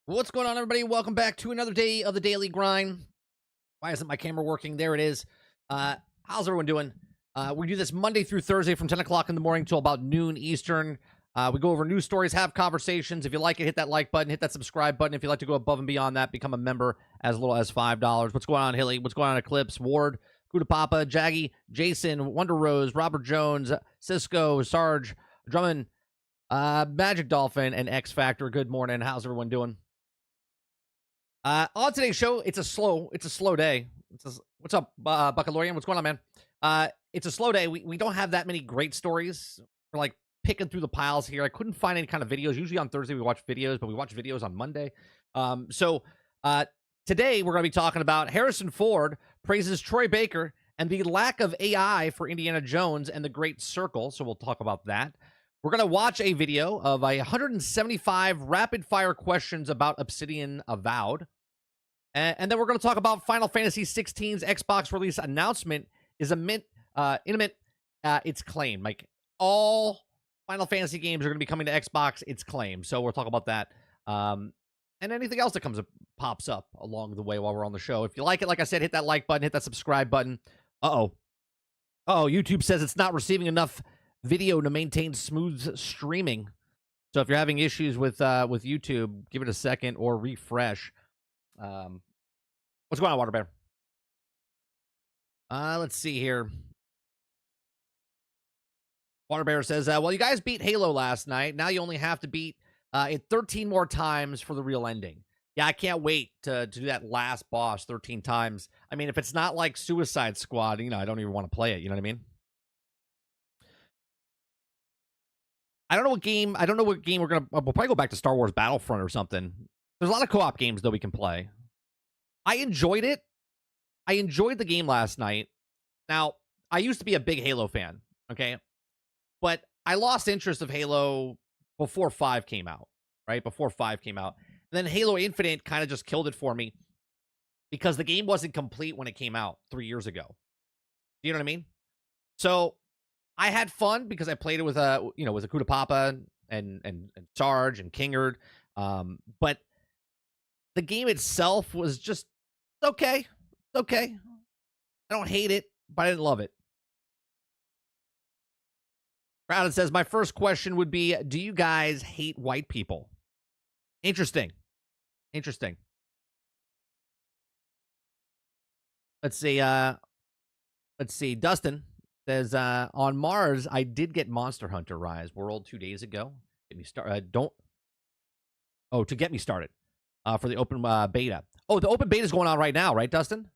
What's going on, everybody? Welcome back to another day of the Daily Grind. Why isn't my camera working? There it is. How's everyone doing? We do this Monday through Thursday from 10 o'clock in the morning till about noon Eastern. We go over news stories, have conversations. If you like it, hit that like button, hit that subscribe button. If you'd like to go above and beyond that, become a member as little as $5. What's going on, Hilly? What's going on, Eclipse? Ward, Kuda Papa, Jaggy, Jason, Wonder Rose, Robert Jones, Cisco, Sarge, Drummond, Magic Dolphin, and X Factor. Good morning. How's everyone doing? On today's show, it's a slow day. What's up, Buckalorian? What's going on, man? It's a slow day. We don't have that many great stories. We're like picking through the piles here. I couldn't find any kind of videos. Usually on Thursday we watch videos, but we watch videos on Monday. So today we're going to be talking about Harrison Ford praises Troy Baker and the lack of AI for Indiana Jones and the Great Circle. So we'll talk about that. We're going to watch a video of 175 rapid-fire questions about Obsidian Avowed. And then we're going to talk about Final Fantasy XVI's Xbox release announcement is imminent. It's claimed. Like, all Final Fantasy games are going to be coming to Xbox. It's claimed. So we'll talk about that. And anything else that pops up along the way while we're on the show. If you like it, like I said, hit that like button, hit that subscribe button. YouTube says it's not receiving enough video to maintain smooth streaming. So if you're having issues with YouTube, give it a second or refresh. What's going on, Water Bear? Let's see here. Water Bear says, well, you guys beat Halo last night. Now you only have to beat it 13 more times for the real ending. Yeah, I can't wait to do that last boss 13 times. I mean, if it's not like Suicide Squad, I don't even want to play it. You know what I mean? I don't know what game we'll probably go back to Star Wars Battlefront or something. There's a lot of co-op games, though, we can play. I enjoyed it. I enjoyed the game last night. Now, I used to be a big Halo fan, okay? But I lost interest of Halo before 5 came out, right? Before 5 came out. And then Halo Infinite kind of just killed it for me because the game wasn't complete when it came out 3 years ago. Do you know what I mean? So I had fun because I played it with with Akuda Papa and Sarge and Kingard. But the game itself was just okay. It's okay. I don't hate it, but I didn't love it. Crowded says, my first question would be, do you guys hate white people? Interesting. Let's see. Dustin says, on Mars, I did get Monster Hunter Rise World 2 days ago. Get me started. To get me started for the open beta. Oh, the open beta is going on right now, right, Dustin?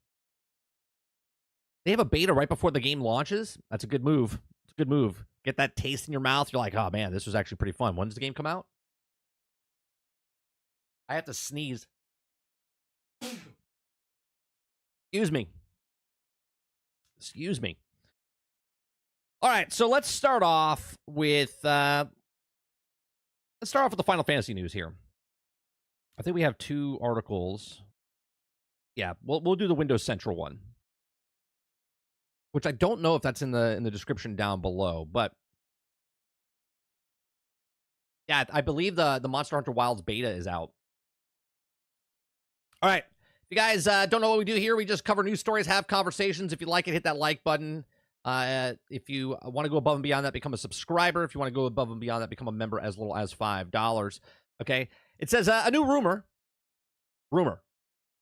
They have a beta right before the game launches. That's a good move. It's a good move. Get that taste in your mouth. You're like, oh, man, this was actually pretty fun. When does the game come out? I have to sneeze. Excuse me. All right, so let's start off with the Final Fantasy news here. I think we have 2 articles. Yeah, we'll do the Windows Central one, which I don't know if that's in the description down below, but yeah, I believe the Monster Hunter Wilds beta is out. All right, if you guys don't know what we do here, we just cover news stories, have conversations. If you like it, hit that like button. If you want to go above and beyond that, become a subscriber. If you want to go above and beyond that, become a member as little as $5. Okay. It says a new rumor.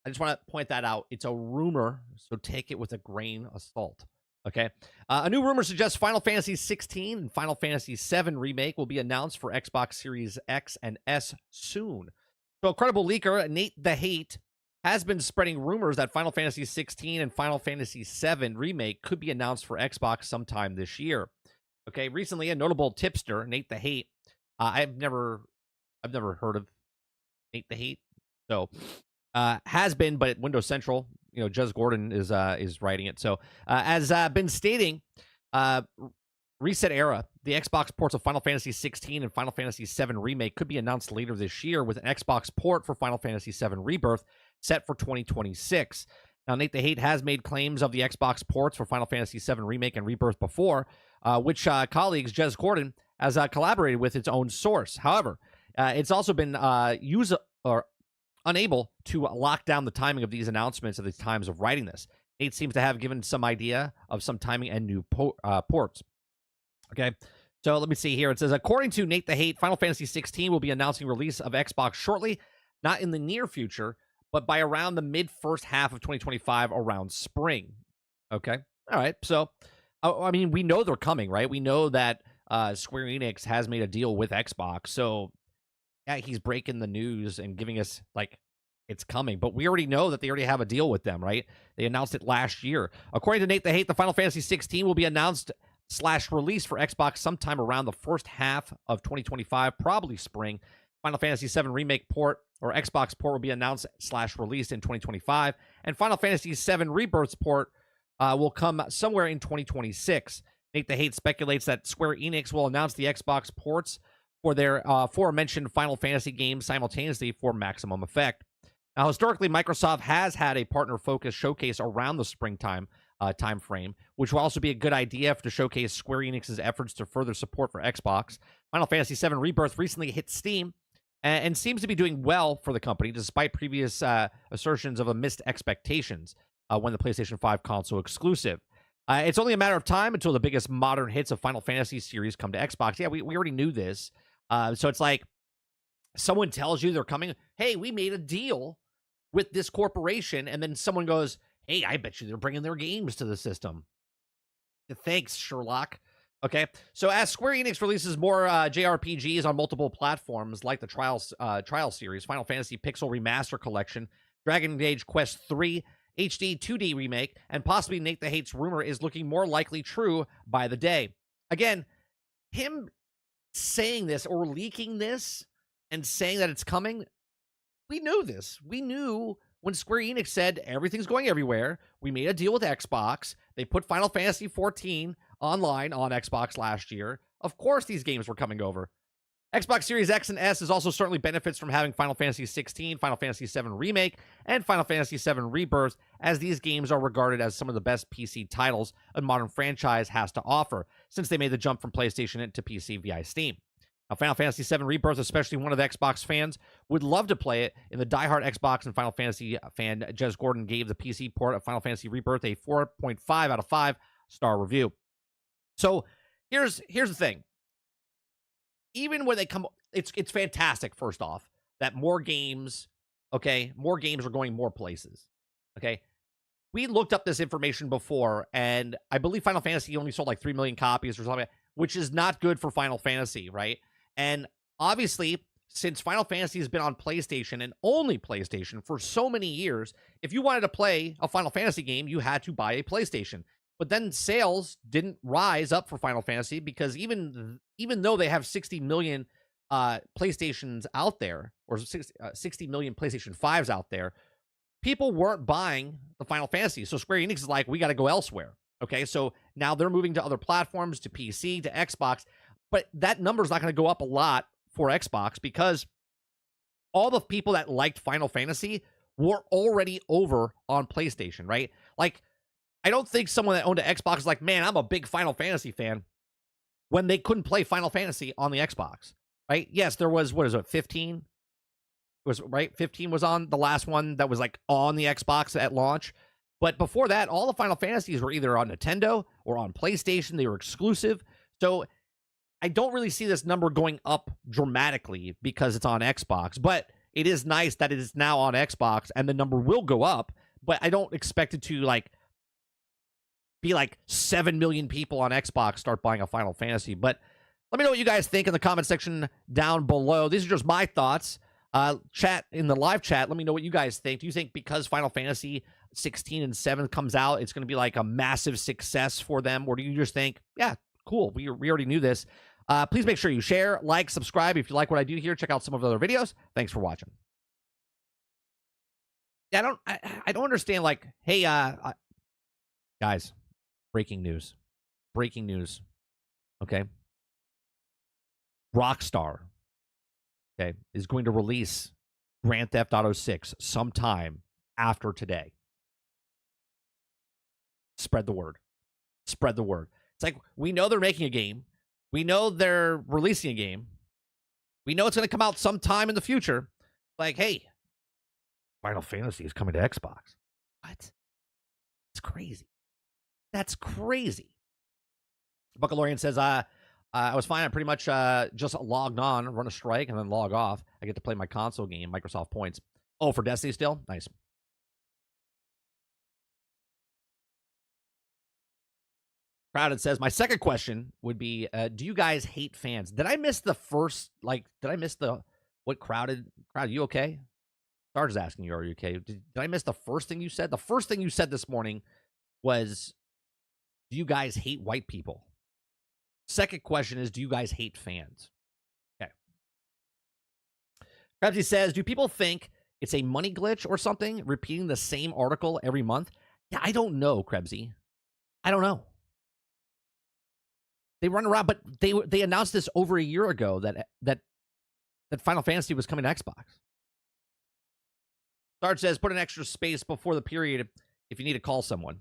I just want to point that out. It's a rumor, so take it with a grain of salt. Okay. A new rumor suggests Final Fantasy XVI and Final Fantasy VII Remake will be announced for Xbox Series X and S soon. So a credible leaker, Nate the Hate, has been spreading rumors that Final Fantasy XVI and Final Fantasy VII Remake could be announced for Xbox sometime this year. Okay, recently a notable tipster, Nate the Hate, I've never heard of Nate the Hate, so has been, but at Windows Central, Jez Gordon is writing it. So as been stating, Reset Era, the Xbox ports of Final Fantasy XVI and Final Fantasy VII Remake could be announced later this year, with an Xbox port for Final Fantasy VII Rebirth set for 2026. Now, Nate the Hate has made claims of the Xbox ports for Final Fantasy VII Remake and Rebirth before, which colleagues Jez Gordon has collaborated with its own source. However, it's also been unable to lock down the timing of these announcements at the times of writing this. Nate seems to have given some idea of some timing and new ports. Okay, so let me see here. It says, according to Nate the Hate, Final Fantasy 16 will be announcing release of Xbox shortly, not in the near future, but by around the mid first half of 2025, around spring. Okay, all right. So, I mean, we know they're coming, right? We know that Square Enix has made a deal with Xbox, so yeah, he's breaking the news and giving us like it's coming. But we already know that they already have a deal with them, right? They announced it last year. According to Nate the Hate, the Final Fantasy 16 will be announced / release for Xbox sometime around the first half of 2025, probably spring. Final Fantasy 7 Remake port or Xbox port will be announced / released in 2025, and Final Fantasy 7 Rebirth port will come somewhere in 2026. Nate the Hate speculates that Square Enix will announce the Xbox ports for their aforementioned Final Fantasy games simultaneously for maximum effect. Now, historically, Microsoft has had a partner-focused showcase around the springtime time frame, which will also be a good idea to showcase Square Enix's efforts to further support for Xbox. Final Fantasy VII Rebirth recently hit Steam and seems to be doing well for the company, despite previous assertions of missed expectations when the PlayStation 5 console exclusive. It's only a matter of time until the biggest modern hits of Final Fantasy series come to Xbox. Yeah, we already knew this. So it's like someone tells you they're coming. Hey, we made a deal with this corporation. And then someone goes, hey, I bet you they're bringing their games to the system. Thanks, Sherlock. Okay. So as Square Enix releases more JRPGs on multiple platforms like the Trial series, Final Fantasy Pixel Remaster Collection, Dragon Age Quest 3, HD 2D remake, and possibly Nate the Hate's rumor is looking more likely true by the day. Again, him saying this or leaking this and saying that it's coming, we knew this. We knew when Square Enix said everything's going everywhere. We made a deal with Xbox. They put Final Fantasy 14 online on Xbox last year. Of course these games were coming over. Xbox Series X and S is also certainly benefits from having Final Fantasy 16, Final Fantasy 7 Remake, and Final Fantasy 7 Rebirth, as these games are regarded as some of the best PC titles a modern franchise has to offer, since they made the jump from PlayStation to PC via Steam. Now, Final Fantasy 7 Rebirth, especially one of the Xbox fans, would love to play it. In the diehard Xbox and Final Fantasy fan, Jez Gordon gave the PC port of Final Fantasy Rebirth a 4.5 out of 5 star review. So here's the thing. Even when they come, it's fantastic, first off, that more games are going more places. Okay. We looked up this information before, and I believe Final Fantasy only sold like 3 million copies or something, which is not good for Final Fantasy, right? And obviously, since Final Fantasy has been on PlayStation and only PlayStation for so many years, if you wanted to play a Final Fantasy game, you had to buy a PlayStation. But then sales didn't rise up for Final Fantasy because even though they have 60 million PlayStations out there, or 60 million PlayStation 5s out there, people weren't buying the Final Fantasy. So Square Enix is like, we got to go elsewhere. Okay, so now they're moving to other platforms, to PC, to Xbox. But that number's not going to go up a lot for Xbox because all the people that liked Final Fantasy were already over on PlayStation, right? Like, I don't think someone that owned an Xbox is like, man, I'm a big Final Fantasy fan, when they couldn't play Final Fantasy on the Xbox, right? Yes, there was, 15? Was right? 15 was on the last one that was like on the Xbox at launch. But before that, all the Final Fantasies were either on Nintendo or on PlayStation. They were exclusive. So I don't really see this number going up dramatically because it's on Xbox. But it is nice that it is now on Xbox and the number will go up. But I don't expect it to be like 7 million people on Xbox start buying a Final Fantasy. But let me know what you guys think in the comment section down below. These are just my thoughts. Chat in the live chat. Let me know what you guys think. Do you think because Final Fantasy 16 and 7 comes out, it's going to be like a massive success for them? Or do you just think, yeah, cool, we already knew this? Please make sure you share, like, subscribe. If you like what I do here, check out some of the other videos. Thanks for watching. Yeah, I don't understand, like, hey, guys, breaking news. Okay. Rockstar, okay, is going to release Grand Theft Auto 6 sometime after today. Spread the word. It's like, we know they're making a game. We know they're releasing a game. We know it's going to come out sometime in the future. Like, hey, Final Fantasy is coming to Xbox. What? It's crazy. That's crazy. Buckalorian says, I was fine. I pretty much just logged on, run a strike, and then log off. I get to play my console game, Microsoft Points. Oh, for Destiny still? Nice. Crowded says, my second question would be, do you guys hate fans? Did I miss the first, did I miss the, what Crowded, you okay? Sarge is asking you, are you okay? Did I miss the first thing you said? The first thing you said this morning was, do you guys hate white people? Second question is, do you guys hate fans? Okay. Krebsy says, do people think it's a money glitch or something, repeating the same article every month? Yeah, I don't know, Krebsy. I don't know. They run around, but they announced this over a year ago that Final Fantasy was coming to Xbox. Sarge says, put an extra space before the period if you need to call someone.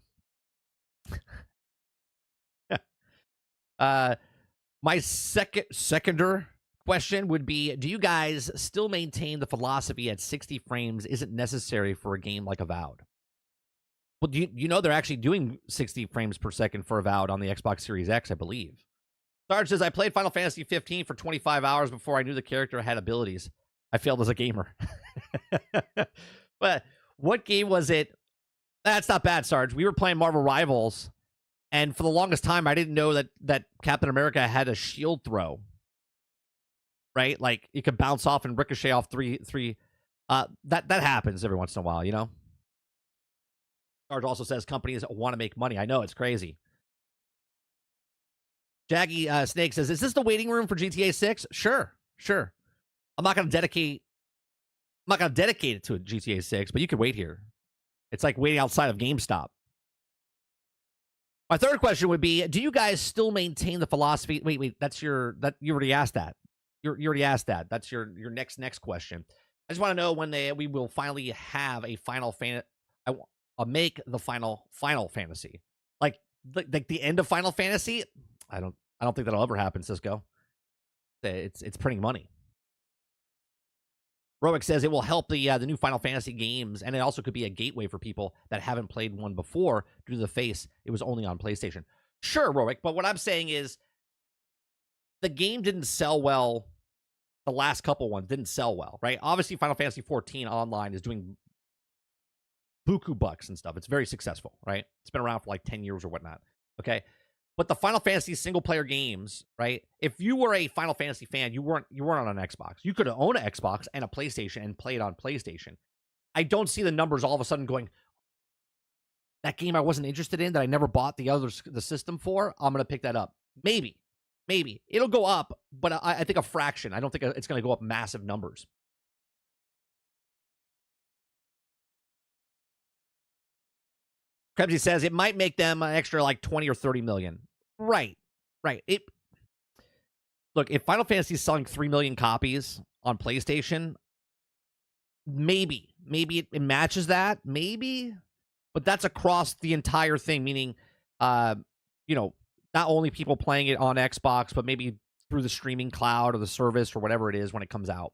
My seconder question would be, do you guys still maintain the philosophy at 60 frames isn't necessary for a game like Avowed? Well, you know they're actually doing 60 frames per second for Avowed on the Xbox Series X, I believe. Sarge says, I played Final Fantasy 15 for 25 hours before I knew the character had abilities. I failed as a gamer. But what game was it? That's not bad, Sarge. We were playing Marvel Rivals, and for the longest time, I didn't know that Captain America had a shield throw. Right? Like, it could bounce off and ricochet off three. That happens every once in a while, you know? Sarge also says companies want to make money. I know, it's crazy. Jaggy Snake says, is this the waiting room for GTA 6? Sure. I'm not going to dedicate it to a GTA 6, but you can wait here. It's like waiting outside of GameStop. My third question would be, do you guys still maintain the philosophy? Wait, you already asked that. You already asked that. That's your next question. I just want to know when we will finally have a Final Fantasy. Make the Final Fantasy. Like the end of Final Fantasy. I don't think that'll ever happen, Cisco. It's printing money. Roic says it will help the new Final Fantasy games, and it also could be a gateway for people that haven't played one before due to the face it was only on PlayStation. Sure, Roic, but what I'm saying is the game didn't sell well. The last couple ones didn't sell well, right? Obviously, Final Fantasy 14 online is doing buku bucks and stuff. It's very successful, right? It's been around for like 10 years or whatnot, okay? But the Final Fantasy single-player games, right? If you were a Final Fantasy fan, you weren't on an Xbox. You could own an Xbox and a PlayStation and play it on PlayStation. I don't see the numbers all of a sudden going, that game I wasn't interested in, that I never bought the system for, I'm going to pick that up. Maybe. It'll go up, but I think a fraction. I don't think it's going to go up massive numbers. Krebsy says it might make them an extra like 20 or 30 million. Right. Look, if Final Fantasy is selling 3 million copies on PlayStation, maybe it matches that, maybe, but that's across the entire thing, meaning, not only people playing it on Xbox, but maybe through the streaming cloud or the service or whatever it is when it comes out.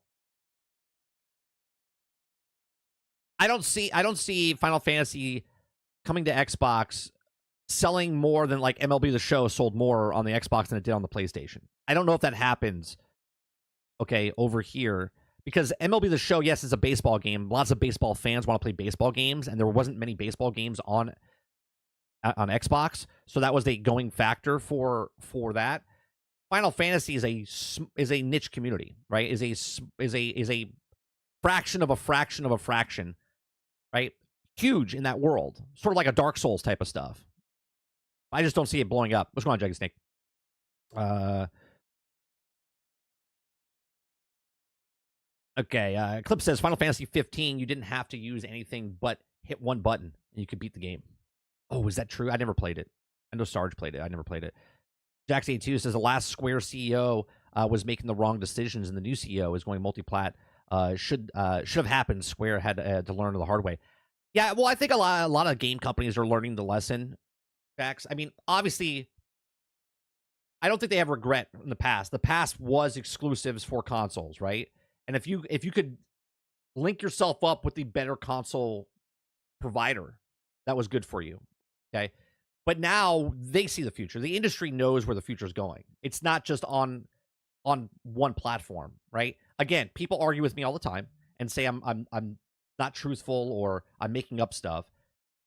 I don't see Final Fantasy coming to Xbox selling more than like MLB The Show sold more on the Xbox than it did on the PlayStation. I don't know if that happens, okay, over here. Because MLB The Show, yes, it's a baseball game. Lots of baseball fans want to play baseball games, and there wasn't many baseball games on Xbox, so that was a going factor for that. Final Fantasy is a niche community, right? Is a fraction of a fraction of a fraction, right? Huge in that world, sort of like a Dark Souls type of stuff. I just don't see it blowing up. What's going on, Jaggy Snake? Okay. Clip says Final Fantasy 15. You didn't have to use anything but hit one button and you could beat the game. Oh, is that true? I never played it. I know Sarge played it. I never played it. Jax82 says the last Square CEO was making the wrong decisions, and the new CEO is going multi-plat. Should have happened. Square had to learn the hard way. Yeah, well, I think a lot of game companies are learning the lesson. Jax, I mean, obviously, I don't think they have regret in the past. The past was exclusives for consoles, right? And if you could link yourself up with the better console provider that was good for you. Okay. But now they see the future. The industry knows where the future is going. It's not just on one platform, right? Again, people argue with me all the time and say I'm not truthful or I'm making up stuff.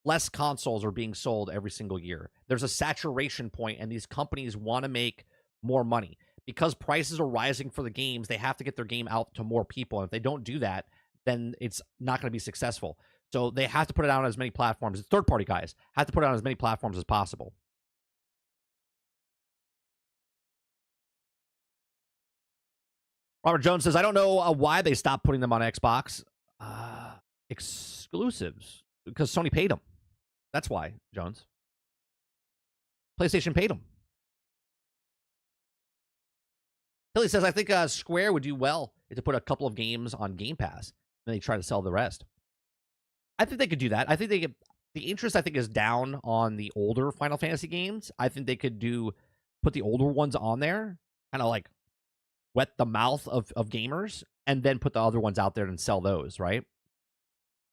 Less consoles are being sold every single year. There's a saturation point, and these companies want to make more money. Because prices are rising for the games, they have to get their game out to more people. And if they don't do that, then it's not going to be successful. So they have to put it out on as many platforms. Third-party guys have to put it on as many platforms as possible. Robert Jones says, I don't know why they stopped putting them on Xbox. Exclusives. Because Sony paid them. That's why, Jones. PlayStation paid them. Billy says, I think Square would do well to put a couple of games on Game Pass. And they try to sell the rest. I think they could do that. I think they could. The interest, I think, is down on the older Final Fantasy games. I think they could put the older ones on there, kind of like wet the mouth of gamers, and then put the other ones out there and sell those, right?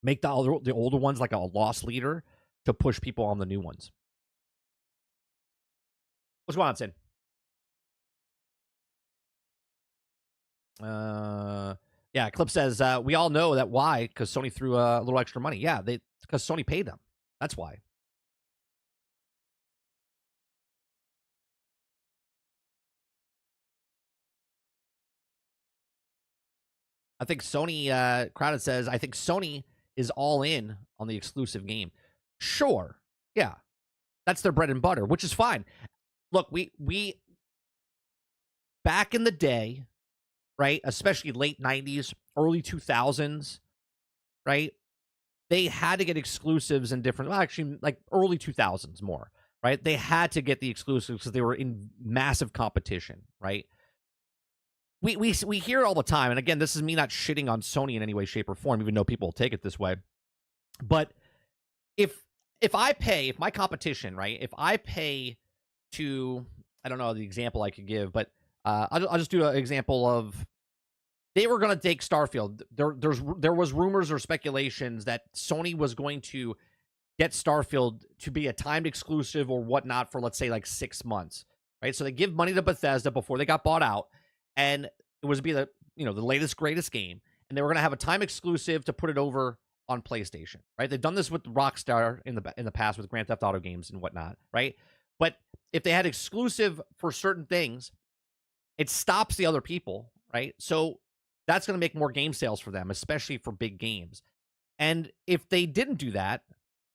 Make the older ones like a loss leader to push people on the new ones. What's going on, Sin? Yeah, Clip says, we all know that why, because Sony threw a little extra money. Yeah, because Sony paid them. That's why. I think Sony, Crowded says, I think Sony is all in on the exclusive game. Sure. Yeah. That's their bread and butter, which is fine. Look, we back in the day, right, especially late 90s, early 2000s, right, they had to get exclusives in different, well, actually, like early 2000s more, right? They had to get the exclusives because they were in massive competition, right? We hear it all the time, and again, this is me not shitting on Sony in any way, shape, or form, even though people take it this way. But if my competition, right, if I pay to, I don't know the example I could give, but I'll just do an example of, they were going to take Starfield. There was rumors or speculations that Sony was going to get Starfield to be a timed exclusive or whatnot for, let's say, like 6 months, right? So they give money to Bethesda before they got bought out, and it was to be the latest greatest game, and they were going to have a time exclusive to put it over on PlayStation, right? They've done this with Rockstar in the past with Grand Theft Auto games and whatnot, right? But if they had exclusive for certain things, it stops the other people, right? So that's going to make more game sales for them, especially for big games. And if they didn't do that,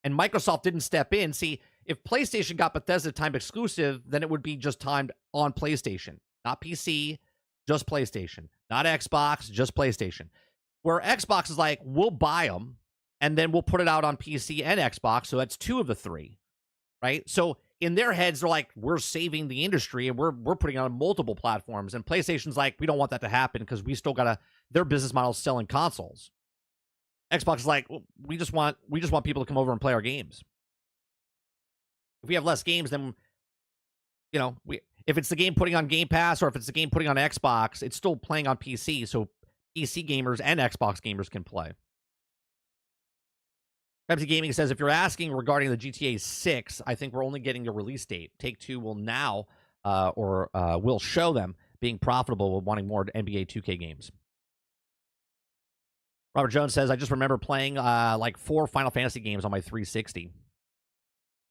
and Microsoft didn't step in, see, if PlayStation got Bethesda timed exclusive, then it would be just timed on PlayStation, not PC, just PlayStation, not Xbox, just PlayStation. Where Xbox is like, we'll buy them, and then we'll put it out on PC and Xbox, so that's 2 of the 3, right? So in their heads, they're like, we're saving the industry, and we're putting it on multiple platforms. And PlayStation's like, we don't want that to happen because we still gotta, their business model is selling consoles. Xbox is like, well, we just want people to come over and play our games. If we have less games, then if it's the game putting on Game Pass or if it's the game putting on Xbox, it's still playing on PC, so PC gamers and Xbox gamers can play. Pepsi Gaming says, if you're asking regarding the GTA 6, I think we're only getting the release date. Take-Two will now, will show them being profitable with wanting more NBA 2K games. Robert Jones says, I just remember playing like 4 Final Fantasy games on my 360.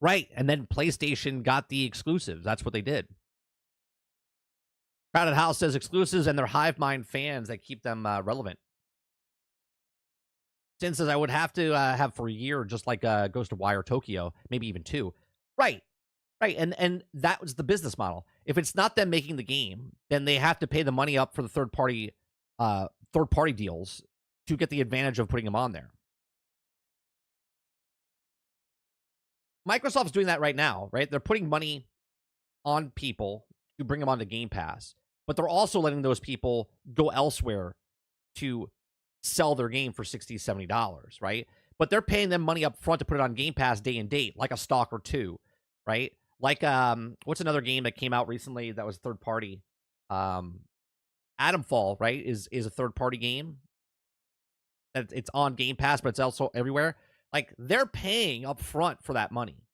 Right, and then PlayStation got the exclusives. That's what they did. Crowded House says exclusives and their hive mind fans that keep them relevant. Sin says I would have to have for a year, just like Ghost of Wire Tokyo, maybe even 2. Right, and that was the business model. If it's not them making the game, then they have to pay the money up for the third party deals to get the advantage of putting them on there. Microsoft's doing that right now, right? They're putting money on people to bring them onto Game Pass, but they're also letting those people go elsewhere to sell their game for $60, $70, right? But they're paying them money up front to put it on Game Pass day and date, like a Stalker 2, right? Like, what's another game that came out recently that was third party? Atomfall, right, is a third party game. that it's on Game Pass, but it's also everywhere. Like, they're paying up front for that money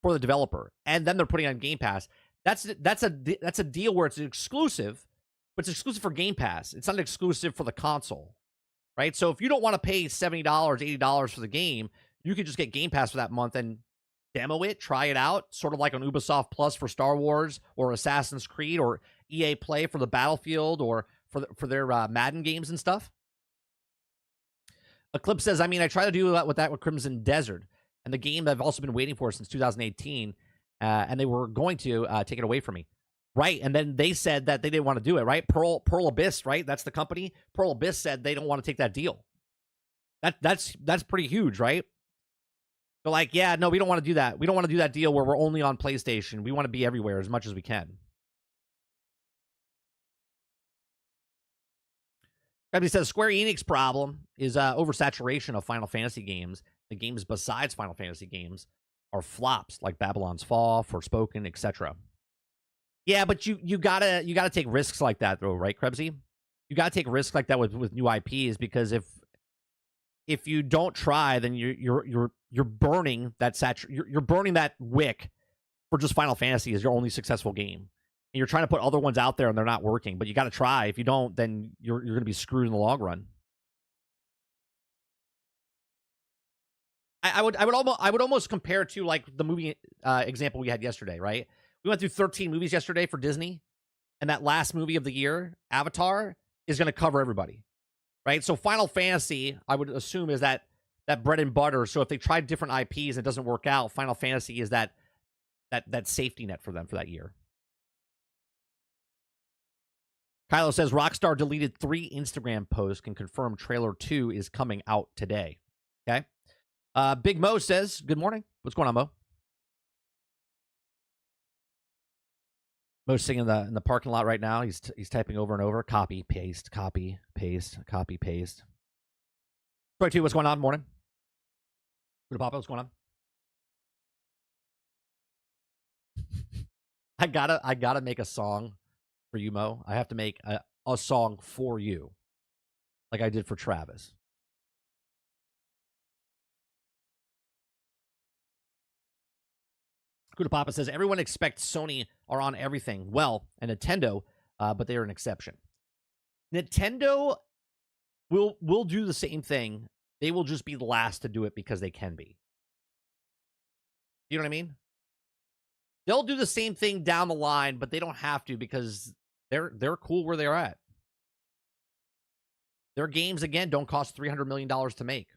for the developer, and then they're putting it on Game Pass. That's a deal where it's exclusive, but it's exclusive for Game Pass. It's not exclusive for the console, right? So if you don't want to pay $70, $80 for the game, you could just get Game Pass for that month and demo it, try it out, sort of like on Ubisoft Plus for Star Wars or Assassin's Creed or EA Play for the Battlefield or for their Madden games and stuff. Eclipse says, I mean, I try to do that with Crimson Desert, and the game I've also been waiting for since 2018, and they were going to take it away from me. Right, and then they said that they didn't want to do it, right? Pearl Abyss, right? That's the company. Pearl Abyss said they don't want to take that deal. That's pretty huge, right? They're like, yeah, no, we don't want to do that. We don't want to do that deal where we're only on PlayStation. We want to be everywhere as much as we can. He says Square Enix problem is oversaturation of Final Fantasy games. The games besides Final Fantasy games are flops like Babylon's Fall, Forspoken, etc. Yeah, but you gotta take risks like that though, right, Krebsy? You gotta take risks like that with new IPs, because if you don't try, then you're burning that you're burning that wick for just Final Fantasy as your only successful game. And you're trying to put other ones out there and they're not working, but you got to try. If you don't, then you're going to be screwed in the long run. I would almost compare to like the movie example we had yesterday, right? We went through 13 movies yesterday for Disney, and that last movie of the year, Avatar, is going to cover everybody, right? So Final Fantasy, I would assume, is that bread and butter. So if they tried different IPs and it doesn't work out, Final Fantasy is that safety net for them for that year. Kylo says Rockstar deleted 3 Instagram posts, can confirm trailer 2 is coming out today. Okay. Big Mo says, good morning. What's going on, Mo? Mo's singing in the parking lot right now. He's typing over and over. Copy, paste, copy, paste, copy, paste. Troy 2, what's going on? Morning. Good Papa, what's going on? I gotta make a song for you, Mo. I have to make a song for you, like I did for Travis. Kuda Papa says everyone expects Sony are on everything. Well, and Nintendo, but they are an exception. Nintendo will do the same thing. They will just be the last to do it because they can be. You know what I mean? They'll do the same thing down the line, but they don't have to because they're cool where they're at. Their games, again, don't cost $300 million to make.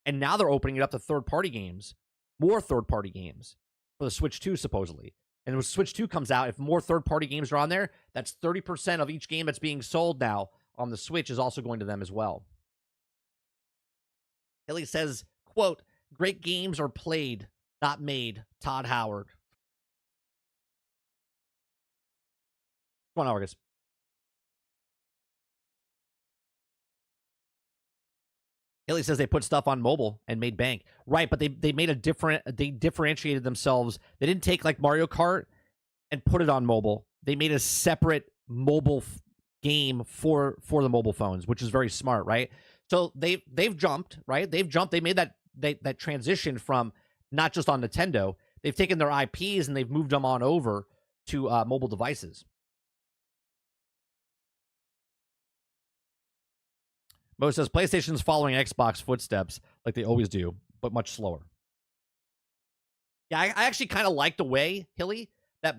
And now they're opening it up to third-party games. More third-party games for the Switch 2, supposedly. And when Switch 2 comes out, if more third-party games are on there, that's 30% of each game that's being sold now on the Switch is also going to them as well. Hilly says, quote, great games are played, not made. Todd Howard. Come on, August. Hilly says they put stuff on mobile and made bank. Right, but they made they differentiated themselves. They didn't take like Mario Kart and put it on mobile. They made a separate mobile game for the mobile phones, which is very smart, right? So they've jumped, right? They've jumped. They made that transition from not just on Nintendo. They've taken their IPs and they've moved them on over to mobile devices. Mo says PlayStation's following Xbox footsteps like they always do, but much slower. Yeah, I actually kind of like the way, Hilly, that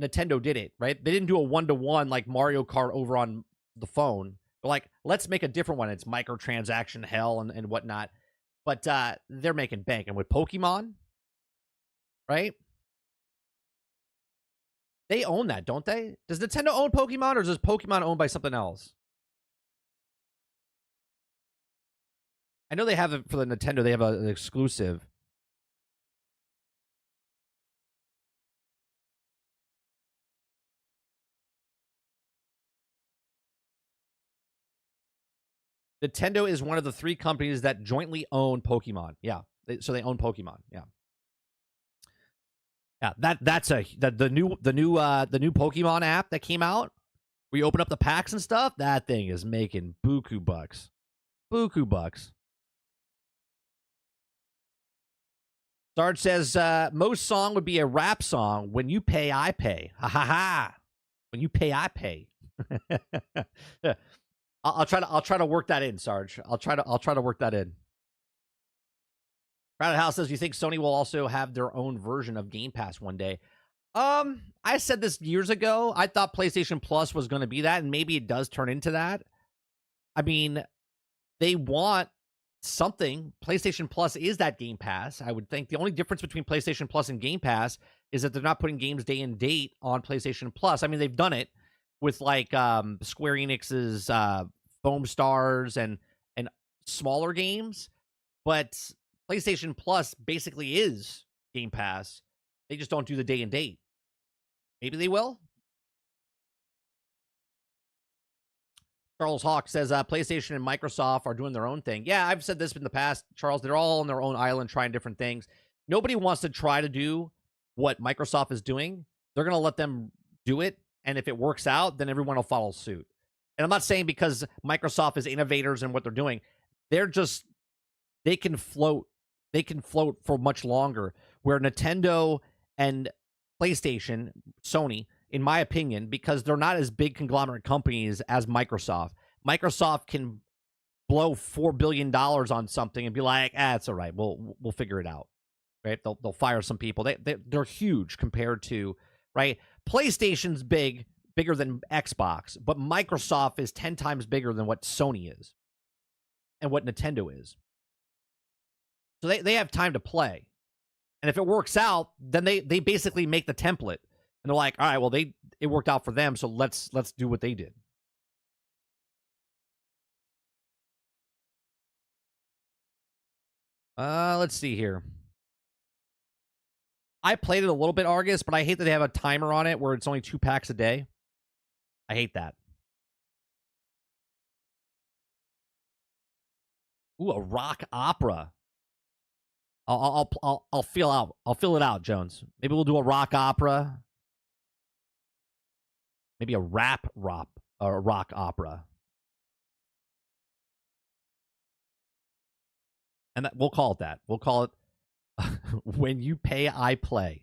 Nintendo did it, right? They didn't do a 1-to-1 like Mario Kart over on the phone. They're like, let's make a different one. It's microtransaction hell and whatnot. But they're making bank. And with Pokemon, right? They own that, don't they? Does Nintendo own Pokemon, or is Pokemon owned by something else? I know they have it for the Nintendo. They have an exclusive. Nintendo is one of the 3 companies that jointly own Pokemon. Yeah, so they own Pokemon. Yeah, yeah. The new Pokemon app that came out. We open up the packs and stuff. That thing is making buku bucks. Buku bucks. Sarge says, most song would be a rap song. When you pay, I pay. Ha ha ha. When you pay, I pay. I'll try to work that in, Sarge. I'll try to work that in. Crowded House says, you think Sony will also have their own version of Game Pass one day? I said this years ago. I thought PlayStation Plus was going to be that, and maybe it does turn into that. I mean, they want something. PlayStation Plus is that Game Pass. I would think the only difference between PlayStation Plus and Game Pass is that they're not putting games day and date on PlayStation Plus. I mean, they've done it with like Square Enix's Foam Stars and smaller games, but PlayStation Plus basically is Game Pass. They just don't do the day and date. Maybe they will. Charles Hawk says PlayStation and Microsoft are doing their own thing. Yeah, I've said this in the past, Charles. They're all on their own island trying different things. Nobody wants to try to do what Microsoft is doing. They're going to let them do it. And if it works out, then everyone will follow suit. And I'm not saying because Microsoft is innovators in what they're doing. They're just, they can float. They can float for much longer. Where Nintendo and PlayStation, Sony, in my opinion, because they're not as big conglomerate companies as Microsoft. Microsoft can blow $4 billion on something and be like, it's all right. We'll figure it out. Right? They'll fire some people. They're huge compared to, right? PlayStation's bigger than Xbox, but Microsoft is 10 times bigger than what Sony is and what Nintendo is. So they have time to play. And if it works out, then they basically make the template. And they're like, all right, well, it worked out for them, so let's do what they did. Let's see here. I played it a little bit, Argus, but I hate that they have a timer on it where it's only 2 packs a day. I hate that. Ooh, a rock opera. I'll fill it out, Jones. Maybe we'll do a rock opera. Maybe a rock opera. And we'll call it that. We'll call it When You Pay, I Play.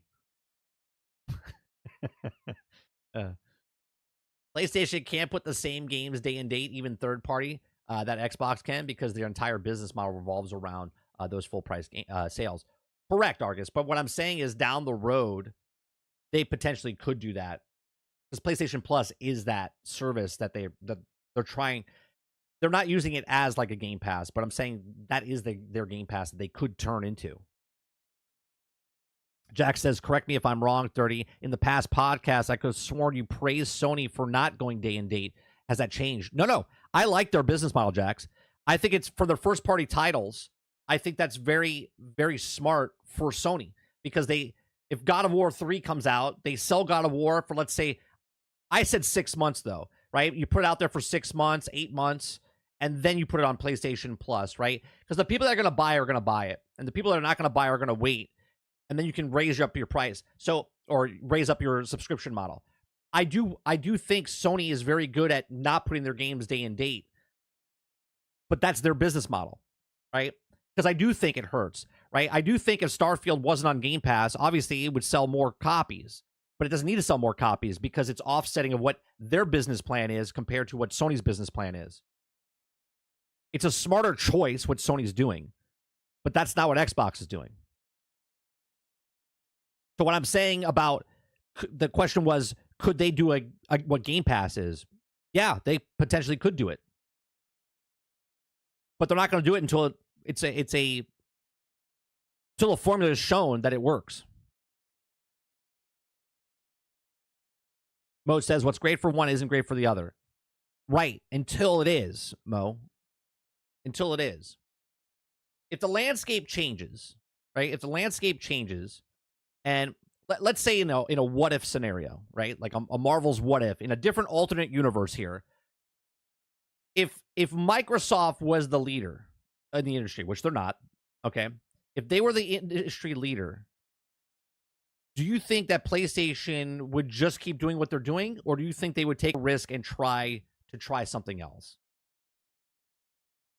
PlayStation can't put the same games day and date, even third party, that Xbox can, because their entire business model revolves around those full price sales. Correct, Argus. But what I'm saying is down the road, they potentially could do that. Because PlayStation Plus is that service that they're trying. They're not using it as like a Game Pass, but I'm saying that is their Game Pass that they could turn into. Jack says, correct me if I'm wrong, 30. In the past podcast, I could have sworn you praised Sony for not going day and date. Has that changed? No. I like their business model, Jax. I think it's for their first party titles. I think that's very, very smart for Sony because if God of War 3 comes out, they sell God of War for, let's say, I said 6 months though, right? You put it out there for 6 months, 8 months, and then you put it on PlayStation Plus, right? Because the people that are going to buy are going to buy it, and the people that are not going to buy are going to wait, and then you can raise up your price, or raise up your subscription model. I do think Sony is very good at not putting their games day and date, but that's their business model, right? Because I do think it hurts, right? I do think if Starfield wasn't on Game Pass, obviously it would sell more copies, but it doesn't need to sell more copies because it's offsetting of what their business plan is compared to what Sony's business plan is. It's a smarter choice what Sony's doing, but that's not what Xbox is doing. So what I'm saying about the question was, could they do what Game Pass is? Yeah, they potentially could do it, but they're not going to do it until until the formula is shown that it works. Mo says, what's great for one isn't great for the other. Right, until it is, Mo. Until it is. If the landscape changes, right? If the landscape changes, and let's say, in a what-if scenario, right? Like a Marvel's what if, in a different alternate universe here, if Microsoft was the leader in the industry, which they're not, okay? If they were the industry leader, Do you think that PlayStation would just keep doing what they're doing, or do you think they would take a risk and try something else?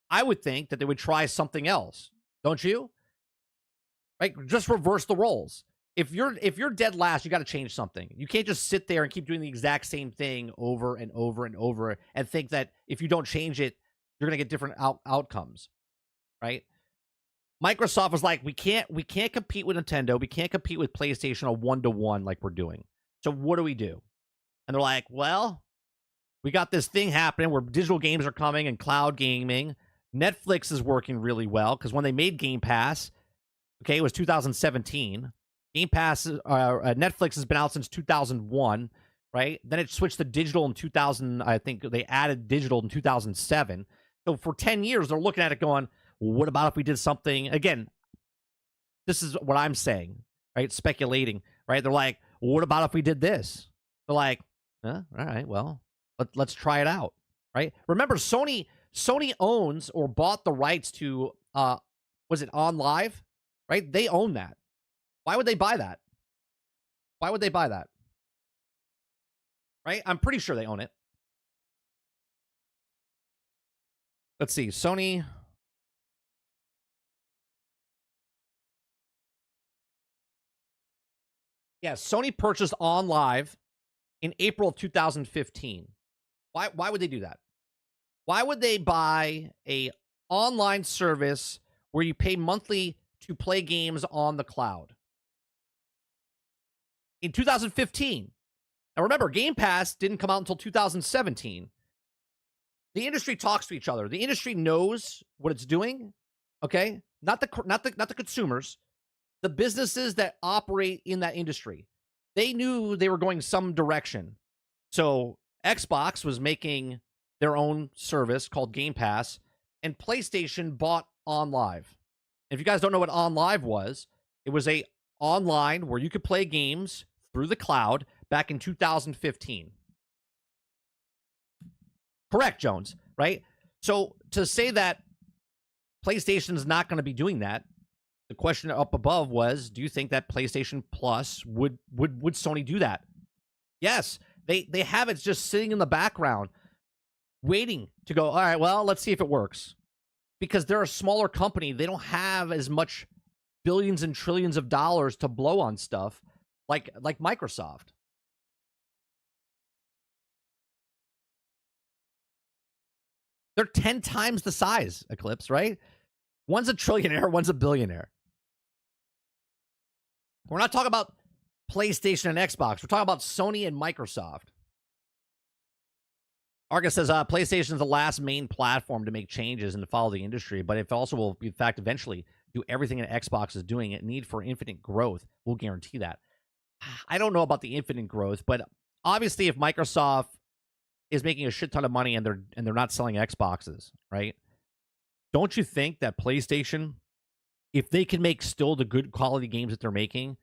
I would think that they would try something else. Don't you? Right? Just reverse the roles. If you're dead last, you got to change something. You can't just sit there and keep doing the exact same thing over and over and over and think that if you don't change it, you're going to get different outcomes, right? Microsoft was like, we can't compete with Nintendo. We can't compete with PlayStation a 1-to-1 like we're doing. So what do we do? And they're like, well, we got this thing happening where digital games are coming and cloud gaming. Netflix is working really well because when they made Game Pass, okay, it was 2017. Game Pass, Netflix has been out since 2001, right? Then it switched to digital in 2000. I think they added digital in 2007. So for 10 years, they're looking at it going, well, what about if we did something? Again, this is what I'm saying, right? Speculating, right? They're like, well, what about if we did this? They're like, all right, well, let's try it out, right? Remember, Sony owns or bought the rights to, was it On Live, right? They own that. Why would they buy that? Why would they buy that? Right? I'm pretty sure they own it. Let's see. Sony. Yeah, Sony purchased On Live in April of 2015. Why would they do that? Why would they buy a online service where you pay monthly to play games on the cloud? In 2015. Now remember, Game Pass didn't come out until 2017. The industry talks to each other. The industry knows what it's doing. Okay? Not the consumers, the businesses that operate in that industry. They knew they were going some direction. So Xbox was making their own service called Game Pass, and PlayStation bought On Live. If you guys don't know what On Live was, it was a online where you could play games through the cloud back in 2015. Correct, Jones, right? So to say that PlayStation is not going to be doing that, the question up above was, do you think that PlayStation Plus would Sony do that? Yes, they have it just sitting in the background, waiting to go, all right, well, let's see if it works. Because they're a smaller company. They don't have as much billions and trillions of dollars to blow on stuff like Microsoft. They're 10 times the size, Eclipse, right? One's a trillionaire, one's a billionaire. We're not talking about PlayStation and Xbox. We're talking about Sony and Microsoft. Argus says PlayStation is the last main platform to make changes and to follow the industry, but it also will, in fact, eventually do everything that Xbox is doing. It need for infinite growth will guarantee that. I don't know about the infinite growth, but obviously, if Microsoft is making a shit ton of money and they're not selling Xboxes, right? Don't you think that PlayStation, if they can make still the good quality games that they're making,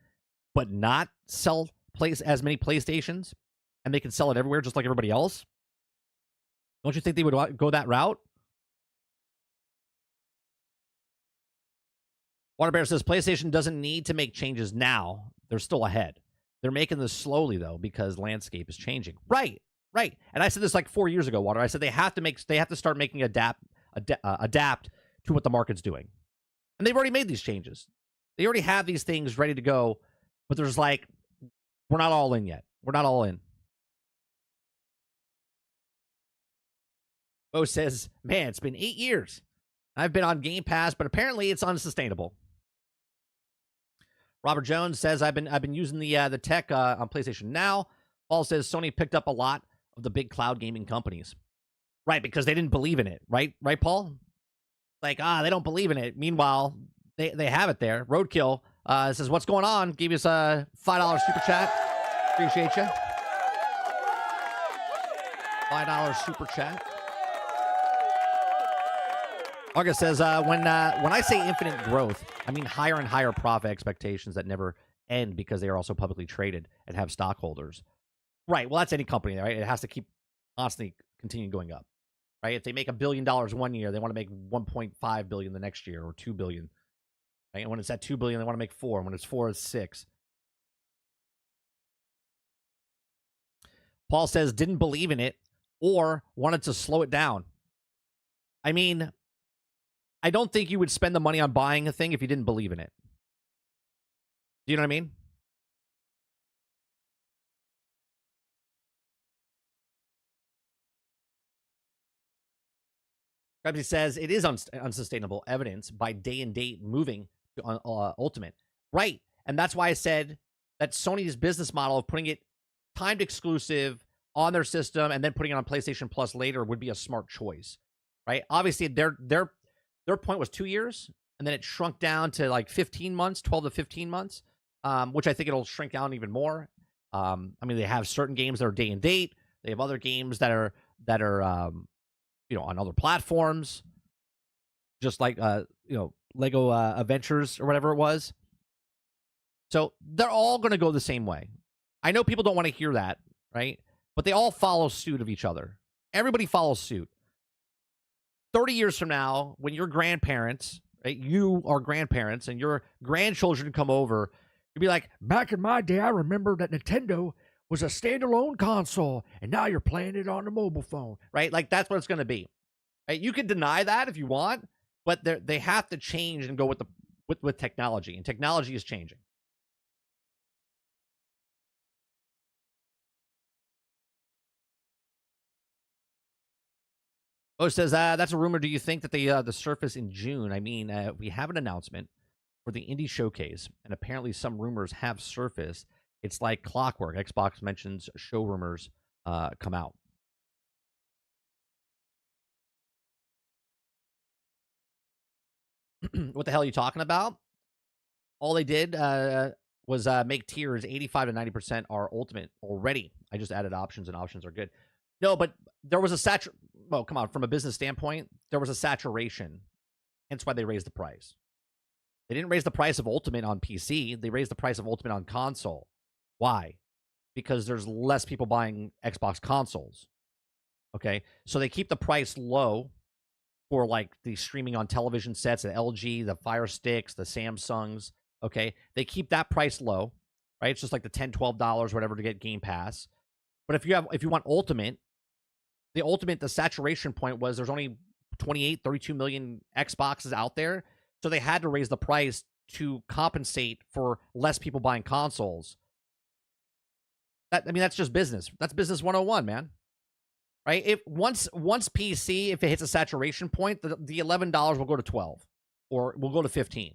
but not sell as many PlayStations, and they can sell it everywhere just like everybody else? Don't you think they would go that route? Waterbear says PlayStation doesn't need to make changes now. They're still ahead. They're making this slowly, though, because landscape is changing. Right. And I said this like 4 years ago, Water. I said they have to start making adapt to what the market's doing. And they've already made these changes. They already have these things ready to go, but there's like, we're not all in yet. We're not all in. Bo says, man, it's been 8 years. I've been on Game Pass, but apparently it's unsustainable. Robert Jones says, I've been using the tech on PlayStation Now. Paul says Sony picked up a lot of the big cloud gaming companies. Right, because they didn't believe in it. Right, Paul? Like, they don't believe in it. Meanwhile, they have it there. Roadkill says, what's going on? Give us a $5 super chat. Appreciate you. $5 super chat. August says, when I say infinite growth, I mean higher and higher profit expectations that never end because they are also publicly traded and have stockholders. Right. Well, that's any company, right? It has to keep constantly continuing going up, right? If they make $1 billion 1 year, they want to make 1.5 billion the next year or 2 billion. Right? And when it's at 2 billion, they want to make 4. And when it's 4, it's 6. Paul says didn't believe in it or wanted to slow it down. I mean, I don't think you would spend the money on buying a thing if you didn't believe in it. Do you know what I mean? Krebsy says it is unsustainable evidence by day and date moving to Ultimate. Right. And that's why I said that Sony's business model of putting it timed exclusive on their system and then putting it on PlayStation Plus later would be a smart choice. Right. Obviously, their point was 2 years, and then it shrunk down to like 15 months, 12 to 15 months, which I think it'll shrink down even more. I mean, they have certain games that are day and date. They have other games that are on other platforms, just like Lego Adventures or whatever it was. So they're all going to go the same way. I know people don't want to hear that, right? But they all follow suit of each other. Everybody follows suit. 30 years from now, when your grandparents, right, you are grandparents, and your grandchildren come over, you'll be like, back in my day, I remember that Nintendo was a standalone console, and now you're playing it on a mobile phone, right? Like, that's what it's going to be. Right? You can deny that if you want, but they have to change and go with technology, and technology is changing. Oh, it says that's a rumor. Do you think that the Surface in June? I mean, we have an announcement for the indie showcase, and apparently some rumors have surfaced. It's like clockwork. Xbox mentions show rumors come out. What the hell are you talking about? All they did was make tiers 85 to 90% are ultimate already. I just added options, and options are good. No, but there was a well, come on, from a business standpoint, there was a saturation. Hence why they raised the price. They didn't raise the price of Ultimate on PC. They raised the price of Ultimate on console. Why? Because there's less people buying Xbox consoles. Okay? So they keep the price low for like the streaming on television sets, the LG, the Fire Sticks, the Samsungs. Okay? They keep that price low, right? It's just like the $10, $12, whatever, to get Game Pass. But if you want Ultimate, the saturation point was there's only 28, 32 million Xboxes out there. So they had to raise the price to compensate for less people buying consoles. That's just business. That's business 101, man. Right? If once PC, if it hits a saturation point, the $11 will go to 12 or will go to 15.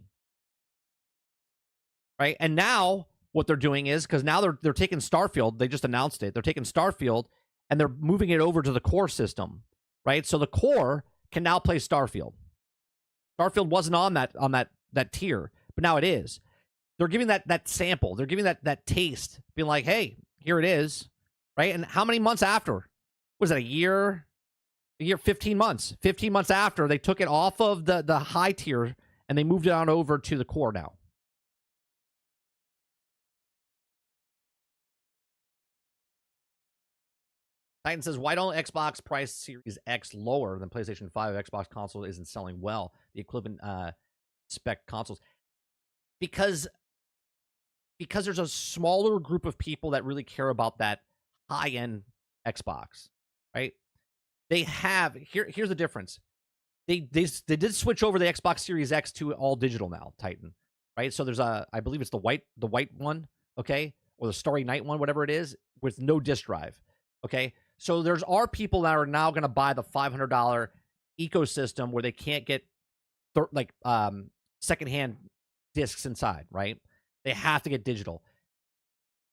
Right? And now what they're doing is, because now they're taking Starfield, they just announced it. They're taking Starfield and they're moving it over to the core system, right? So the core can now play Starfield. Starfield wasn't on that tier, but now it is. They're giving that sample. They're giving that taste, being like, hey, here it is, right? And how many months after? Was it a year? 15 months. 15 months after, they took it off of the high tier and they moved it on over to the core now. Titan says, why don't Xbox price Series X lower than PlayStation 5 if Xbox console isn't selling well? The equivalent spec consoles. Because there's a smaller group of people that really care about that high-end Xbox, right? They have, here's the difference. They did switch over the Xbox Series X to all digital now, Titan, right? So there's I believe it's the white one, okay? Or the Starry Night one, whatever it is, with no disk drive, okay? So there's people that are now going to buy the $500 ecosystem where they can't get secondhand discs inside, right? They have to get digital.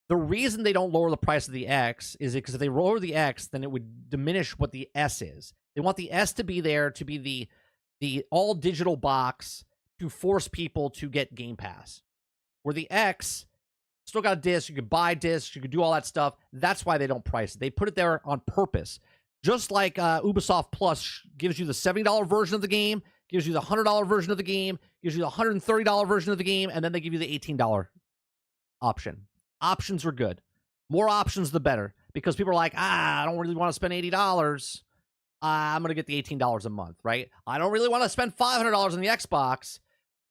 The reason they don't lower the price of the X is because if they lower the X, then it would diminish what the S is. They want the S to be there to be the all digital box to force people to get Game Pass. Where the X still got a disc, you could buy discs, you could do all that stuff. That's why they don't price it. They put it there on purpose. Just like Ubisoft Plus gives you the $70 version of the game, gives you the $100 version of the game, gives you the $130 version of the game, and then they give you the $18 option. Options are good. More options, the better. Because people are like, I don't really want to spend $80. I'm going to get the $18 a month, right? I don't really want to spend $500 on the Xbox.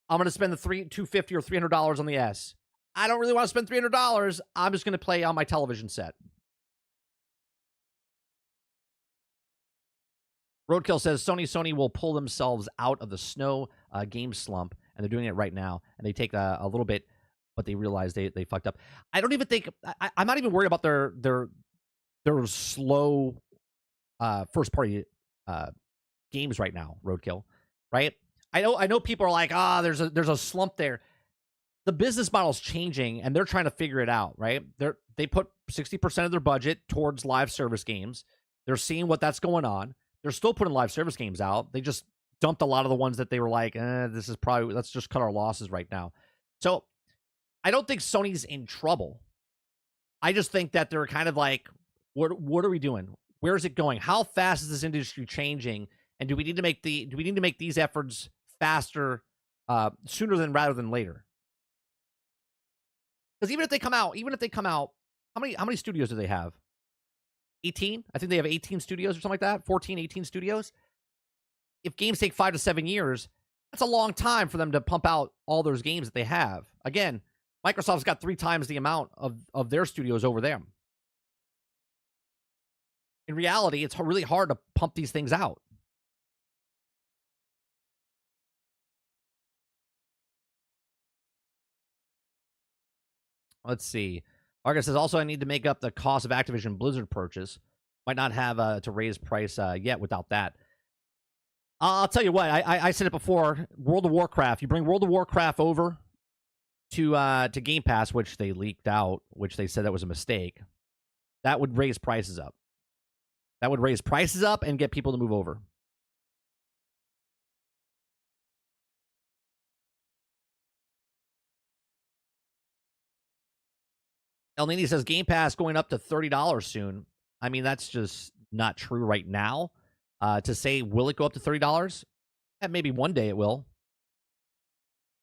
I'm going to spend the $250 or $300 on the S. I don't really want to spend $300. I'm just going to play on my television set. Roadkill says Sony will pull themselves out of the snow game slump, and they're doing it right now. And they take a little bit, but they realize they fucked up. I don't even think I'm not even worried about their slow first party games right now. Roadkill, right? I know people are like, there's a slump there. The business model's changing, and they're trying to figure it out, right? They put 60% of their budget towards live service games. They're seeing what that's going on. They're still putting live service games out. They just dumped a lot of the ones that they were like, this is probably, let's just cut our losses right now. So I don't think Sony's in trouble. I just think that they're kind of like, what are we doing? Where is it going? How fast is this industry changing? And do we need to make these efforts faster, sooner than rather than later? Because even if they come out, how many studios do they have? 18? I think they have 18 studios or something like that. 14, 18 studios. If games take 5 to 7 years, that's a long time for them to pump out all those games that they have. Again, Microsoft's got 3 times the amount of their studios over them. In reality, it's really hard to pump these things out. Let's see. Argus says, also, I need to make up the cost of Activision Blizzard purchase. Might not have to raise price yet without that. I'll tell you what. I said it before. World of Warcraft. You bring World of Warcraft over to Game Pass, which they leaked out, which they said that was a mistake. That would raise prices up. That would raise prices up and get people to move over. El Nini says Game Pass going up to $30 soon. I mean, that's just not true right now. To say, will it go up to $30? Maybe one day it will.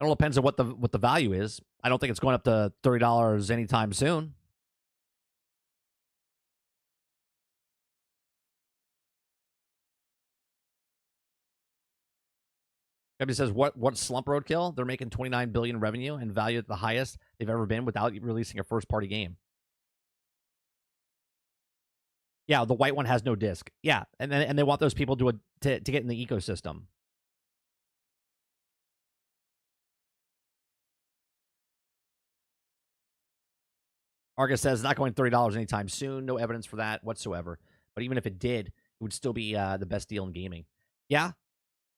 It all depends on what the value is. I don't think it's going up to $30 anytime soon. Everybody says, what slump roadkill? They're making $29 billion revenue and value at the highest they've ever been without releasing a first-party game. Yeah, the white one has no disc. Yeah, and they want those people to get in the ecosystem. Argus says not going $30 anytime soon. No evidence for that whatsoever. But even if it did, it would still be the best deal in gaming. Yeah,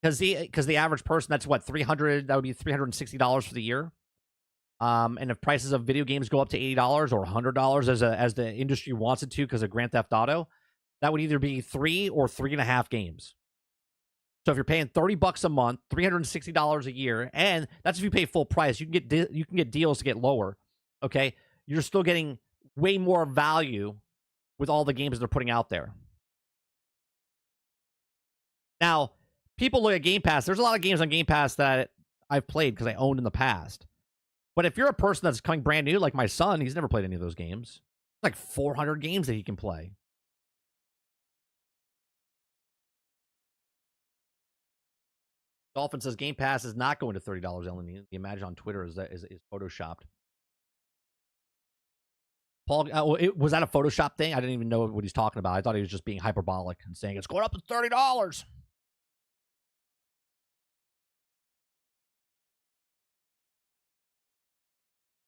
because the average person, that's what, $300. That would be $360 for the year. And if prices of video games go up to $80 or $100 as the industry wants it to because of Grand Theft Auto, that would either be 3 or 3.5 games. So if you're paying $30 a month, $360 a year, and that's if you pay full price, you can get deals to get lower. Okay, you're still getting way more value with all the games they're putting out there. Now, people look at Game Pass. There's a lot of games on Game Pass that I've played because I owned in the past. But if you're a person that's coming brand new, like my son, he's never played any of those games. Like 400 games that he can play. Dolphin says Game Pass is not going to $30. Ellen, the imagine on Twitter is photoshopped. Paul, was that a Photoshop thing? I didn't even know what he's talking about. I thought he was just being hyperbolic and saying it's going up to $30.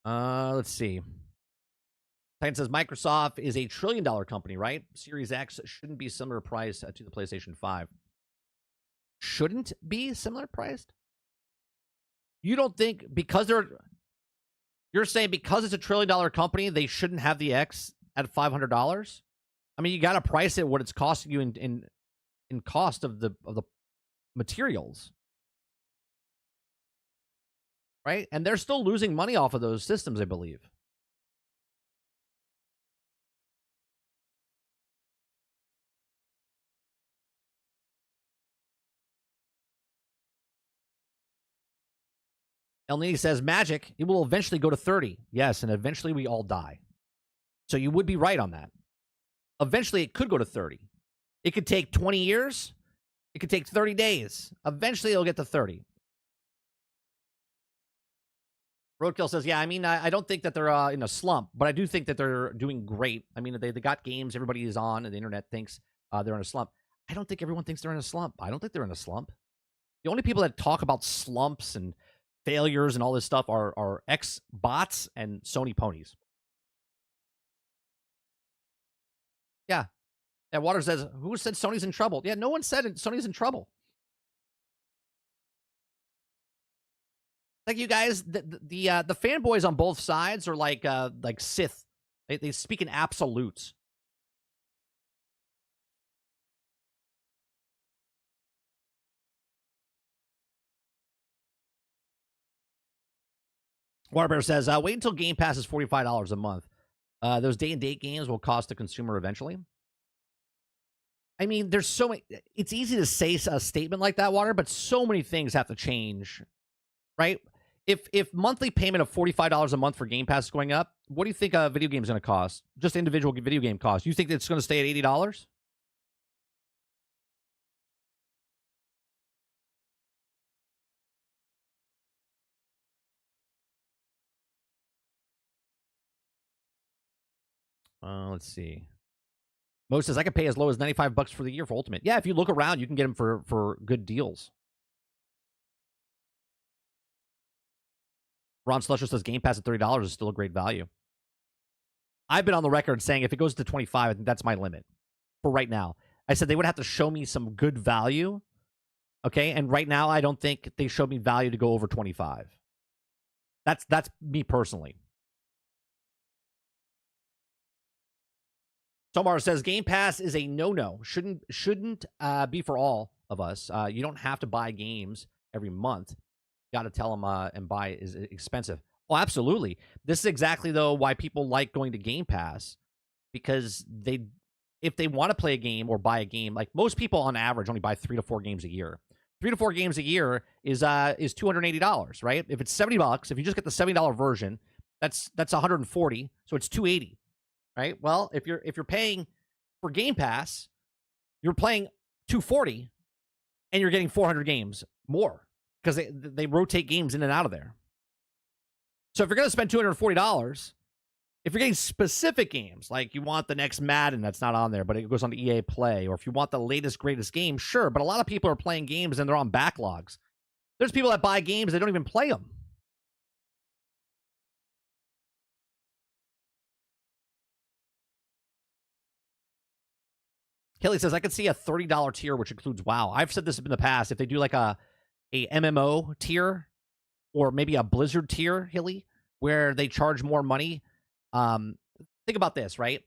Let's see. Titan says Microsoft is a $1 trillion company, right? Series X shouldn't be similar price to the PlayStation 5. Shouldn't be similar priced? You don't think because you're saying because it's a $1 trillion company, they shouldn't have the X at $500? I mean, you got to price it what it's costing you in cost of the materials. Right? And they're still losing money off of those systems, I believe. El Nini says, Magic, it will eventually go to 30. Yes, and eventually we all die. So you would be right on that. Eventually it could go to 30. It could take 20 years. It could take 30 days. Eventually it'll get to 30. Roadkill says, yeah, I mean, I don't think that they're in a slump, but I do think that they're doing great. I mean, they got games everybody is on, and the internet thinks they're in a slump. I don't think everyone thinks they're in a slump. I don't think they're in a slump. The only people that talk about slumps and failures and all this stuff are X-bots and Sony ponies. Yeah. Yeah, Water says, who said Sony's in trouble? Yeah, no one said Sony's in trouble. Like, you guys, the fanboys on both sides are like Sith. They speak in absolutes. Waterbear says, wait until Game Pass is $45 a month. Those day-and-date games will cost the consumer eventually. I mean, there's so many. It's easy to say a statement like that, Water, but so many things have to change, right? If monthly payment of $45 a month for Game Pass is going up, what do you think a video game is going to cost? Just individual video game cost. You think it's going to stay at $80? Let's see. Mo says I could pay as low as $95 for the year for Ultimate. Yeah, if you look around, you can get them for good deals. Ron Slusher says Game Pass at $30 is still a great value. I've been on the record saying if it goes to 25, I think that's my limit for right now. I said they would have to show me some good value. Okay, and right now I don't think they showed me value to go over 25. That's me personally. Tomar says Game Pass is a no-no. Shouldn't be for all of us. You don't have to buy games every month. Got to tell them and buy is expensive. Oh, absolutely. This is exactly though why people like going to Game Pass, because if they want to play a game or buy a game, like most people on average only buy 3 to 4 games a year. 3 to 4 games a year is $280, right? If it's $70, if you just get the $70 version, that's $140, so it's $280. Right? Well, if you're paying for Game Pass, you're playing $240 and you're getting 400 games more because they rotate games in and out of there. So if you're going to spend $240, if you're getting specific games, like you want the next Madden that's not on there, but it goes on to EA Play, or if you want the latest, greatest game, sure. But a lot of people are playing games and they're on backlogs. There's people that buy games, they don't even play them. Hilly says, I could see a $30 tier, which includes WoW. I've said this in the past. If they do like a MMO tier or maybe a Blizzard tier, Hilly, where they charge more money. Think about this, right?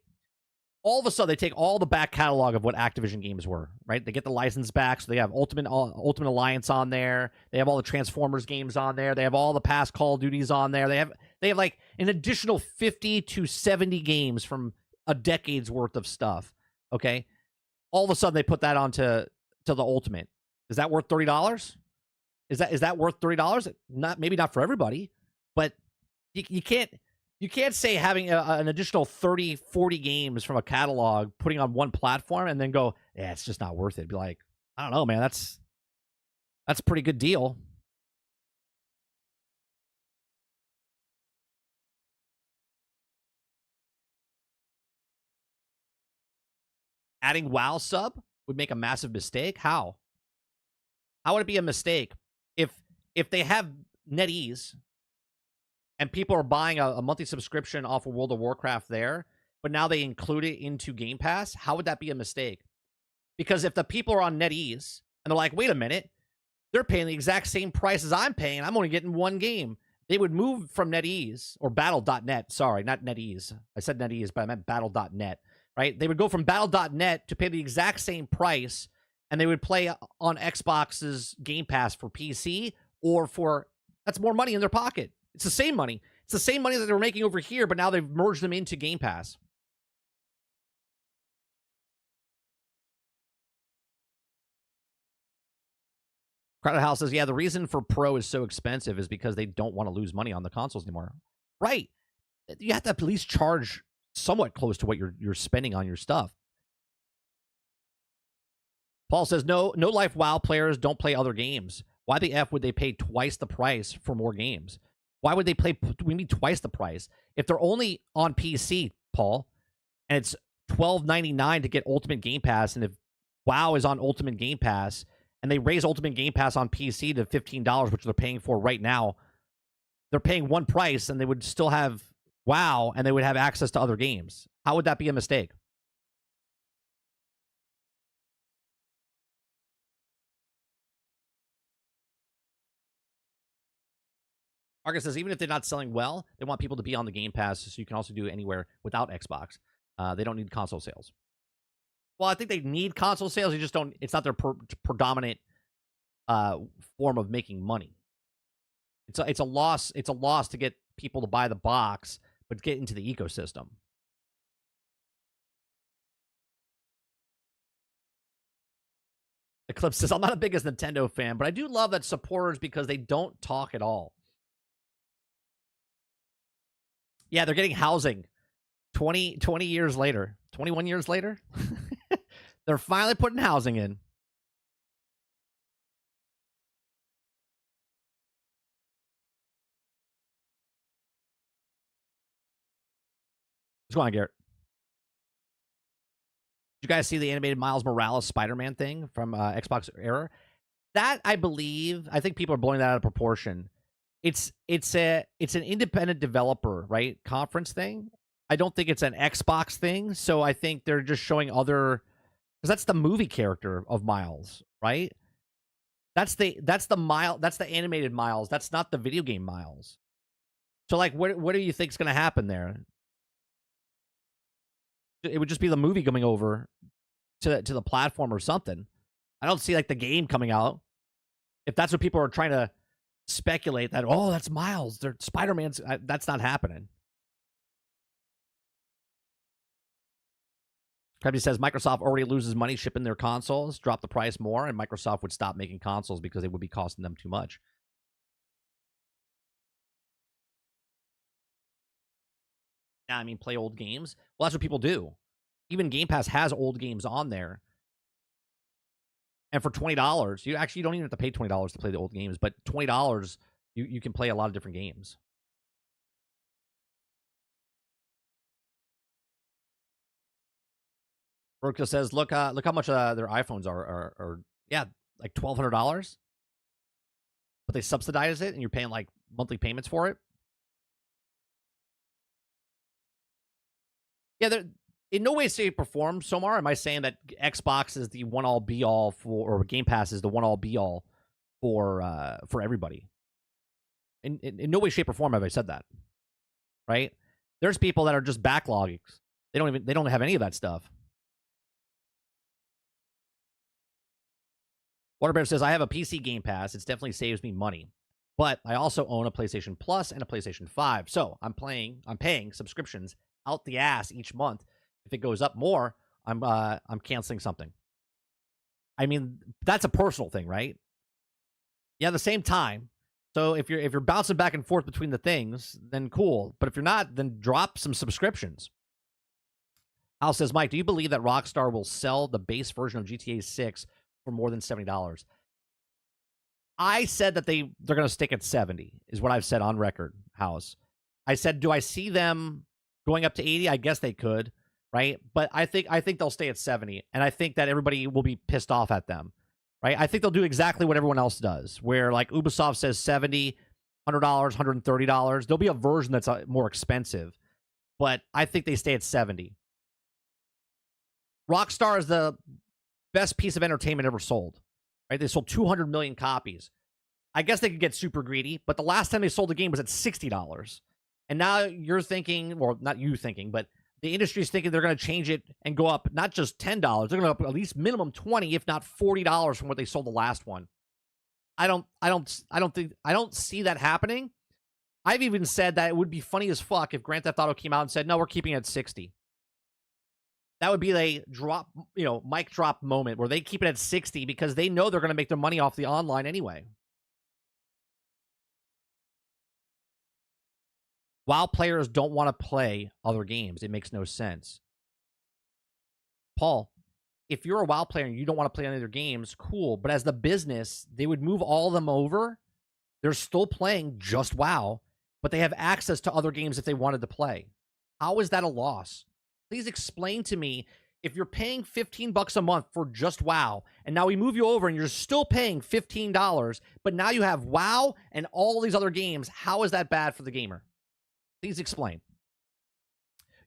All of a sudden, they take all the back catalog of what Activision games were, right? They get the license back, so they have Ultimate Alliance on there. They have all the Transformers games on there. They have all the past Call of Duties on there. They have like an additional 50 to 70 games from a decade's worth of stuff, okay? All of a sudden they put that onto the Ultimate. Is that worth $30? Is that worth $30? Maybe not for everybody, but you can't say having an additional 30, 40 games from a catalog, putting on one platform, and then go, yeah, it's just not worth it. Be like, I don't know, man. That's a pretty good deal. Adding WoW sub would make a massive mistake. How would it be a mistake if they have NetEase and people are buying a monthly subscription off of World of Warcraft there, but now they include it into Game Pass? How would that be a mistake? Because if the people are on NetEase and they're like, wait a minute, they're paying the exact same price as I'm paying, I'm only getting one game, they would move from NetEase or Battle.net. Sorry, not NetEase. I said NetEase, but I meant Battle.net. Right? They would go from Battle.net to pay the exact same price, and they would play on Xbox's Game Pass for PC that's more money in their pocket. It's the same money. It's the same money that they're making over here, but now they've merged them into Game Pass. Crowded House says, yeah, the reason for Pro is so expensive is because they don't want to lose money on the consoles anymore. Right. You have to at least charge somewhat close to what you're spending on your stuff. Paul says, no life WoW players don't play other games. Why the F would they pay twice the price for more games? Why would they we mean twice the price? If they're only on PC, Paul, and it's $12.99 to get Ultimate Game Pass, and if WoW is on Ultimate Game Pass, and they raise Ultimate Game Pass on PC to $15, which they're paying for right now. They're paying one price, and they would still have WoW, and they would have access to other games. How would that be a mistake? Argus says, even if they're not selling well, they want people to be on the Game Pass so you can also do it anywhere without Xbox. They don't need console sales. Well, I think they need console sales. They just don't. It's not their predominant form of making money. It's a loss. It's a loss to get people to buy the box, but get into the ecosystem. Eclipse says, I'm not a biggest Nintendo fan, but I do love that supporters because they don't talk at all. Yeah, they're getting housing 20 years later. 21 years later? They're finally putting housing in. What's going on, Garrett? Did you guys see the animated Miles Morales Spider-Man thing from Xbox Era? That, I think people are blowing that out of proportion. It's an independent developer, right? Conference thing. I don't think it's an Xbox thing. So I think they're just showing other, because that's the movie character of Miles, right? That's the animated Miles. That's not the video game Miles. So like, what do you think's going to happen there? It would just be the movie coming over to the platform or something. I don't see like the game coming out. If that's what people are trying to speculate, that, oh, that's Miles, they're Spider-Man's, that's not happening. Krabby says Microsoft already loses money shipping their consoles, drop the price more, and Microsoft would stop making consoles because it would be costing them too much. Yeah, I mean, play old games. Well, that's what people do. Even Game Pass has old games on there. And for $20, you don't even have to pay $20 to play the old games, but $20, you can play a lot of different games. Roka says, look how much their iPhones are yeah, like $1,200, but they subsidize it, and you're paying like monthly payments for it. Yeah, in no way, shape, or form, Somar, am I saying that Xbox is the one-all be-all for, or Game Pass is the one-all be-all for everybody. In no way, shape, or form have I said that. Right? There's people that are just backlogging. They don't have any of that stuff. Waterbear says, I have a PC Game Pass. It definitely saves me money. But I also own a PlayStation Plus and a PlayStation 5. So I'm paying subscriptions out the ass each month. If it goes up more, I'm canceling something. I mean, that's a personal thing, right? Yeah, at the same time. So if you're bouncing back and forth between the things, then cool. But if you're not, then drop some subscriptions. Al says, Mike, do you believe that Rockstar will sell the base version of GTA 6 for more than $70? I said that they're going to stick at 70, is what I've said on record, House. I said, do I see them going up to 80? I guess they could, right? But I think they'll stay at 70, and I think that everybody will be pissed off at them, right? I think they'll do exactly what everyone else does, where like Ubisoft says 70, $100, $130. There'll be a version that's more expensive, but I think they stay at 70. Rockstar is the best piece of entertainment ever sold, right? They sold 200 million copies. I guess they could get super greedy, but the last time they sold the game was at $60. And now you're thinking, or not you thinking, but the industry's thinking they're going to change it and go up not just $10, they're going to up at least minimum $20, if not $40 from what they sold the last one. I don't see that happening. I've even said that it would be funny as fuck if Grand Theft Auto came out and said, no, we're keeping it at 60. That would be a drop, mic drop moment where they keep it at 60 because they know they're going to make their money off the online anyway. While players don't want to play other games, it makes no sense. Paul, if you're a WoW player and you don't want to play any other games, cool. But as the business, they would move all of them over. They're still playing just WoW, but they have access to other games if they wanted to play. How is that a loss? Please explain to me. If you're paying $15 a month for just WoW, and now we move you over and you're still paying $15, but now you have WoW and all these other games, how is that bad for the gamer? Please explain.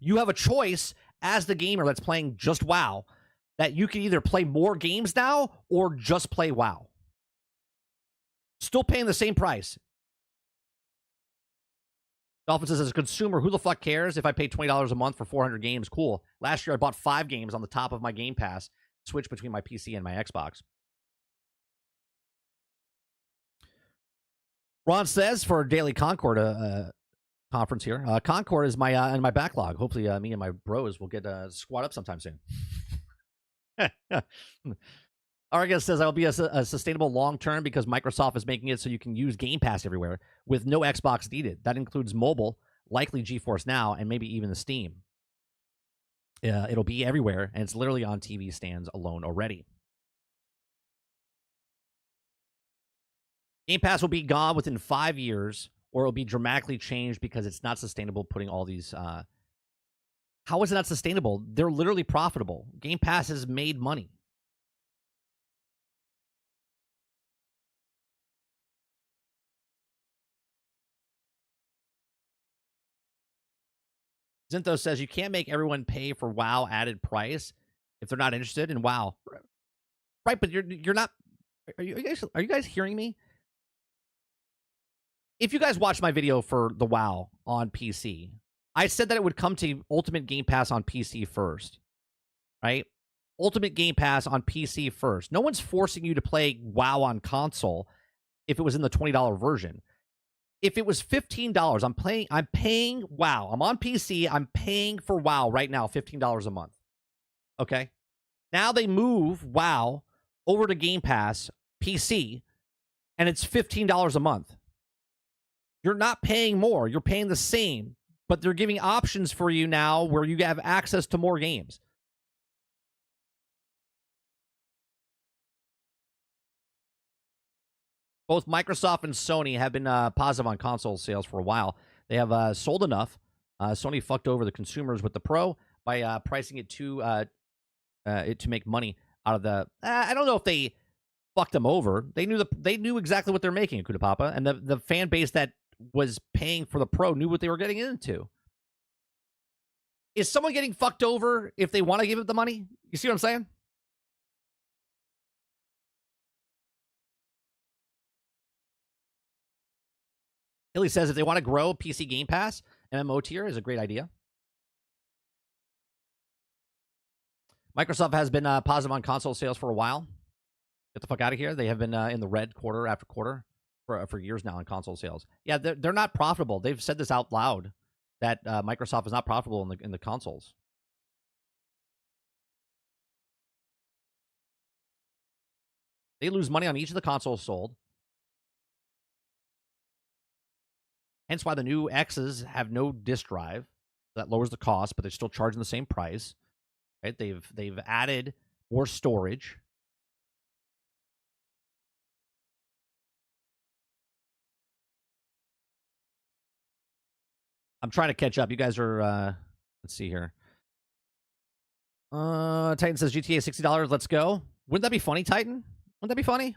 You have a choice as the gamer that's playing just WoW that you can either play more games now or just play WoW. Still paying the same price. Dolphin says, as a consumer, who the fuck cares if I pay $20 a month for 400 games? Cool. Last year, I bought 5 games on the top of my Game Pass, switched between my PC and my Xbox. Ron says, for Daily Concord conference here, Concord is my in my backlog. Hopefully, me and my bros will get squat up sometime soon. Argus says, I will be a sustainable long term because Microsoft is making it so you can use Game Pass everywhere with no Xbox needed. That includes mobile, likely GeForce Now, and maybe even the Steam. It'll be everywhere, and it's literally on TV stands alone already. Game Pass will be gone within 5 years, or it'll be dramatically changed because it's not sustainable putting all these... How is it not sustainable? They're literally profitable. Game Pass has made money. Zinthos says you can't make everyone pay for WoW added price if they're not interested in WoW. Right, but you're not. Are you guys hearing me? If you guys watched my video for the WoW on PC, I said that it would come to Ultimate Game Pass on PC first, right? Ultimate Game Pass on PC first. No one's forcing you to play WoW on console if it was in the $20 version. If it was $15, I'm paying WoW. I'm on PC. I'm paying for WoW right now, $15 a month. Okay? Now they move WoW over to Game Pass PC, and it's $15 a month. You're not paying more. You're paying the same, but they're giving options for you now where you have access to more games. Both Microsoft and Sony have been positive on console sales for a while. They have sold enough. Sony fucked over the consumers with the Pro by pricing it to make money out of the. I don't know if they fucked them over. They knew exactly what they're making at Kuda Papa, and the fan base that was paying for the Pro knew what they were getting into. Is someone getting fucked over if they want to give it the money? You see what I'm saying? Hilly says if they want to grow PC Game Pass, MMO tier is a great idea. Microsoft has been positive on console sales for a while. Get the fuck out of here. They have been in the red quarter after quarter for years now on console sales. Yeah, they're not profitable. They've said this out loud that Microsoft is not profitable in the consoles. They lose money on each of the consoles sold. Hence why the new X's have no disk drive. That lowers the cost, but they're still charging the same price. Right? They've added more storage. I'm trying to catch up. You guys are let's see here. Titan says GTA $60. Let's go. Wouldn't that be funny, Titan? Wouldn't that be funny?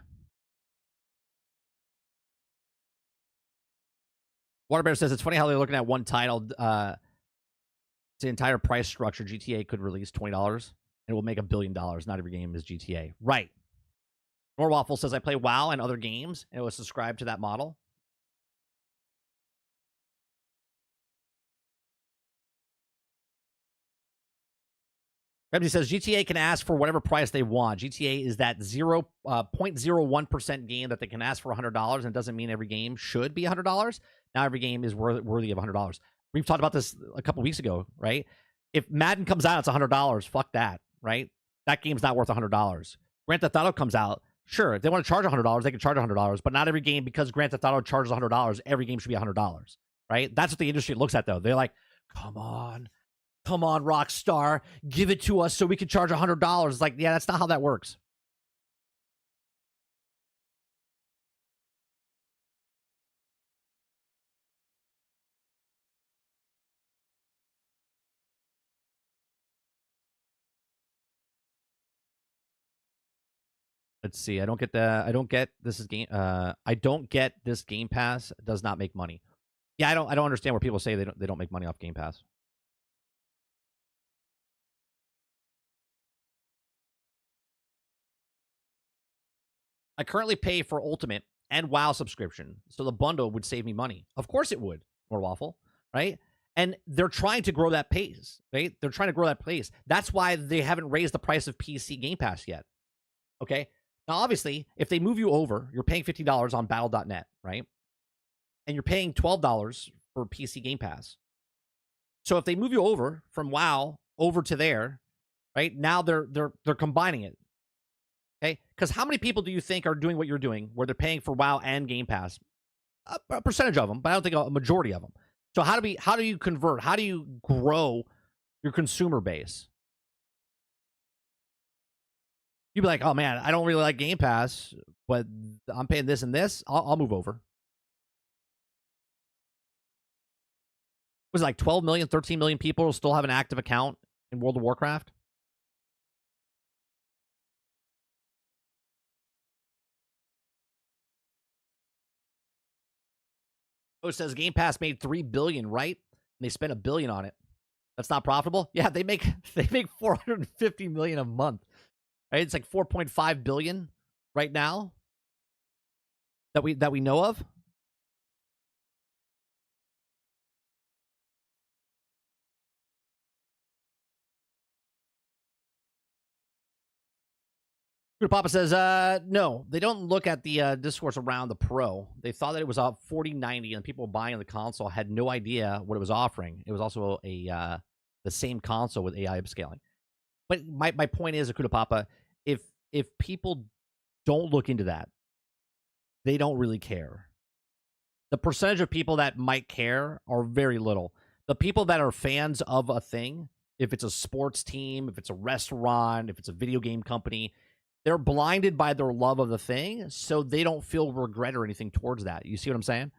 Waterbear says it's funny how they're looking at one title. It's the entire price structure. GTA could release $20 and it will make $1 billion. Not every game is GTA. Right. Norwaffle says I play WoW and other games and it was subscribed to that model. Rebsy says GTA can ask for whatever price they want. GTA is that 0.01% game that they can ask for $100, and it doesn't mean every game should be $100. Now every game is worthy of $100. We've talked about this a couple weeks ago, right? If Madden comes out, it's $100. Fuck that, right? That game's not worth $100. Grand Theft Auto comes out, sure. If they want to charge $100, they can charge $100, but not every game, because Grand Theft Auto charges $100, every game should be $100, right? That's what the industry looks at, though. They're like, come on, Rockstar, give it to us so we can charge $100. It's like, yeah, that's not how that works. Let's see. I don't get the. I don't get this is game. I don't get this Game Pass does not make money. Yeah, I don't. I don't understand where people say they don't. They don't make money off Game Pass. I currently pay for Ultimate and WoW subscription, so the bundle would save me money. Of course it would, more waffle, right? And they're trying to grow that pace, right? They're trying to grow that pace. That's why they haven't raised the price of PC Game Pass yet. Okay. Now, obviously, if they move you over, you're paying $50 on battle.net, right? And you're paying $12 for PC Game Pass. So if they move you over from WoW over to there, right? Now they're combining it. Okay? Because how many people do you think are doing what you're doing where they're paying for WoW and Game Pass? A percentage of them, but I don't think a majority of them. So how do you convert? How do you grow your consumer base? You'd be like, oh man, I don't really like Game Pass, but I'm paying this and this. I'll move over. Was it like 12 million, 13 million people still have an active account in World of Warcraft? Oh, it says Game Pass made 3 billion, right? And they spent 1 billion on it. That's not profitable? Yeah, they make 450 million a month. Right? It's like 4.5 billion right now that we know of. Papa says, no, they don't look at the discourse around the Pro. They thought that it was up 4090 and people buying the console had no idea what it was offering. It was also the same console with AI upscaling. But my point is, Akuta Papa, if people don't look into that, they don't really care. The percentage of people that might care are very little. The people that are fans of a thing, if it's a sports team, if it's a restaurant, if it's a video game company, they're blinded by their love of the thing, so they don't feel regret or anything towards that. You see what I'm saying?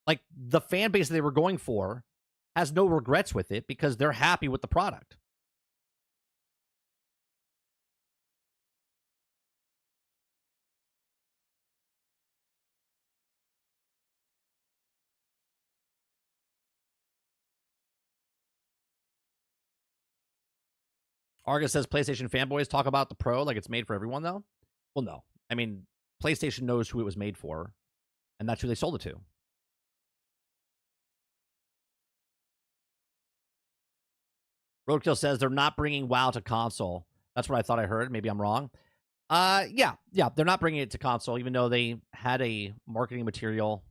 Like, the fan base that they were going for has no regrets with it because they're happy with the product. Argus says PlayStation fanboys talk about the Pro like it's made for everyone, though. Well, no. I mean, PlayStation knows who it was made for, and that's who they sold it to. Roadkill says they're not bringing WoW to console. That's what I thought I heard. Maybe I'm wrong. Yeah, they're not bringing it to console, even though they had a marketing material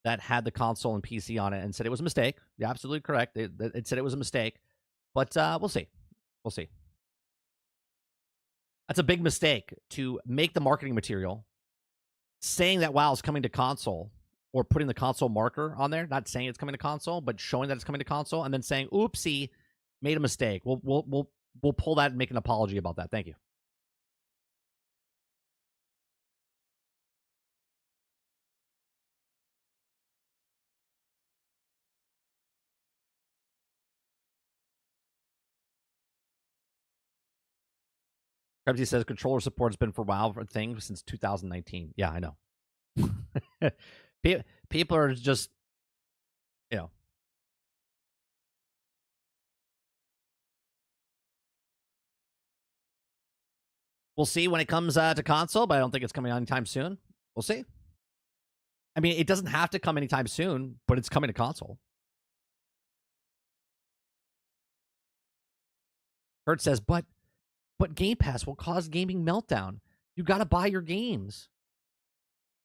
that had the console and PC on it and said it was a mistake. You're absolutely correct. It said it was a mistake, but we'll see. We'll see. That's a big mistake to make the marketing material saying that WoW is coming to console or putting the console marker on there, not saying it's coming to console, but showing that it's coming to console, and then saying, "Oopsie, made a mistake." We'll pull that and make an apology about that. Thank you. Krebsy says controller support has been for WoW for things since 2019. Yeah, I know. People are just, you know, we'll see when it comes to console, but I don't think it's coming anytime soon. We'll see. I mean, it doesn't have to come anytime soon, but it's coming to console. Kurt says, but Game Pass will cause gaming meltdown. You got to buy your games.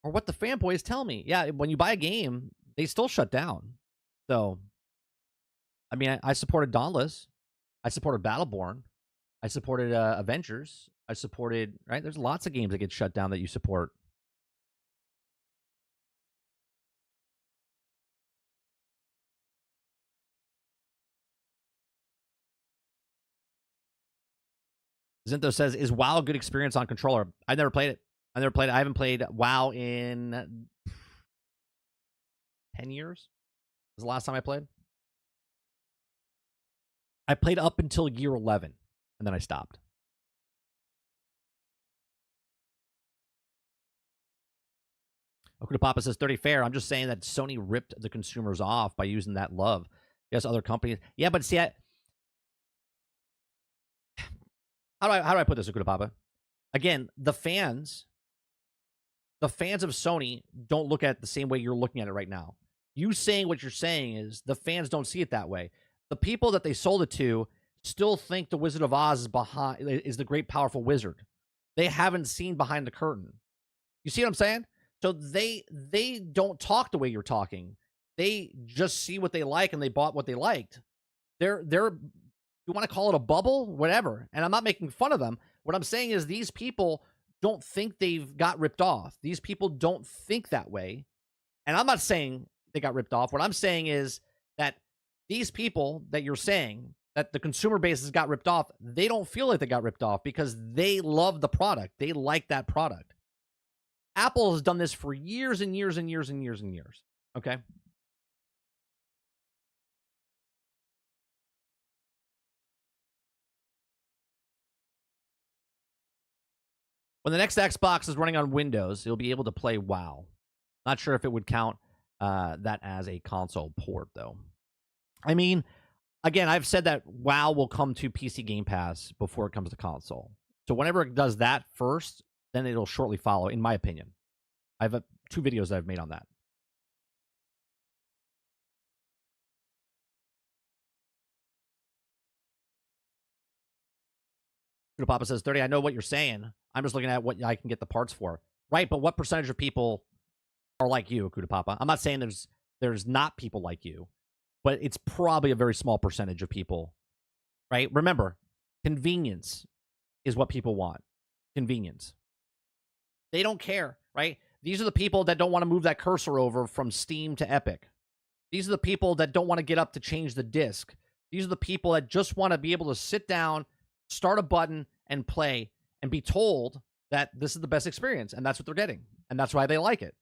Or what the fanboys tell me. Yeah, when you buy a game, they still shut down. So, I mean, I supported Dauntless. I supported Battleborn. I supported Avengers. I supported, right? There's lots of games that get shut down that you support. Zinto says, is WoW a good experience on controller? I've never played it. I haven't played WoW in 10 years. Was the last time I played? I played up until year 11, and then I stopped. Okuda Papa says 30 fair. I'm just saying that Sony ripped the consumers off by using that love. Yes, other companies. Yeah, but see, how do I put this, Okuda Papa? Again, the fans of Sony don't look at it the same way you're looking at it right now. You saying what you're saying is the fans don't see it that way. The people that they sold it to still think the Wizard of Oz is the great powerful wizard. They haven't seen behind the curtain. You see what I'm saying? So they don't talk the way you're talking. They just see what they like and they bought what they liked. They're you want to call it a bubble, whatever. And I'm not making fun of them. What I'm saying is these people don't think they've got ripped off. These people don't think that way. And I'm not saying they got ripped off. What I'm saying is that these people that you're saying that the consumer base has got ripped off, they don't feel like they got ripped off because they love the product. They like that product. Apple has done this for years and years and years and years and years. Okay? When the next Xbox is running on Windows, you'll be able to play WoW. Not sure if it would count that as a console port, though. I mean, again, I've said that WoW will come to PC Game Pass before it comes to console. So whenever it does that first, then it'll shortly follow, in my opinion. I have 2 videos that I've made on that. Papa says 30. I know what you're saying. I'm just looking at what I can get the parts for. Right, but what percentage of people are like you, Akuda Papa? I'm not saying there's not people like you, but it's probably a very small percentage of people. Right? Remember, convenience is what people want. Convenience. They don't care, right? These are the people that don't want to move that cursor over from Steam to Epic. These are the people that don't want to get up to change the disc. These are the people that just want to be able to sit down, start a button, and play, and be told that this is the best experience, and that's what they're getting, and that's why they like it.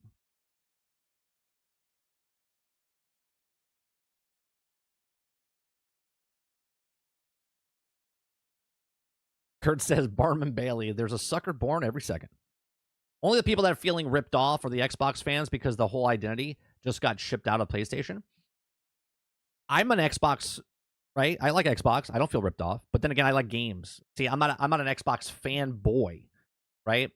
Kurt says, Barnum Bailey, there's a sucker born every second. Only the people that are feeling ripped off are the Xbox fans because the whole identity just got shipped out of PlayStation. I'm an Xbox, right? I like Xbox. I don't feel ripped off. But then again, I like games. See, I'm not an Xbox fanboy, right?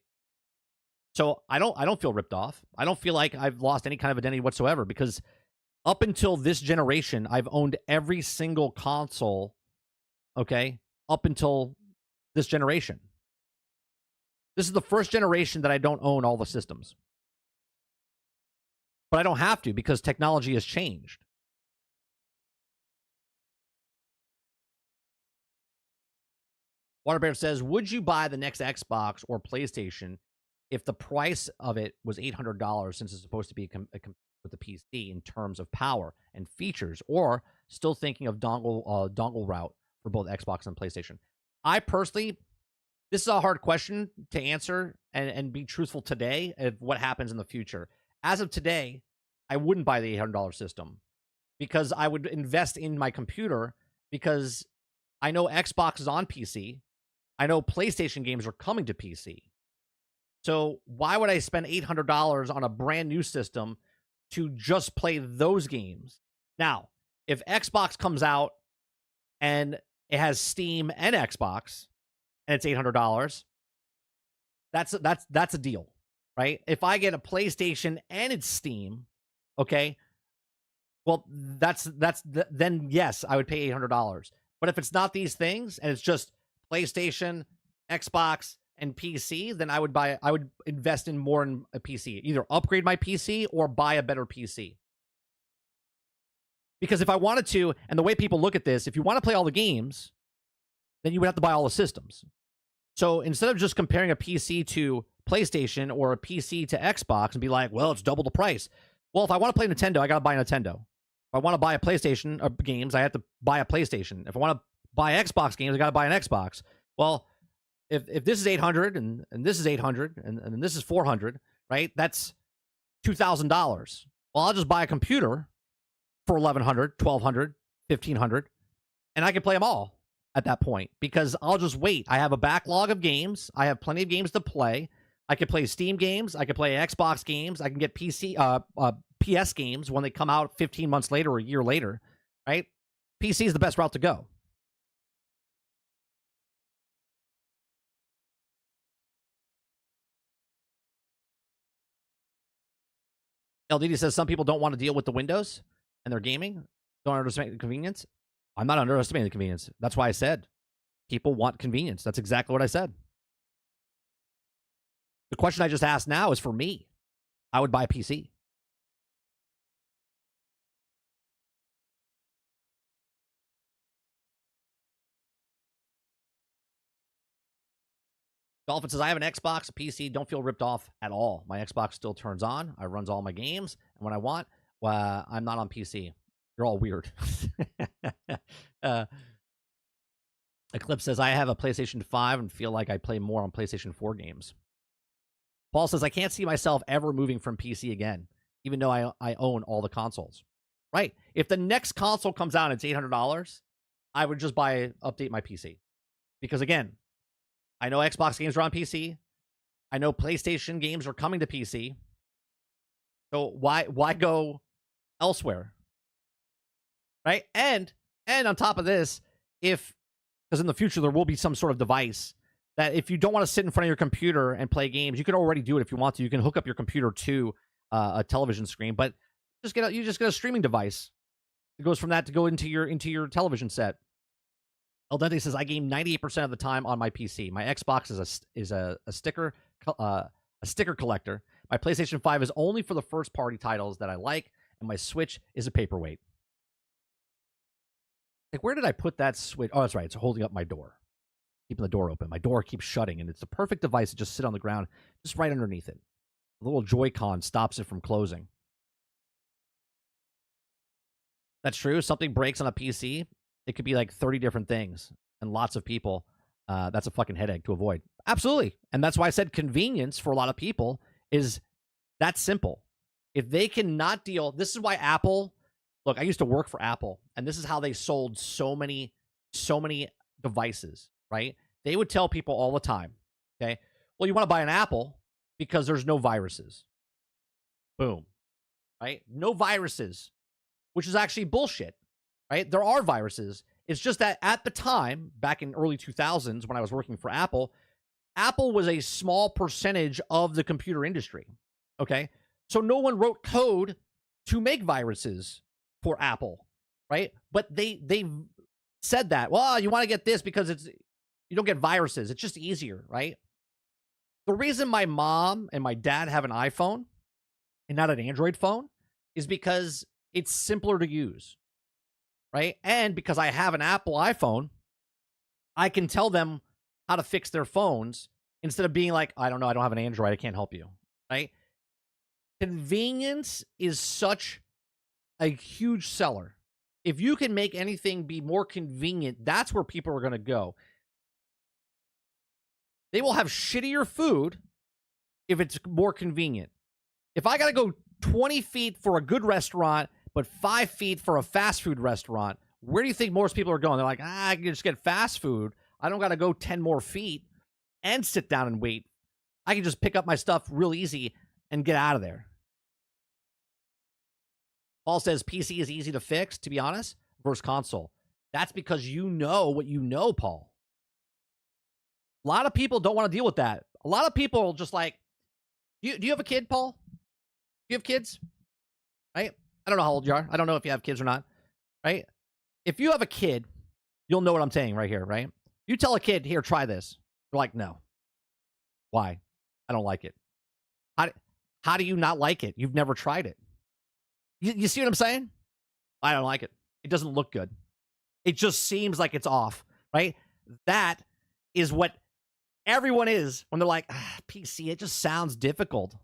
So I don't feel ripped off. I don't feel like I've lost any kind of identity whatsoever because up until this generation, I've owned every single console, okay, up until this generation. This is the first generation that I don't own all the systems. But I don't have to because technology has changed. Waterbear says, would you buy the next Xbox or PlayStation if the price of it was $800 since it's supposed to be with the PC in terms of power and features, or still thinking of dongle route for both Xbox and PlayStation? I personally, this is a hard question to answer and be truthful today of what happens in the future. As of today, I wouldn't buy the $800 system because I would invest in my computer because I know Xbox is on PC. I know PlayStation games are coming to PC. So why would I spend $800 on a brand new system to just play those games? Now, if Xbox comes out and it has Steam and Xbox, and it's $800, that's a deal, right? If I get a PlayStation and it's Steam, okay, well, then yes, I would pay $800. But if it's not these things and it's just PlayStation, Xbox, and PC, then I would invest in more in a PC. Either upgrade my PC or buy a better PC. Because if I wanted to, and the way people look at this, if you want to play all the games, then you would have to buy all the systems. So instead of just comparing a PC to PlayStation or a PC to Xbox and be like, well, it's double the price. Well, if I want to play Nintendo, I got to buy a Nintendo. If I want to buy a PlayStation games, I have to buy a PlayStation. If I want to buy Xbox games, I got to buy an Xbox. Well, if this is 800 and this is 800 and this is 400, right? That's $2,000. Well, I'll just buy a computer for 1,100, 1,200, 1,500, and I can play them all at that point because I'll just wait. I have a backlog of games. I have plenty of games to play. I could play Steam games. I could play Xbox games. I can get PS games when they come out 15 months later or a year later, right? PC is the best route to go. LDD says some people don't want to deal with the Windows and they're gaming. Don't underestimate the convenience. I'm not underestimating the convenience. That's why I said people want convenience. That's exactly what I said. The question I just asked now is for me. I would buy a PC. Dolphin says, I have an Xbox, a PC, don't feel ripped off at all. My Xbox still turns on. I runs all my games. And when I want, I'm not on PC. You're all weird. Eclipse says, I have a PlayStation 5 and feel like I play more on PlayStation 4 games. Paul says, I can't see myself ever moving from PC again, even though I own all the consoles. Right. If the next console comes out and it's $800, I would just update my PC. Because again, I know Xbox games are on PC. I know PlayStation games are coming to PC. So why go elsewhere? Right? And on top of this, because in the future there will be some sort of device that if you don't want to sit in front of your computer and play games, you can already do it if you want to. You can hook up your computer to a television screen, but you just get a streaming device. It goes from that to go into your television set. El Dente says, I game 98% of the time on my PC. My Xbox is a sticker collector. My PlayStation 5 is only for the first party titles that I like, and my Switch is a paperweight. Like, where did I put that Switch? Oh, that's right. It's holding up my door, keeping the door open. My door keeps shutting, and it's the perfect device to just sit on the ground, just right underneath it. The little Joy-Con stops it from closing. That's true. Something breaks on a PC. It could be like 30 different things and lots of people. That's a fucking headache to avoid. Absolutely. And that's why I said convenience for a lot of people is that simple. If they cannot deal, this is why Apple, look, I used to work for Apple, and this is how they sold so many devices, right? They would tell people all the time, okay, well, you want to buy an Apple because there's no viruses. Boom. Right? No viruses, which is actually bullshit. Right? There are viruses. It's just that at the time, back in early 2000s, when I was working for Apple, Apple was a small percentage of the computer industry. Okay? So no one wrote code to make viruses for Apple, right? But they said that, well, you want to get this because you don't get viruses. It's just easier, right? The reason my mom and my dad have an iPhone and not an Android phone is because it's simpler to use. Right? And because I have an Apple iPhone, I can tell them how to fix their phones instead of being like, I don't know, I don't have an Android, I can't help you. Right? Convenience is such a huge seller. If you can make anything be more convenient, that's where people are going to go. They will have shittier food if it's more convenient. If I got to go 20 feet for a good restaurant, but 5 feet for a fast food restaurant, where do you think most people are going? They're like, I can just get fast food. I don't got to go 10 more feet and sit down and wait. I can just pick up my stuff real easy and get out of there. Paul says PC is easy to fix, to be honest, versus console. That's because you know what you know, Paul. A lot of people don't want to deal with that. A lot of people just like, do you have a kid, Paul? Do you have kids? Right? I don't know how old you are. I don't know if you have kids or not, right? If you have a kid, you'll know what I'm saying right here, right? You tell a kid, here, try this. They're like, no. Why? I don't like it. How do you not like it? You've never tried it. You see what I'm saying? I don't like it. It doesn't look good. It just seems like it's off, right? That is what everyone is when they're like, PC, it just sounds difficult.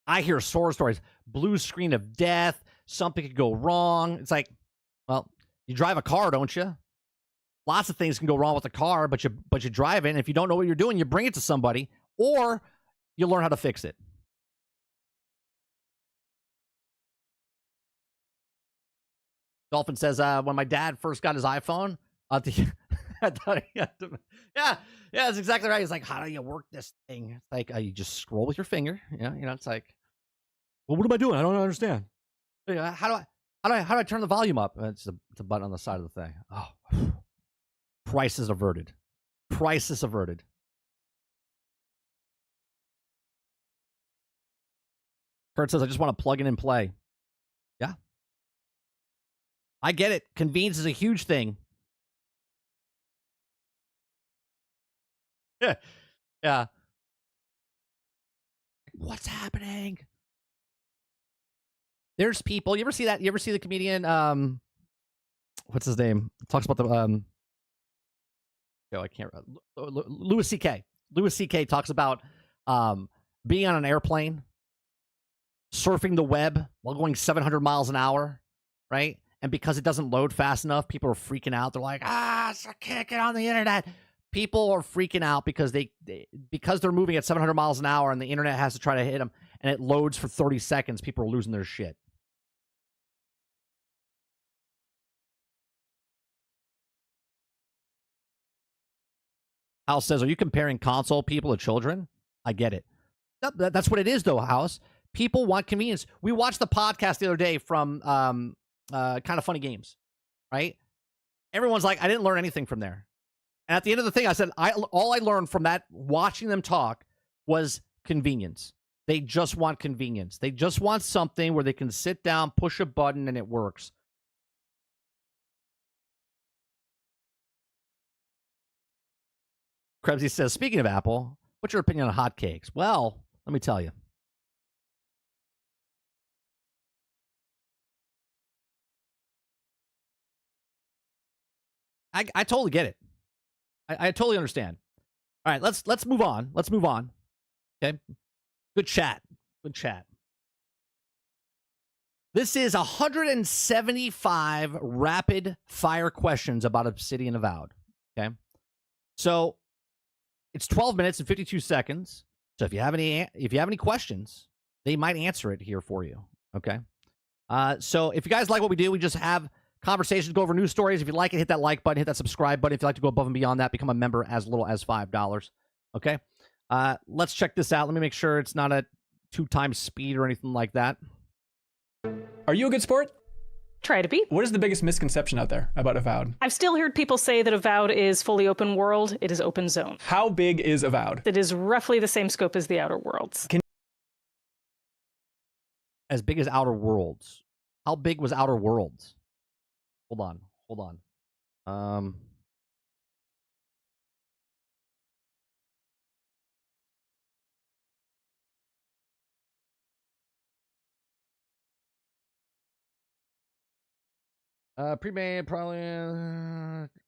I hear horror stories, blue screen of death, something could go wrong. It's like, well, you drive a car, don't you? Lots of things can go wrong with the car, but you drive it, and if you don't know what you're doing, you bring it to somebody, or you learn how to fix it. Dolphin says, when my dad first got his iPhone, I thought he had to, yeah, that's exactly right. He's like, how do you work this thing? It's like you just scroll with your finger. It's like, well, what am I doing? I don't understand. How do I turn the volume up? It's a button on the side of the thing. Oh, crisis averted. Crisis averted. Kurt says, I just want to plug in and play. Yeah. I get it. Convenience is a huge thing. Yeah. Yeah. What's happening? There's people. You ever see that? You ever see the comedian? What's his name? Talks about the I can't. Louis C.K. Louis C.K. talks about being on an airplane, surfing the web while going 700 miles an hour, right? And because it doesn't load fast enough, people are freaking out. They're like, I can't get on the internet. People are freaking out because because they're moving at 700 miles an hour and the internet has to try to hit them and it loads for 30 seconds. People are losing their shit. House says, are you comparing console people to children? I get it. That's what it is, though, House. People want convenience. We watched the podcast the other day from Kind of Funny Games, right? Everyone's like, I didn't learn anything from there. And at the end of the thing, I said, all I learned from that, watching them talk, was convenience. They just want convenience. They just want something where they can sit down, push a button, and it works. Krebsy says, speaking of Apple, what's your opinion on hotcakes? Well, let me tell you. I totally get it. I totally understand. All right, let's move on. Let's move on. Okay. Good chat. Good chat. This is 175 rapid fire questions about Obsidian Avowed. Okay. So it's 12 minutes and 52 seconds. So if you have any questions, they might answer it here for you. Okay. So if you guys like what we do, we just have conversations, go over news stories. If you like it, hit that like button, hit that subscribe button. If you'd like to go above and beyond that, become a member as little as $5. Okay. Let's check this out. Let me make sure it's not a 2x speed or anything like that. Are you a good sport? Try to be. What is the biggest misconception out there about Avowed? I've still heard people say that Avowed is fully open world. It is open zone. How big is Avowed? It is roughly the same scope as the Outer Worlds. As big as Outer Worlds. How big was Outer Worlds? Hold on. Pre-made probably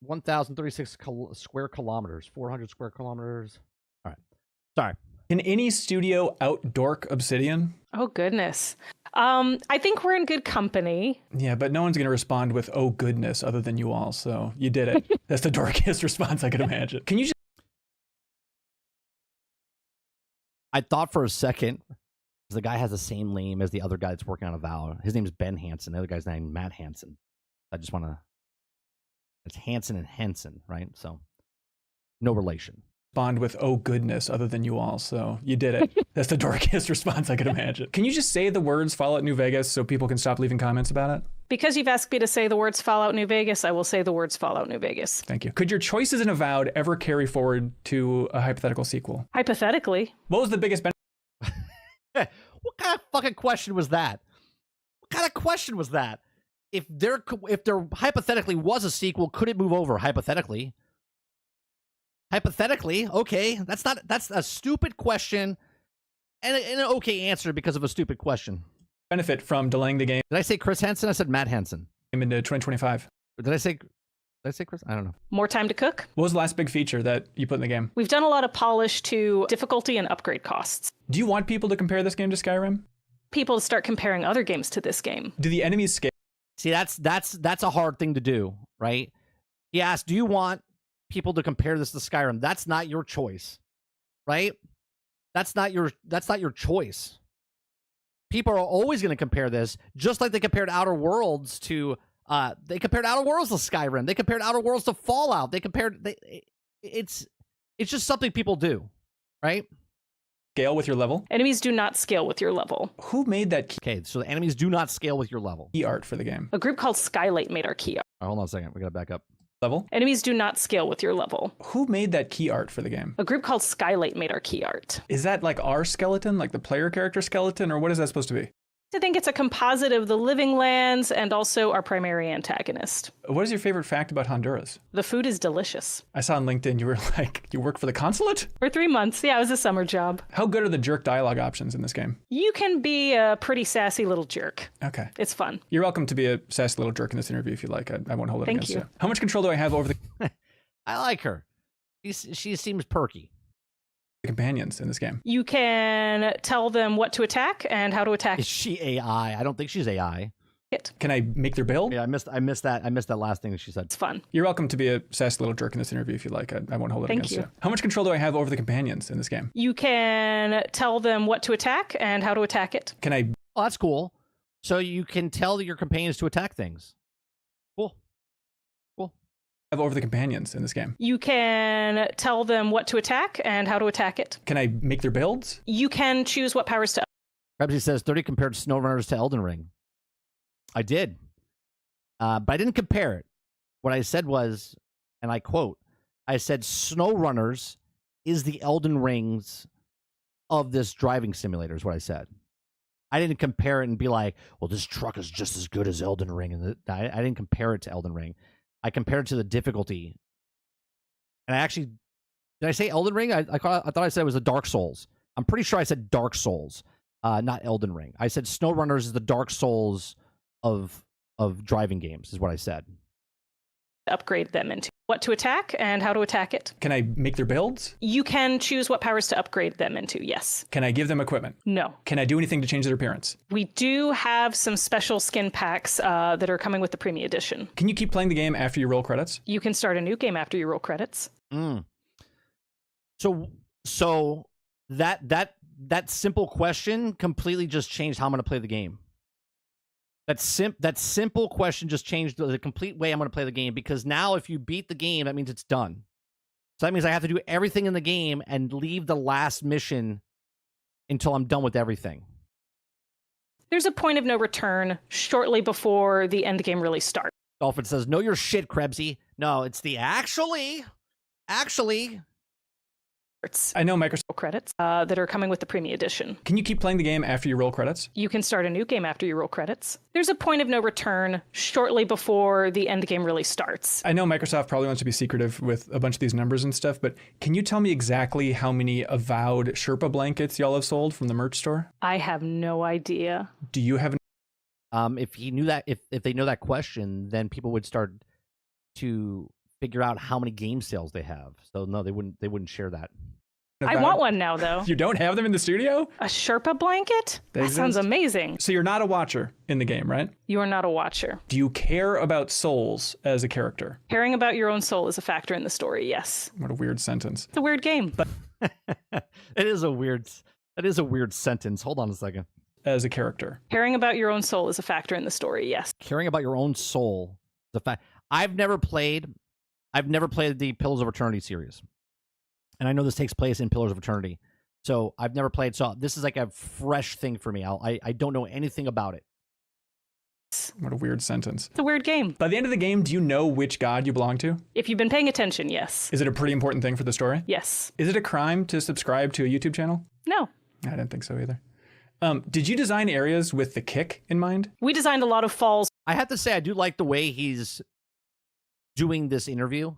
1,036 square kilometers, 400 square kilometers. All right. Sorry. Can any studio outdork Obsidian? Oh, goodness. I think we're in good company. Yeah, but no one's going to respond with, oh, goodness, other than you all. So you did it. That's the dorkiest response I could imagine. Can you just... I thought for a second, the guy has the same name as the other guy that's working on Avowed. His name is Ben Hansen. The other guy's name Matt Hansen. I just want to... It's Hansen and Henson, right? So, no relation. Respond with, oh, goodness, other than you all. So you did it. That's the dorkiest response I could imagine. Can you just say the words Fallout New Vegas so people can stop leaving comments about it? Because you've asked me to say the words Fallout New Vegas, I will say the words Fallout New Vegas. Thank you. Could your choices in Avowed ever carry forward to a hypothetical sequel? Hypothetically. What was the biggest benefit? What kind of fucking question was that? What kind of question was that? If there hypothetically was a sequel, could it move over? Hypothetically, okay, that's a stupid question, and an okay answer because of a stupid question. Benefit from delaying the game. Did I say Chris Hansen? I said Matt Hansen. Into 2025. Did I say Chris? I don't know. More time to cook. What was the last big feature that you put in the game? We've done a lot of polish to difficulty and upgrade costs. Do you want people to compare this game to Skyrim? People to start comparing other games to this game. Do the enemies scale? See, that's a hard thing to do, right? He asked, do you want people to compare this to Skyrim? That's not your choice, right? That's not your choice. People are always going to compare this, just like they compared Outer Worlds to They compared Outer Worlds to Skyrim. They compared Outer Worlds to Fallout. It's just something people do, right? Scale with your level. Enemies do not scale with your level. Who made that Okay, so the enemies do not scale with your level. key art for the game? A group called Skylight made our key art. Hold on a second. We got to back up. Level. Enemies do not scale with your level. Who made that key art for the game? A group called Skylight made our key art. Is that like our skeleton, like the player character skeleton, or what is that supposed to be? I think it's a composite of the living lands and also our primary antagonist. What is your favorite fact about Honduras? The food is delicious. I saw on LinkedIn you were like, you work for the consulate? For 3 months. Yeah, it was a summer job. How good are the jerk dialogue options in this game? You can be a pretty sassy little jerk. Okay. It's fun. You're welcome to be a sassy little jerk in this interview if you like. I won't hold it Thank against you. you. How much control do I have over the I like her. She seems perky. companions in this game? You can tell them what to attack and how to attack Is she AI? I don't think she's AI. it. Can I make their build? Yeah, I missed that. I missed that last thing that she said. It's fun. You're welcome to be a sassy little jerk in this interview if you like. I won't hold it Thank against you. you. How much control do I have over the companions in this game? You can tell them what to attack and how to attack it. Can I Oh, that's cool. So you can tell your companions to attack things. Cool. have over the companions in this game? You can tell them what to attack and how to attack it. Can I make their builds? You can choose what powers to. Rebsy says 30 compared SnowRunners to Elden Ring. I did. But I didn't compare it. What I said was, and I quote, I said SnowRunners is the Elden Rings of this driving simulator is what I said. I didn't compare it and be like, well, this truck is just as good as Elden Ring. And I didn't compare it to Elden Ring. I compared it to the difficulty. And I actually, did I say Elden Ring? I thought I said it was a Dark Souls. I'm pretty sure I said Dark Souls, not Elden Ring. I said SnowRunners is the Dark Souls of driving games, is what I said. Upgrade them into what to attack and how to attack it. Can I make their builds? You can choose what powers to upgrade them into. Yes. Can I give them equipment? No. Can I do anything to change their appearance? We do have some special skin packs that are coming with the Premium Edition. Can you keep playing the game after you roll credits? You can start a new game after you roll credits. So that simple question completely just changed how I'm going to play the game. That simple question just changed the complete way I'm going to play the game, because now if you beat the game, that means it's done. So that means I have to do everything in the game and leave the last mission until I'm done with everything. There's a point of no return shortly before the end game really starts. Dolphin says, "Know your shit, Krebsy." No, it's the actually. I know Microsoft. Credits that are coming with the Premium Edition. Can you keep playing the game after you roll credits? You can start a new game after you roll credits. There's a point of no return shortly before the end game really starts. I know Microsoft probably wants to be secretive with a bunch of these numbers and stuff, but can you tell me exactly how many Avowed Sherpa blankets y'all have sold from the merch store? I have no idea. Do you have If he knew that, if they know that question, then people would start to figure out how many game sales they have. So no, they wouldn't share that. I want one now, though. You don't have them in the studio? A Sherpa blanket? They That sounds exist? amazing. So you're not a watcher in the game, right? You are not a watcher. Do you care about souls as a character? Caring about your own soul is a factor in the story, yes. What a weird sentence. It's a weird game. That is a weird sentence. Hold on a second. As a character. Caring about your own soul is a factor in the story, yes. Caring about your own soul. The fact I've never played the Pillars of Eternity series, and I know this takes place in Pillars of Eternity. So I've never played. So this is like a fresh thing for me. I don't know anything about it. What a weird sentence. It's a weird game. By the end of the game, do you know which god you belong to? If you've been paying attention, yes. Is it a pretty important thing for the story? Yes. Is it a crime to subscribe to a YouTube channel? No. I didn't think so either. Did you design areas with the kick in mind? We designed a lot of falls. I have to say, I do like the way he's doing this interview.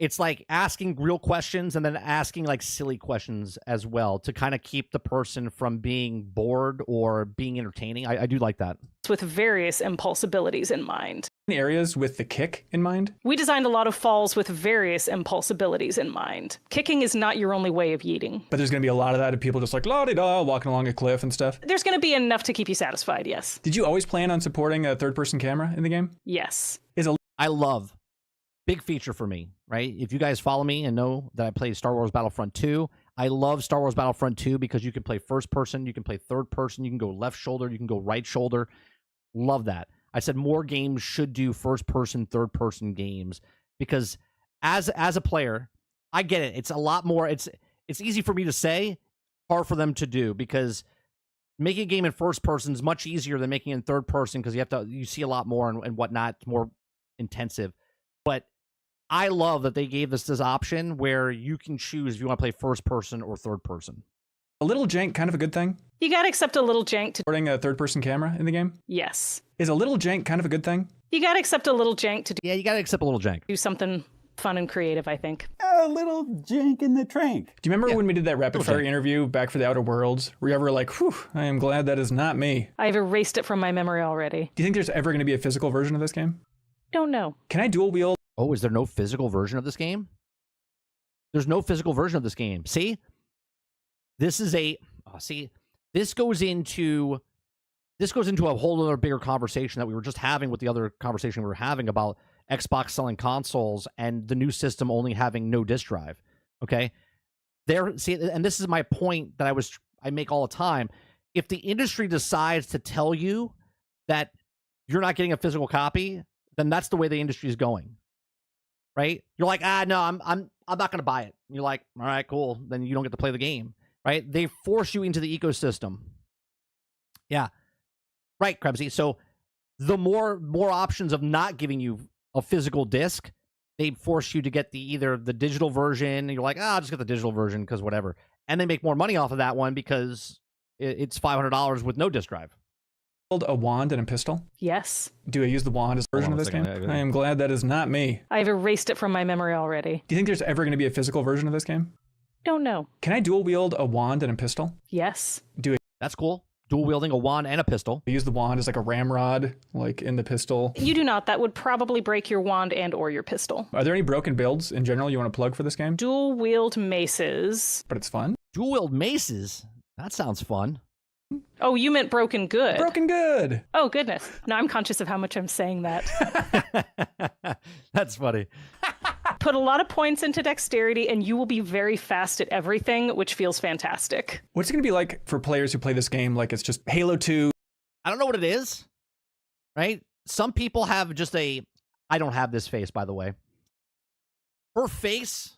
It's like asking real questions and then asking like silly questions as well to kind of keep the person from being bored or being entertaining. I do like that. With various impulse abilities in mind. Areas with the kick in mind? We designed a lot of falls with various impulse abilities in mind. Kicking is not your only way of yeeting. But there's going to be a lot of that of people just like la-di-da walking along a cliff and stuff. There's going to be enough to keep you satisfied, yes. Did you always plan on supporting a third-person camera in the game? Yes. I love, big feature for me, right? If you guys follow me and know that I play Star Wars Battlefront 2, I love Star Wars Battlefront 2 because you can play first person, you can play third person, you can go left shoulder, you can go right shoulder. Love that. I said more games should do first-person, third-person games because as a player, I get it. It's a lot more. It's easy for me to say, hard for them to do because making a game in first person is much easier than making it in third person because you see a lot more and whatnot. It's more intensive. But I love that they gave us this option where you can choose if you want to play first person or third person. A little jank kind of a good thing? You gotta accept a little jank to. Supporting a third-person camera in the game? Yes. Is a little jank kind of a good thing? You gotta accept a little jank to Yeah, you got to accept a little jank. do something fun and creative, I think. A little jank in the trank. Do you remember when we did that rapid Little fire jank. interview back for the Outer Worlds? Where you ever like, whew, I am glad that is not me. I've erased it from my memory already. Do you think there's ever going to be a physical version of this game? Don't know. Can I dual wield? Oh, is there no physical version of this game? There's no physical version of this game. See? This is this goes into a whole other bigger conversation that we were just having with the other conversation we were having about Xbox selling consoles and the new system only having no disk drive. Okay? And this is my point that I make all the time. If the industry decides to tell you that you're not getting a physical copy, then that's the way the industry is going. Right? You're like, no, I'm not going to buy it. And you're like, all right, cool. Then you don't get to play the game. Right? They force you into the ecosystem. Yeah. Right, Krebsy. So the more options of not giving you a physical disc, they force you to get either the digital version, and you're like, I'll just get the digital version because whatever. And they make more money off of that one because it's $500 with no disk drive. A wand and a pistol? Yes. Do I use the wand as a version of on a this game? second. I am glad that is not me. I've erased it from my memory already. Do you think there's ever going to be a physical version of this game? Don't know. Can I dual wield a wand and a pistol? Yes. Do That's cool. Dual wielding a wand and a pistol. I use the wand as like a ramrod, like in the pistol? You do not. That would probably break your wand and or your pistol. Are there any broken builds in general you want to plug for this game? Dual wield maces. But it's fun. Dual wield maces. That sounds fun. Oh, you meant broken good. Broken good. Oh, goodness. Now I'm conscious of how much I'm saying that. That's funny. Put a lot of points into dexterity and you will be very fast at everything, which feels fantastic. What's it going to be like for players who play this game like it's just Halo 2? I don't know what it is. Right? Some people have just I don't have this face, by the way. Her face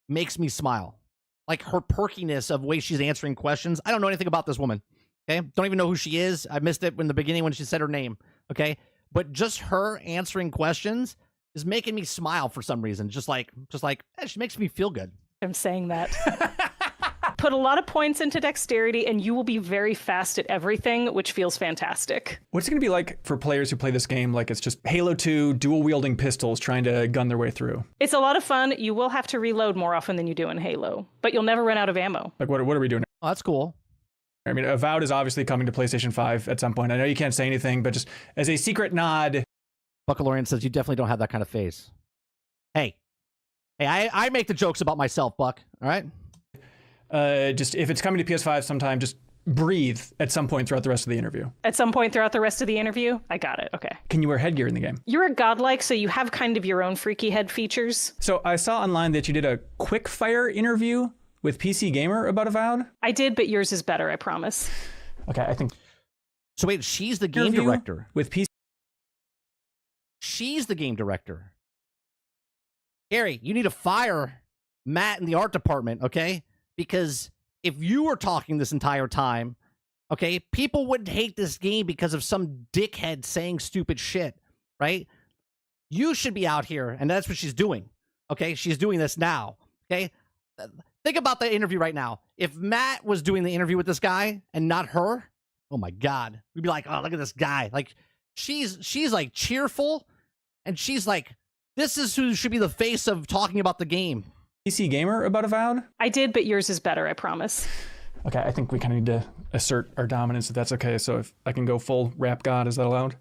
makes me smile. Like her perkiness of the way she's answering questions. I don't know anything about this woman. Okay? Don't even know who she is. I missed it in the beginning when she said her name. Okay? But just her answering questions is making me smile for some reason. Just like, she makes me feel good. I'm saying that. Put a lot of points into dexterity and you will be very fast at everything, which feels fantastic. What's it going to be like for players who play this game like it's just Halo 2 dual wielding pistols trying to gun their way through? It's a lot of fun. You will have to reload more often than you do in Halo, but you'll never run out of ammo. Like what are we doing? Oh, that's cool. I mean, Avowed is obviously coming to PlayStation 5 at some point. I know you can't say anything, but just as a secret nod. Buckalorian says you definitely don't have that kind of face. Hey, I make the jokes about myself, Buck. All right? Just if it's coming to PS5 sometime, just breathe at some point throughout the rest of the interview. At some point throughout the rest of the interview? I got it. Okay. Can you wear headgear in the game? You're a godlike, so you have kind of your own freaky head features. So I saw online that you did a quick fire interview with PC Gamer about Avowed. I did, but yours is better, I promise. Okay, I think. So wait, she's the game Interview director. with PC. She's the game director. Gary, you need to fire Matt in the art department, okay? Because if you were talking this entire time, okay, people would hate this game because of some dickhead saying stupid shit, right? You should be out here, and that's what she's doing, okay? She's doing this now, okay? Think about the interview right now. If Matt was doing the interview with this guy and not her, oh my God, we'd be like, oh, look at this guy. Like, she's like cheerful, and she's like, this is who should be the face of talking about the game. PC Gamer about Avowed? I did, but yours is better, I promise. Okay, I think we kind of need to assert our dominance if that's okay. So if I can go full rap god, is that allowed?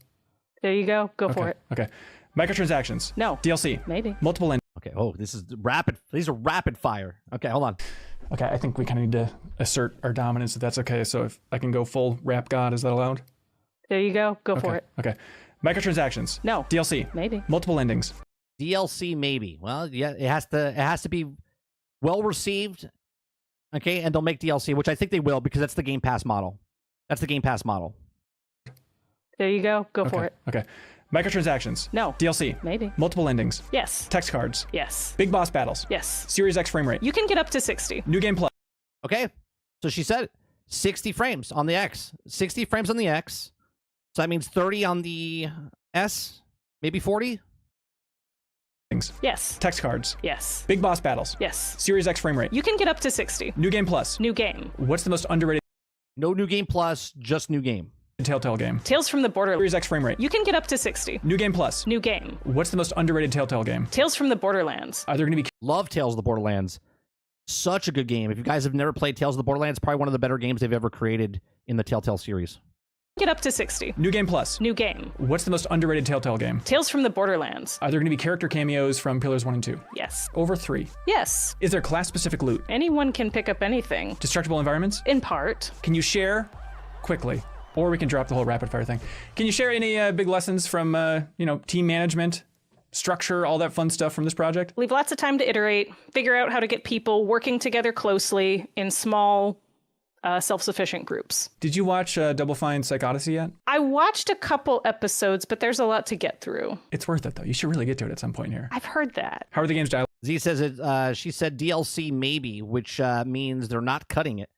There you go. Go for it. Okay. Microtransactions. No. DLC. Maybe. Multiple end. Okay, oh, these are rapid fire. Okay, hold on. Okay, I think we kind of need to assert our dominance if that's okay. So if I can go full rap god, is that allowed? There you go. Go for it. Okay. Microtransactions. No. DLC. Maybe. Multiple endings. DLC maybe. Well, yeah, it has to be well received. Okay, and they'll make DLC, which I think they will because that's the Game Pass model. There you go. Go for it. Okay. Microtransactions. No. DLC. Maybe. Multiple endings. Yes. Text cards. Yes. Big boss battles. Yes. Series X frame rate. You can get up to 60. New game plus. Okay. So she said 60 frames on the X. 60 frames on the X. So that means 30 on the S, maybe 40. Yes. Text cards. Yes. Big boss battles. Yes. Series X frame rate. You can get up to 60. New game plus. New game. What's the most underrated No new game plus, just new game. Telltale game? Tales from the Borderlands. Series X frame rate. You can get up to 60. New game plus. New game. What's the most underrated Telltale game? Tales from the Borderlands. Are there going to be Love Tales of the Borderlands. Such a good game. If you guys have never played Tales of the Borderlands, probably one of the better games they've ever created in the Telltale series. Get up to 60. new game plus? New game. What's the most underrated Telltale game? Tales from the Borderlands. Are there going to be character cameos from Pillars 1 and 2? Yes. Over 3. Yes. Is there class-specific loot? Anyone can pick up anything. Destructible environments? In part. Can you share quickly? Or we can drop the whole rapid fire thing. Can you share any big lessons from, team management, structure, all that fun stuff from this project? Leave lots of time to iterate, figure out how to get people working together closely in small, self-sufficient groups. Did you watch Double Fine Psych Odyssey yet? I watched a couple episodes, but there's a lot to get through. It's worth it, though. You should really get to it at some point here. I've heard that. How are the game's dialogue? Z says it. She said DLC maybe, which means they're not cutting it.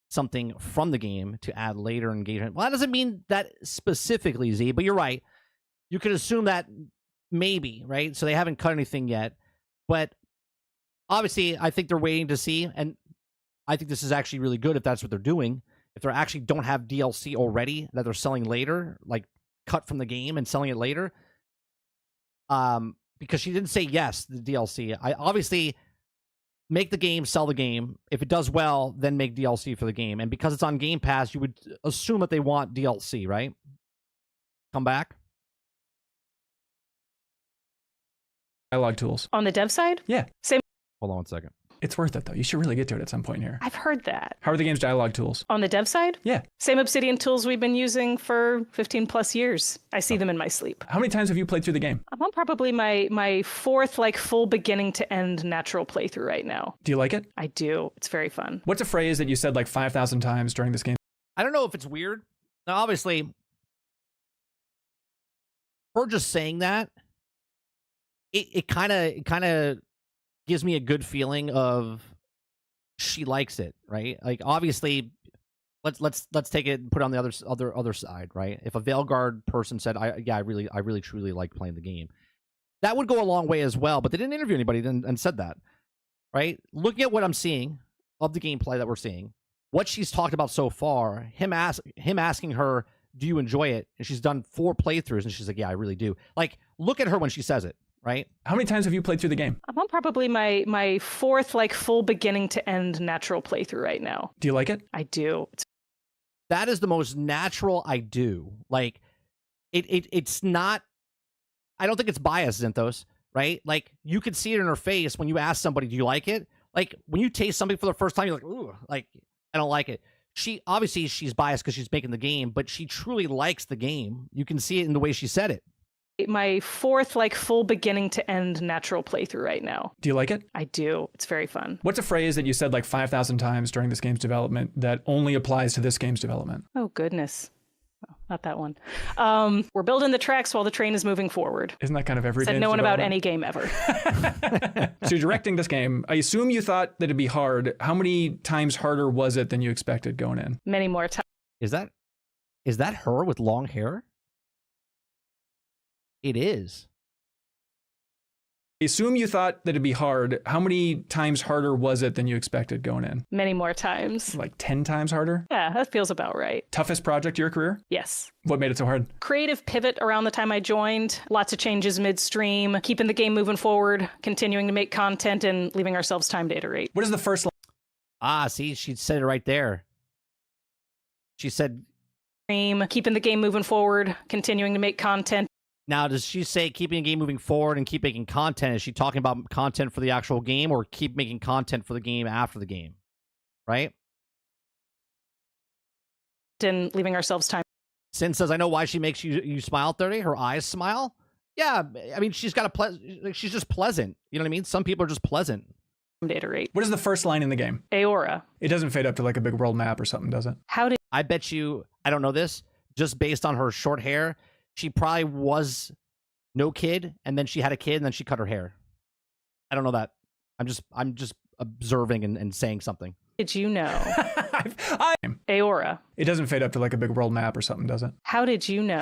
Something from the game to add later engagement. Well, that doesn't mean that specifically, Z, but you're right. You could assume that maybe, right? So they haven't cut anything yet. But obviously, I think they're waiting to see. And I think this is actually really good if that's what they're doing. If they actually don't have DLC already that they're selling later, like cut from the game and selling it later. Because she didn't say yes to the DLC. I obviously make the game, sell the game. If it does well, then make DLC for the game. And because it's on Game Pass, you would assume that they want DLC, right? Come back. Dialogue tools. On the dev side? Yeah. Same. Hold on one second. It's worth it, though. You should really get to it at some point here. I've heard that. How are the game's dialogue tools? On the dev side? Yeah. Same Obsidian tools we've been using for 15 plus years. I see them in my sleep. How many times have you played through the game? I'm on probably my fourth, full beginning to end natural playthrough right now. Do you like it? I do. It's very fun. What's a phrase that you said 5,000 times during this game? I don't know if it's weird. Now, obviously, her just saying that, it kind of gives me a good feeling of she likes it, right? Obviously, let's take it and put it on the other side, right? If a Veilguard person said, I really truly like playing the game, that would go a long way as well. But they didn't interview anybody and said that, right? Looking at what I'm seeing of the gameplay that we're seeing, what she's talked about so far, him asking her, do you enjoy it? And she's done 4 playthroughs, and she's like, yeah, I really do. Look at her when she says it, right? How many times have you played through the game? I'm on probably my fourth, full beginning to end natural playthrough right now. Do you like it? I do. That is the most natural I do. It's not, I don't think it's biased, Zinthos, right? You could see it in her face when you ask somebody, do you like it? When you taste something for the first time, you're like, ooh, I don't like it. She's biased because she's making the game, but she truly likes the game. You can see it in the way she said it. My fourth, full beginning to end natural playthrough right now. Do you like it? I do. It's very fun. What's a phrase that you said 5,000 times during this game's development that only applies to this game's development? Oh, goodness. Oh, not that one. We're building the tracks while the train is moving forward. Isn't that kind of every Said game's no one about development? any game ever. So you're directing this game. I assume you thought that it'd be hard. How many times harder was it than you expected going in? Many more times. Is that her with long hair? It is. I assume you thought that it'd be hard. How many times harder was it than you expected going in? Many more times. 10 times harder? Yeah, that feels about right. Toughest project of your career? Yes. What made it so hard? Creative pivot around the time I joined. Lots of changes midstream. Keeping the game moving forward. Continuing to make content and leaving ourselves time to iterate. What is the first See, she said it right there. She said, keeping the game moving forward. Continuing to make content. now, does she say keeping the game moving forward and keep making content? Is she talking about content for the actual game or keep making content for the game after the game? Right? And leaving ourselves time. Sin says, I know why she makes you smile, 30. Her eyes smile. Yeah, I mean, she's got she's just pleasant. You know what I mean? Some people are just pleasant. To iterate. What is the first line in the game? Aora. It doesn't fade up to a big world map or something, does it? How did I bet you, I don't know this, just based on her short hair, she probably was no kid, and then she had a kid, and then she cut her hair. I don't know that. I'm just observing and saying something. Did you know? I'm Aora. It doesn't fade up to like a big world map or something, does it? How did you know?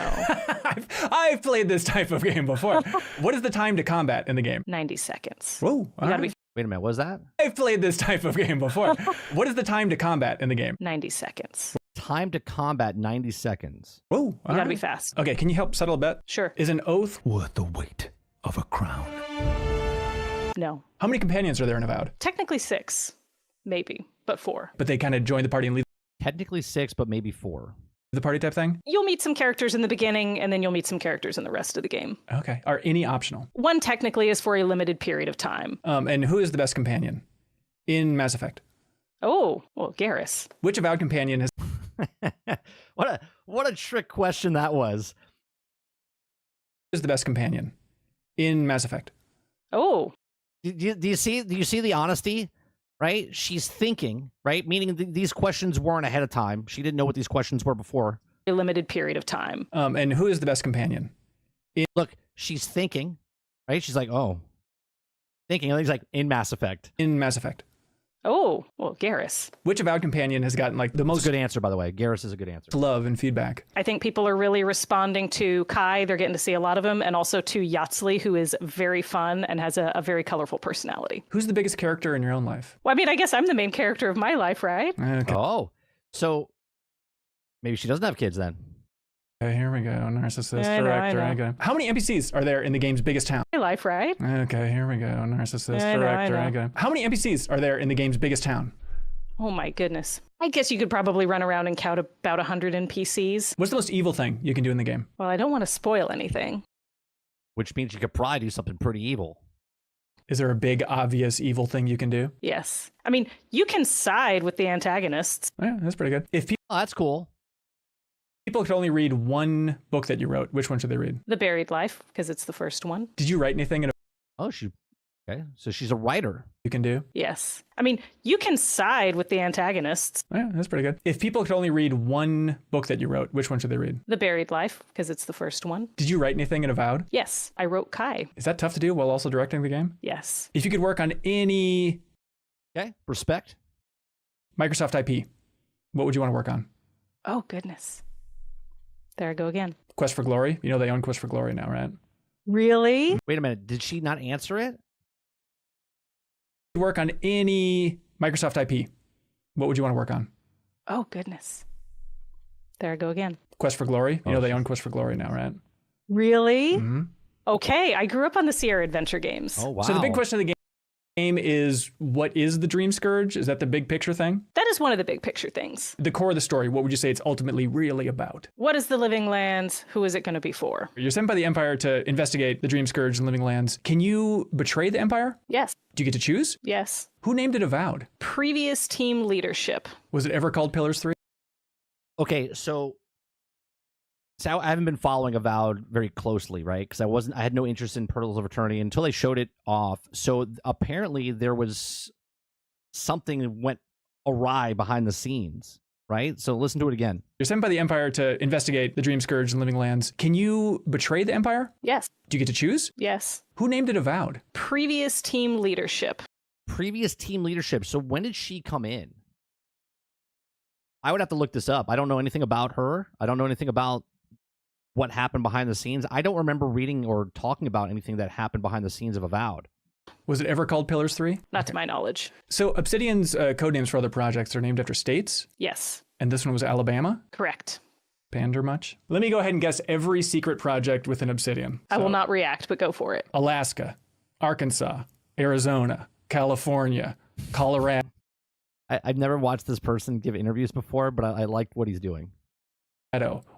I've played this type of game before. What is the time to combat in the game? 90 seconds. Whoa. You gotta be Wait a minute, what was that? I've played this type of game before. What is the time to combat in the game? 90 seconds. Time to combat 90 seconds. Whoa. You gotta be fast. Okay, can you help settle a bet? Sure. Is an oath Worth the weight of a crown. No. How many companions are there in Avowed? Technically 6. Maybe. But 4. But they kind of join the party and leave Technically 6, but maybe 4. the party type thing? You'll meet some characters in the beginning, and then you'll meet some characters in the rest of the game. Okay. Are any optional? 1 technically is for a limited period of time. And who is the best companion in Mass Effect? Oh, well, Garrus. Which Avowed companion has What a trick question that was. is the best companion in Mass Effect? Oh, Do you see the honesty? Right? She's thinking, right? Meaning these questions weren't ahead of time. She didn't know what these questions were before. a limited period of time. And who is the best companion? Look, she's thinking, right? She's like, oh, thinking. And he's like, in Mass Effect. In Mass Effect. Oh, well, Garrus. Which Avowed companion has gotten like the That's most a good answer, by the way. Garrus is a good answer. love and feedback? I think people are really responding to Kai. They're getting to see a lot of him, and also to Yatsley, who is very fun and has a very colorful personality. Who's the biggest character in your own life? Well, I mean, I guess I'm the main character of my life, right? Okay. Oh, so maybe she doesn't have kids then. Okay, here we go. Narcissist, I know, director. I know. Okay. How many NPCs are there in the game's biggest town? My life, right? Okay, here we go. Narcissist, I know, I director. know. Okay. How many NPCs are there in the game's biggest town? Oh my goodness. I guess you could probably run around and count about 100 NPCs. What's the most evil thing you can do in the game? Well, I don't want to spoil anything. Which means you could probably do something pretty evil. Is there a big, obvious evil thing you can do? Yes. I mean, you can side with the antagonists. Yeah, that's pretty good. If Oh, that's cool. people could only read one book that you wrote, which one should they read? The Buried Life, because it's the first one. Did you write anything in Oh, okay. So she's a writer. you can do? Yes. I mean, you can side with the antagonists. Yeah, that's pretty good. If people could only read one book that you wrote, which one should they read? The Buried Life, because it's the first one. Did you write anything in Avowed? Yes. I wrote Kai. Is that tough to do while also directing the game? Yes. If you could work on any Okay. Respect. Microsoft IP, what would you want to work on? Oh, goodness. There I go again. Quest for Glory? You know they own Quest for Glory now, right? Really? Wait a minute. Did she not answer it? Work on any Microsoft IP, what would you want to work on? Oh, goodness. There I go again. Quest for Glory? You know Oh, they own Quest for Glory now, right? Really? Mm-hmm. Okay. I grew up on the Sierra Adventure games. Oh, wow. So the big question of the game is, what is the Dream Scourge? Is that the big picture thing? That is one of the big picture things. The core of the story, what would you say it's ultimately really about? What is the Living Lands? Who is it going to be for? You're sent by the Empire to investigate the Dream Scourge and Living Lands. Can you betray the Empire? Yes. Do you get to choose? Yes. Who named it Avowed? Previous team leadership. Was it ever called Pillars 3? Okay, so I haven't been following Avowed very closely, right? Because I had no interest in Pearls of Eternity until they showed it off. So apparently there was something that went awry behind the scenes, right? So listen to it again. You're sent by the Empire to investigate the Dream Scourge and Living Lands. Can you betray the Empire? Yes. Do you get to choose? Yes. Who named it Avowed? Previous team leadership. Previous team leadership. So when did she come in? I would have to look this up. I don't know anything about her. I don't know anything about what happened behind the scenes. I don't remember reading or talking about anything that happened behind the scenes of Avowed. Was it ever called Pillars 3? Not to my knowledge. So Obsidian's codenames for other projects are named after states, Yes. and this one was Alabama. Correct. Pander much? Let me go ahead and guess every secret project within Obsidian. I will So, not react, but go for it. Alaska, Arkansas, Arizona, California, Colorado, I've never watched this person give interviews before, but I liked what he's doing.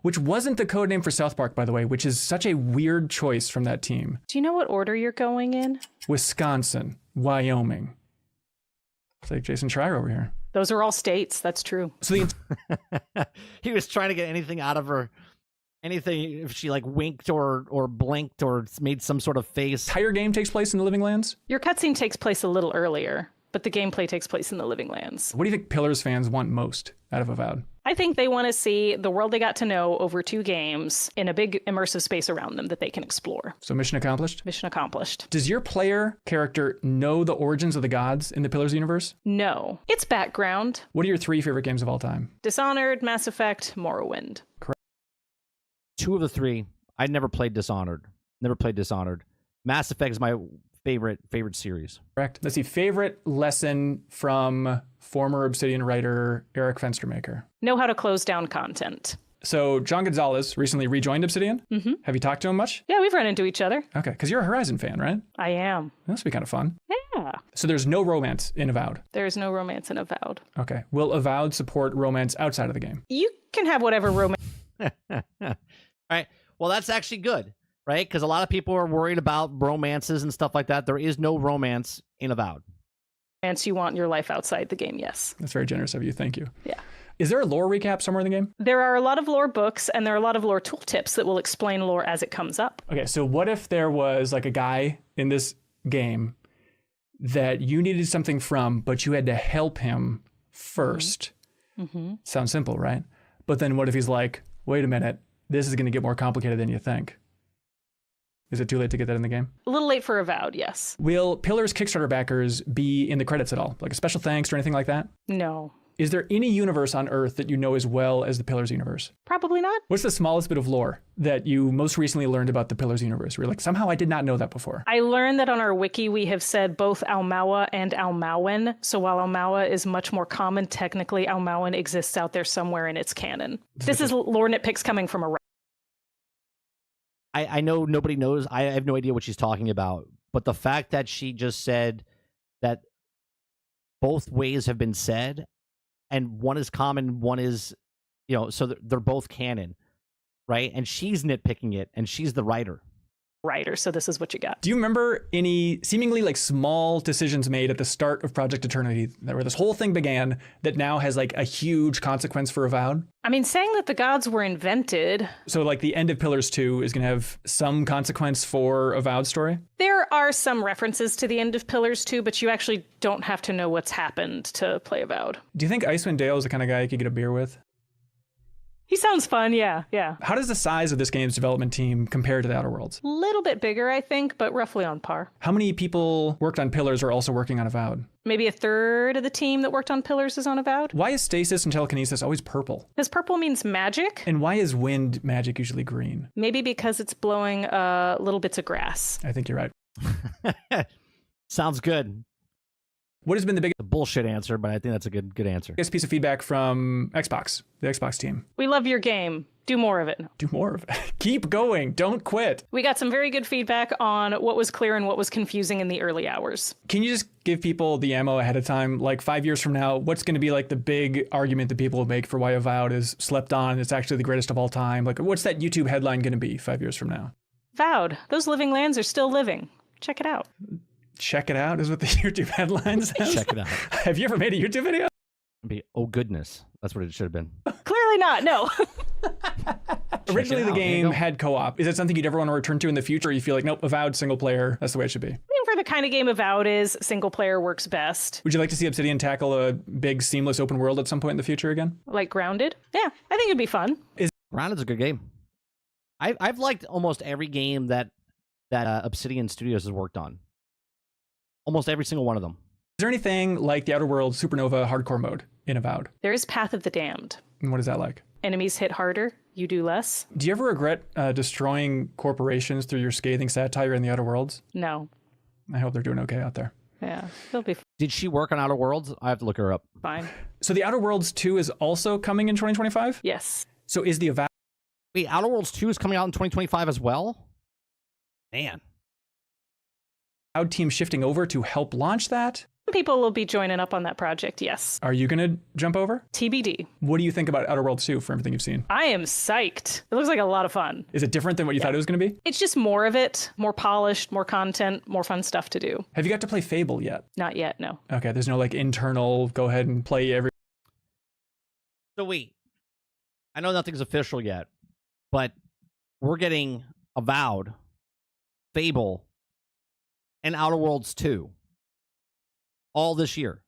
which wasn't the codename for South Park, by the way, which is such a weird choice from that team. Do you know what order you're going in? Wisconsin, Wyoming. It's like Jason Schreier over here. Those are all states. That's true. So the He was trying to get anything out of her. Anything if she like winked or blinked or made some sort of face. entire game takes place in the Living Lands. Your cutscene takes place a little earlier, but the gameplay takes place in the Living Lands. What do you think Pillars fans want most out of Avowed? I think they want to see the world they got to know over 2 games in a big immersive space around them that they can explore. So mission accomplished? Mission accomplished. Does your player character know the origins of the gods in the Pillars universe? No. It's background. What are your 3 favorite games of all time? Dishonored, Mass Effect, Morrowind. 2 of the 3. I never played Dishonored. Mass Effect is my favorite series. Correct. Let's see. Favorite lesson from former Obsidian writer Eric Fenstermaker? Know how to close down content. So John Gonzalez recently rejoined Obsidian. Mm-hmm. Have you talked to him much? Yeah, we've run into each other. Okay, because you're a Horizon fan, right? I am. That must be kind of fun. Yeah. So there's no romance in Avowed. There is no romance in Avowed. Okay. Will Avowed support romance outside of the game? You can have whatever romance All right. Well, that's actually good, right? Because a lot of people are worried about romances and stuff like that. There is no romance in Avowed. you want in your life outside the game, yes. That's very generous of you. Thank you. Yeah. Is there a lore recap somewhere in the game? There are a lot of lore books, and there are a lot of lore tooltips that will explain lore as it comes up. Okay, so what if there was like a guy in this game that you needed something from, but you had to help him first? Mm-hmm. Sounds simple, right? But then what if he's like, wait a minute, this is going to get more complicated than you think? Is it too late to get that in the game? A little late for Avowed, yes. Will Pillars Kickstarter backers be in the credits at all? Like a special thanks or anything like that? No. Is there any universe on Earth that you know as well as the Pillars universe? Probably not. What's the smallest bit of lore that you most recently learned about the Pillars universe? Where you're like, somehow I did not know that before. I learned that on our wiki we have said both Almawa and Almawan. So while Almawa is much more common, technically Almawan exists out there somewhere in its canon. This is lore nitpicks coming from a... I know nobody knows. I have no idea what she's talking about. But the fact that she just said that both ways have been said, and one is common, one is, so they're both canon, right? And she's nitpicking it, and she's the writer. So this is what you got. Do you remember any seemingly like small decisions made at the start of Project Eternity, where this whole thing began, that now has like a huge consequence for Avowed? I mean, saying that the gods were invented. So like the end of Pillars 2 is going to have some consequence for Avowed story? There are some references to the end of Pillars 2, but you actually don't have to know what's happened to play Avowed. Do you think Icewind Dale is the kind of guy you could get a beer with? He sounds fun, yeah. How does the size of this game's development team compare to the Outer Worlds? Little bit bigger, I think, but roughly on par. How many people worked on Pillars are also working on Avowed? Maybe a third of the team that worked on Pillars is on Avowed. Why is stasis and telekinesis always purple? Because purple means magic. And why is wind magic usually green? Maybe because it's blowing little bits of grass. I think you're right. Sounds good. What has been the biggest bullshit answer, but I think that's a good answer. piece of feedback from Xbox, the Xbox team? We love your game. Do more of it. Do more of it. Keep going. Don't quit. We got some very good feedback on what was clear and what was confusing in the early hours. Can you just give people the ammo ahead of time? Like 5 years from now, what's going to be like the big argument that people will make for why Avowed is slept on? It's actually the greatest of all time. Like, what's that YouTube headline going to be 5 years from now? Avowed. Those living lands are still living. Check it out. Check it out is what the YouTube headline says. Check it out. Have you ever made a YouTube video? Oh, goodness. That's what it should have been. Clearly not, no. Originally, the out. game had co-op. Is it something you'd ever want to return to in the future? Or you feel like, nope, Avowed single player, that's the way it should be? I mean, for the kind of game Avowed is, single player works best. Would you like to see Obsidian tackle a big, seamless open world at some point in the future again? Like Grounded? Yeah, I think it'd be fun. Grounded's a good game. I've liked almost every game that Obsidian Studios has worked on. Almost every single one of them. Is there anything like the Outer Worlds Supernova hardcore mode in Avowed? There is Path of the Damned. And what is that like? Enemies hit harder, you do less. Do you ever regret destroying corporations through your scathing satire in the Outer Worlds? No. I hope they're doing okay out there. Yeah, they'll be Did she work on Outer Worlds? I have to look her up. fine. So the Outer Worlds 2 is also coming in 2025? Yes. So is the Avowed Wait, Outer Worlds 2 is coming out in 2025 as well? Man. team shifting over to help launch that? People will be joining up on that project, yes. Are you going to jump over? TBD. What do you think about Outer Worlds 2 from everything you've seen? I am psyched. It looks like a lot of fun. Is it different than what you thought it was going to be? It's just more of it, more polished, more content, more fun stuff to do. Have you got to play Fable yet? Not yet, no. Okay, there's no like internal, go ahead and play every... So wait. I know nothing's official yet, but we're getting Avowed, Fable, and Outer Worlds 2 all this year.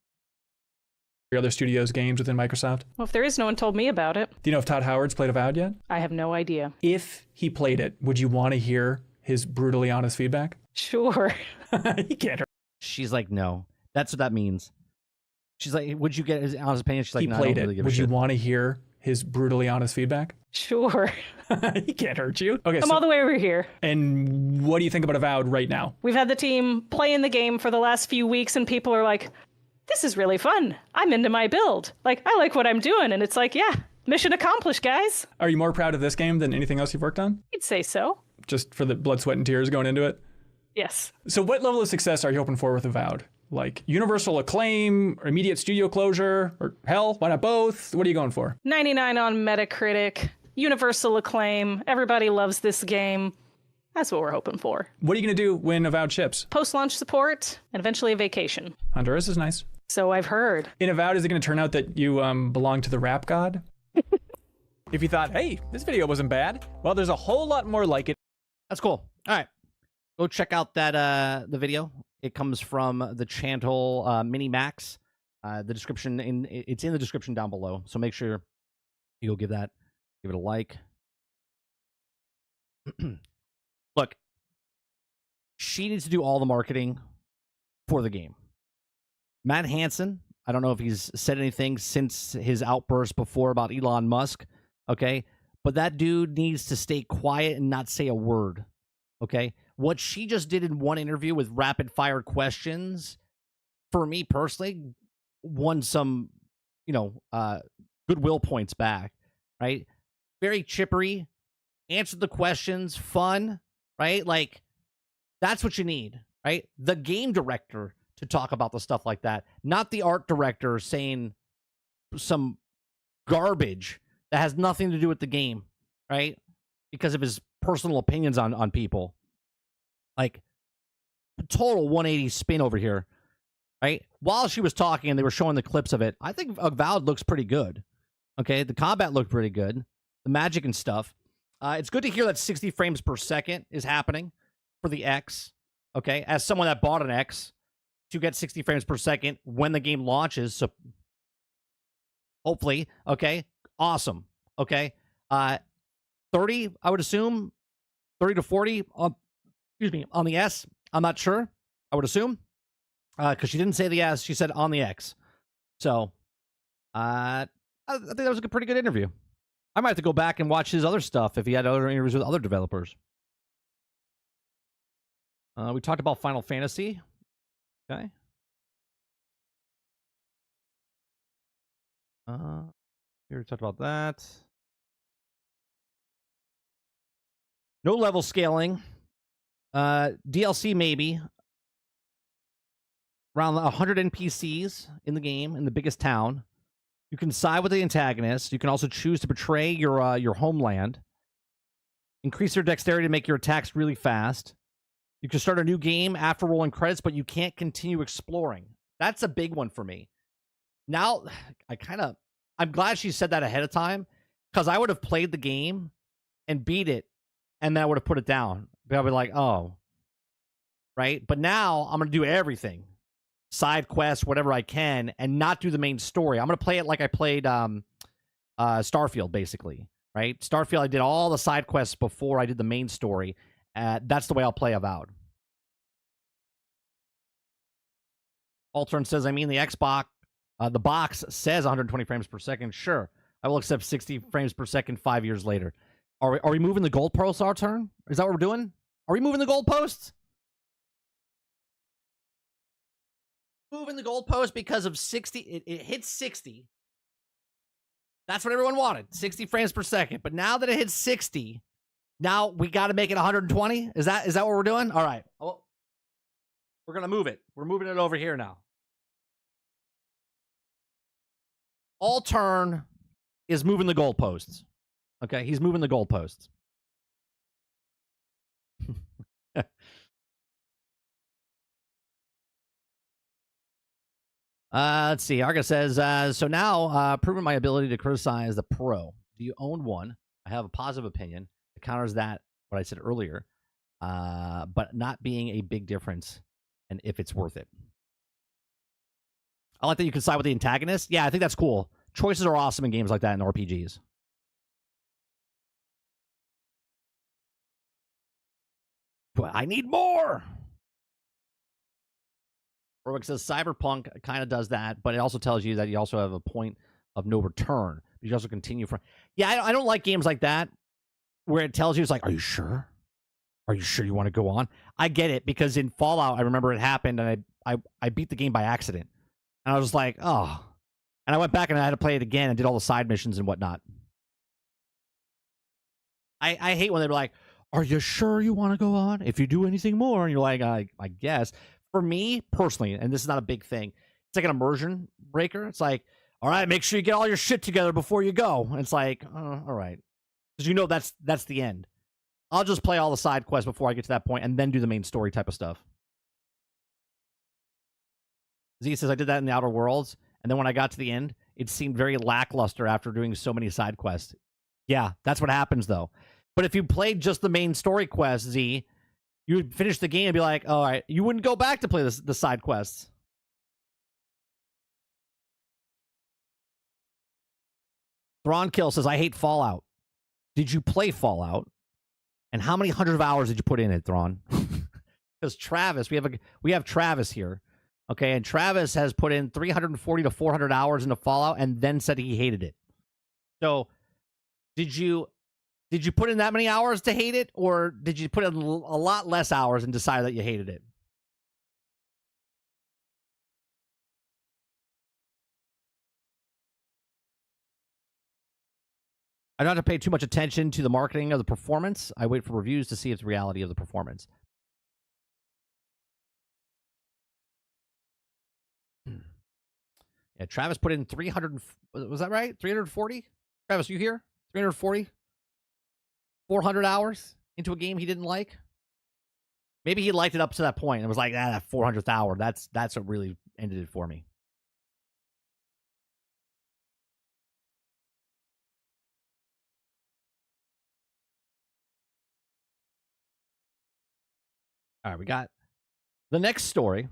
other studios' games within Microsoft? Well, if there is, no one told me about it. Do you know if Todd Howard's played Avowed yet? I have no idea. If he played it, would you want to hear his brutally honest feedback? Sure. He can't hurt. She's like, no. That's what that means. She's like, would you get his honest opinion? She's like, He no, I played don't really it. give a Would you shit. want to hear his brutally honest feedback? Sure. He can't hurt you. Okay, I'm all the way over here. and what do you think about Avowed right now? We've had the team playing the game for the last few weeks, and people are like, this is really fun. I'm into my build. Like, I like what I'm doing. And it's like, yeah, mission accomplished, guys. Are you more proud of this game than anything else you've worked on? I'd say so. Just for the blood, sweat, and tears going into it? Yes. So what level of success are you hoping for with Avowed? Like universal acclaim, or immediate studio closure, or hell, why not both? What are you going for? 99 on Metacritic, universal acclaim. Everybody loves this game. That's what we're hoping for. What are you going to do when Avowed ships? Post-launch support, and eventually a vacation. Honduras is nice. So I've heard. In Avowed, is it going to turn out that you belong to the rap god? If you thought, hey, this video wasn't bad, well, there's a whole lot more like it. That's cool. All right. Go check out that the video. It comes from the channel Mini Max. The description it's in the description down below. So make sure you go give it a like. Look, she needs to do all the marketing for the game. Matt Hansen, I don't know if he's said anything since his outburst before about Elon Musk, okay? But that dude needs to stay quiet and not say a word, okay? What she just did in one interview with rapid-fire questions, for me personally, won some, goodwill points back, right? Very chippery, answered the questions, fun, right? Like, that's what you need, right? The game director to talk about the stuff like that, not the art director saying some garbage that has nothing to do with the game, right? Because of his personal opinions on people. Like, total 180 spin over here, right? While she was talking and they were showing the clips of it, I think Avowed looks pretty good. Okay, the combat looked pretty good, the magic and stuff. It's good to hear that 60 frames per second is happening for the X. Okay, as someone that bought an X, to get 60 frames per second when the game launches. So hopefully, okay, awesome. Okay, 30, I would assume, 30 to 40 on, on the S. I'm not sure. I would assume, because she didn't say the S, she said on the X. So, I think that was a pretty good interview. I might have to go back and watch his other stuff if he had other interviews with other developers. We talked about Final Fantasy. Okay. Here we talked about that. No level scaling. DLC maybe. Around 100 NPCs in the game in the biggest town. You can side with the antagonist. You can also choose to betray your homeland. Increase your dexterity to make your attacks really fast. You can start a new game after rolling credits, but you can't continue exploring. That's a big one for me. Now, I'm glad she said that ahead of time, because I would have played the game and beat it, and then I would have put it down. But I'd be like, oh, right? But now I'm going to do everything. Side quests, whatever I can, and not do the main story. I'm going to play it like I played Starfield, basically, right? Starfield, I did all the side quests before I did the main story. That's the way I'll play Avowed. Altern says, I mean, the Xbox, the box says 120 frames per second. Sure, I will accept 60 frames per second 5 years later. Are we moving the goalposts, Altern? Is that what we're doing? Are we moving the goalposts? Moving the goalpost because of 60. It hit 60. That's what everyone wanted, 60 frames per second. But now that it hits 60, now we got to make it 120. Is that what we're doing? All right. Oh, we're gonna move it. We're moving it over here now. Altern is moving the goalposts. Okay, he's moving the goalposts. Let's see. Arga says, so now, proving my ability to criticize the Pro. Do you own one? I have a positive opinion. It counters that, what I said earlier, but not being a big difference, and if it's worth it. I like that you can side with the antagonist. Yeah, I think that's cool. Choices are awesome in games like that in RPGs. But I need more. Orwick says Cyberpunk kind of does that, but it also tells you that you also have a point of no return. You also continue from. Yeah, I don't like games like that where it tells you, it's like, are you sure? Are you sure you want to go on? I get it, because in Fallout, I remember it happened, and I beat the game by accident. And I was just like, oh. And I went back and I had to play it again and did all the side missions and whatnot. I hate when they're like, are you sure you want to go on? If you do anything more, and you're like, I guess. For me, personally, and this is not a big thing, it's like an immersion breaker. It's like, all right, make sure you get all your shit together before you go. And it's like, all right. Because you know that's the end. I'll just play all the side quests before I get to that point and then do the main story type of stuff. Z says, I did that in the Outer Worlds, and then when I got to the end, it seemed very lackluster after doing so many side quests. Yeah, that's what happens, though. But if you played just the main story quest, Z, you would finish the game and be like, all right, you wouldn't go back to play the side quests. Thronkill says, I hate Fallout. Did you play Fallout? And how many hundreds of hours did you put in it, Thrawn? Because Travis, we have Travis here. Okay, and Travis has put in 340 to 400 hours into Fallout and then said he hated it. So, did you put in that many hours to hate it, or did you put in a lot less hours and decide that you hated it? I don't have to pay too much attention to the marketing of the performance. I wait for reviews to see if it's the reality of the performance. Yeah, Travis put in 300. Was that right? 340? Travis, you here? 340? 400 hours into a game he didn't like? Maybe he liked it up to that point and was like, that 400th hour, that's what really ended it for me. All right, we got the next story.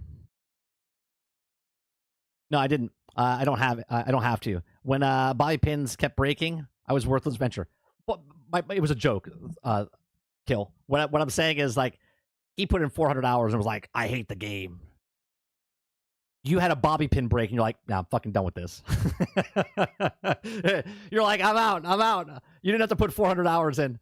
No, I didn't. I don't have it. I don't have to. When bobby pins kept breaking, I was worthless venture. But it was a joke. Kill. What I'm saying is, like, he put in 400 hours and was like, I hate the game. You had a bobby pin break and you're like, nah, I'm fucking done with this. You're like, I'm out. You didn't have to put 400 hours in.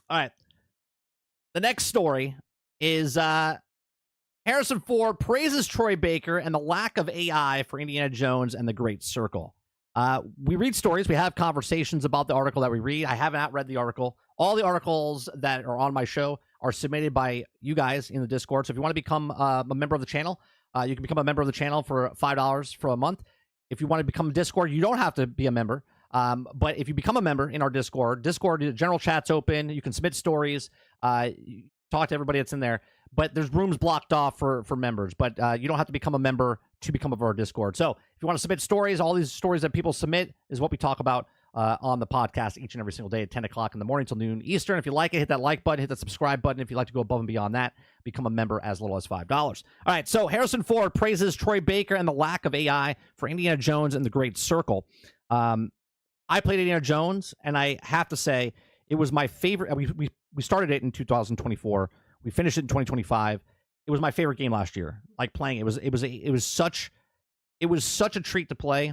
All right. The next story is Harrison Ford praises Troy Baker and the lack of AI for Indiana Jones and the Great Circle. We read stories. We have conversations about the article that we read. I haven't read the article. All the articles that are on my show are submitted by you guys in the Discord. So if you want to become a member of the channel, you can become a member of the channel for $5 for a month. If you want to become a Discord, you don't have to be a member. But if you become a member in our Discord, the general chat's open. You can submit stories, talk to everybody that's in there. But there's rooms blocked off for members. But you don't have to become a member to become a part of our Discord. So if you want to submit stories, all these stories that people submit is what we talk about on the podcast each and every single day at 10 o'clock in the morning till noon Eastern. If you like it, hit that like button, hit that subscribe button. If you'd like to go above and beyond that, become a member as little as $5. All right, so Harrison Ford praises Troy Baker and the lack of AI for Indiana Jones and the Great Circle. I played Indiana Jones, and I have to say it was my favorite. We started it in 2024. We finished it in 2025. It was my favorite game last year. Like playing it was such a treat to play.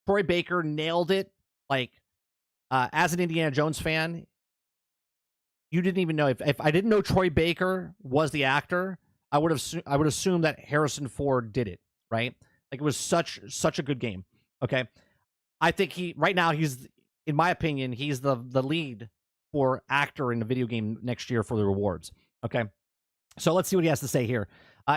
Troy Baker nailed it. Like as an Indiana Jones fan, you didn't even know if I didn't know Troy Baker was the actor, I would assume that Harrison Ford did it, right? Like it was such a good game. Okay. I think he's in my opinion, he's the lead for actor in the video game next year for the rewards. Okay. So let's see what he has to say here.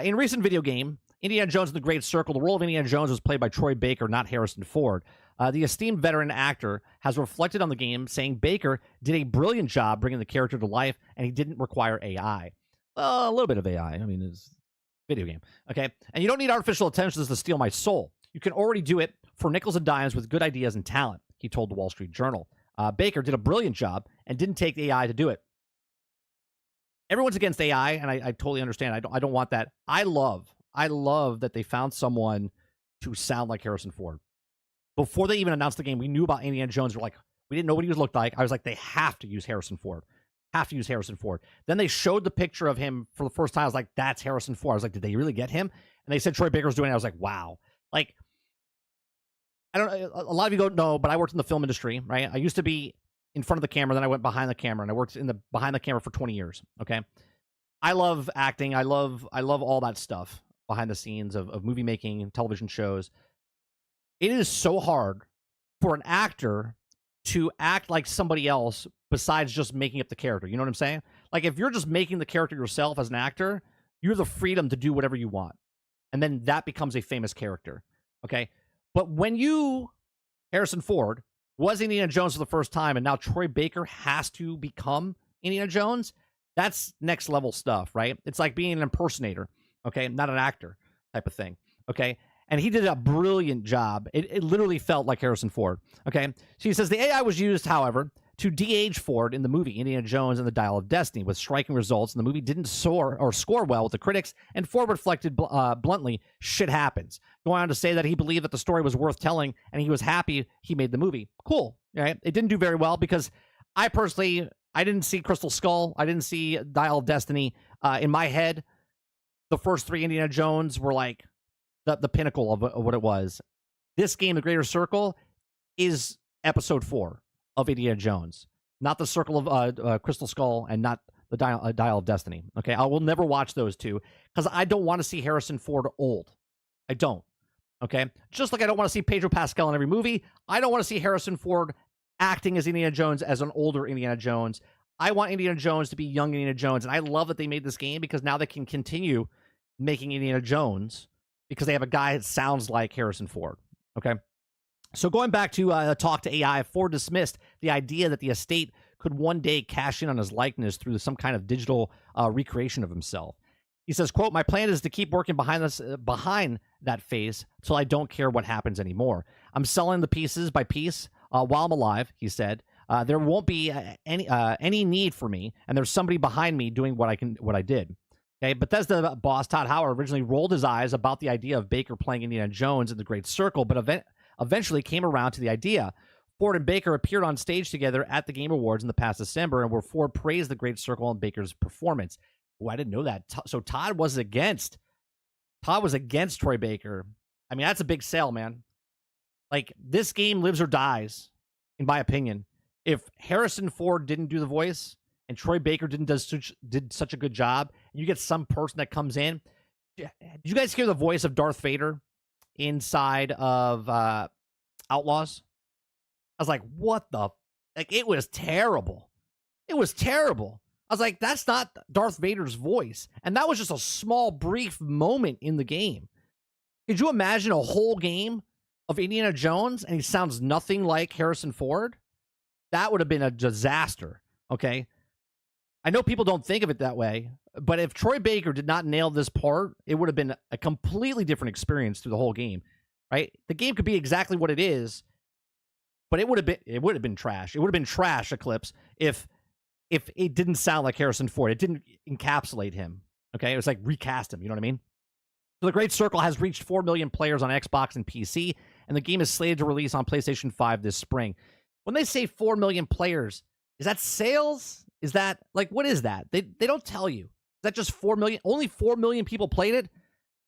In a recent video game, Indiana Jones and the Great Circle, the role of Indiana Jones was played by Troy Baker, not Harrison Ford. The esteemed veteran actor has reflected on the game, saying Baker did a brilliant job bringing the character to life, and he didn't require AI. A little bit of AI. I mean, it's a video game. Okay. And you don't need artificial intelligence to steal my soul. You can already do it for nickels and dimes with good ideas and talent, he told the Wall Street Journal. Baker did a brilliant job and didn't take the AI to do it. Everyone's against AI, and I totally understand. I don't want that. I love that they found someone to sound like Harrison Ford. Before they even announced the game, we knew about Indiana Jones. We're like, we didn't know what he looked like. I was like, they have to use Harrison Ford. Have to use Harrison Ford. Then they showed the picture of him for the first time. I was like, that's Harrison Ford. I was like, did they really get him? And they said Troy Baker's doing it. I was like, wow. Like, I don't know. A lot of you don't know, but I worked in the film industry, right? I used to be in front of the camera, then I went behind the camera, and I worked behind the camera for 20 years. Okay, I love acting. I love all that stuff behind the scenes of movie making and television shows. It is so hard for an actor to act like somebody else besides just making up the character. You know what I'm saying? Like, if you're just making the character yourself as an actor, you have the freedom to do whatever you want, and then that becomes a famous character. Okay, but when Harrison Ford was Indiana Jones for the first time, and now Troy Baker has to become Indiana Jones, that's next level stuff, right? It's like being an impersonator, okay? Not an actor type of thing, okay? And he did a brilliant job. It literally felt like Harrison Ford, okay? So he says, the AI was used, however, to de-age Ford in the movie Indiana Jones and the Dial of Destiny with striking results, and the movie didn't score well with the critics, and Ford reflected bluntly, shit happens. Going on to say that he believed that the story was worth telling, and he was happy he made the movie. Cool, right? It didn't do very well because I didn't see Crystal Skull. I didn't see Dial of Destiny. In my head, the first three Indiana Jones were like the pinnacle of what it was. This game, The Greater Circle, is episode 4 of Indiana Jones, not the Circle of Crystal Skull, and not the Dial of Destiny. Okay, I will never watch those two because I don't want to see Harrison Ford old. I don't. Okay, just like I don't want to see Pedro Pascal in every movie, I don't want to see Harrison Ford acting as Indiana Jones as an older Indiana Jones. I want Indiana Jones to be young Indiana Jones, and I love that they made this game because now they can continue making Indiana Jones because they have a guy that sounds like Harrison Ford. Okay. So going back to talk to AI, Ford dismissed the idea that the estate could one day cash in on his likeness through some kind of digital recreation of himself. He says, quote, my plan is to keep working behind that face till I don't care what happens anymore. I'm selling the pieces by piece while I'm alive, he said. There won't be any need for me, and there's somebody behind me doing what I did. Okay, Bethesda boss Todd Howard originally rolled his eyes about the idea of Baker playing Indiana Jones in The Great Circle, but eventually came around to the idea. Ford and Baker appeared on stage together at the Game Awards in the past December, and where Ford praised The Great Circle and Baker's performance. Oh, I didn't know that. So Todd was against Troy Baker. I mean, that's a big sell, man. Like, this game lives or dies, in my opinion. If Harrison Ford didn't do the voice and Troy Baker did such a good job, and you get some person that comes in. Did you guys hear the voice of Darth Vader inside of Outlaws? I was like, what the? Like, it was terrible. It was terrible. I was like, that's not Darth Vader's voice. And that was just a small, brief moment in the game. Could you imagine a whole game of Indiana Jones and he sounds nothing like Harrison Ford? That would have been a disaster, okay? I know people don't think of it that way, but if Troy Baker did not nail this part, it would have been a completely different experience through the whole game, right? The game could be exactly what it is, but it would have been trash. It would have been trash, Eclipse, if it didn't sound like Harrison Ford. It didn't encapsulate him, okay? It was like recast him, you know what I mean? So The Great Circle has reached 4 million players on Xbox and PC, and the game is slated to release on PlayStation 5 this spring. When they say 4 million players, is that sales? Is that, like, what is that? They don't tell you. Is that just 4 million? Only 4 million people played it?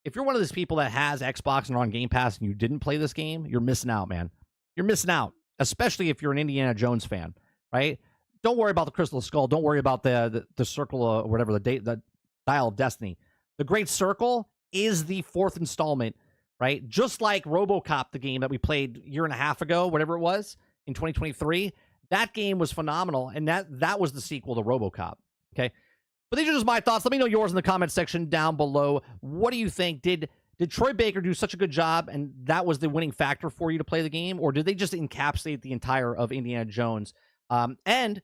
If you're one of those people that has Xbox and are on Game Pass and you didn't play this game, you're missing out, man. You're missing out, especially if you're an Indiana Jones fan, right? Don't worry about the Crystal Skull. Don't worry about the Circle or whatever, the Dial of Destiny. The Great Circle is the 4th installment, right? Just like RoboCop, the game that we played a year and a half ago, whatever it was, in 2023. That game was phenomenal, and that was the sequel to RoboCop, okay? But these are just my thoughts. Let me know yours in the comment section down below. What do you think? Did Troy Baker do such a good job, and that was the winning factor for you to play the game, or did they just encapsulate the entire of Indiana Jones? And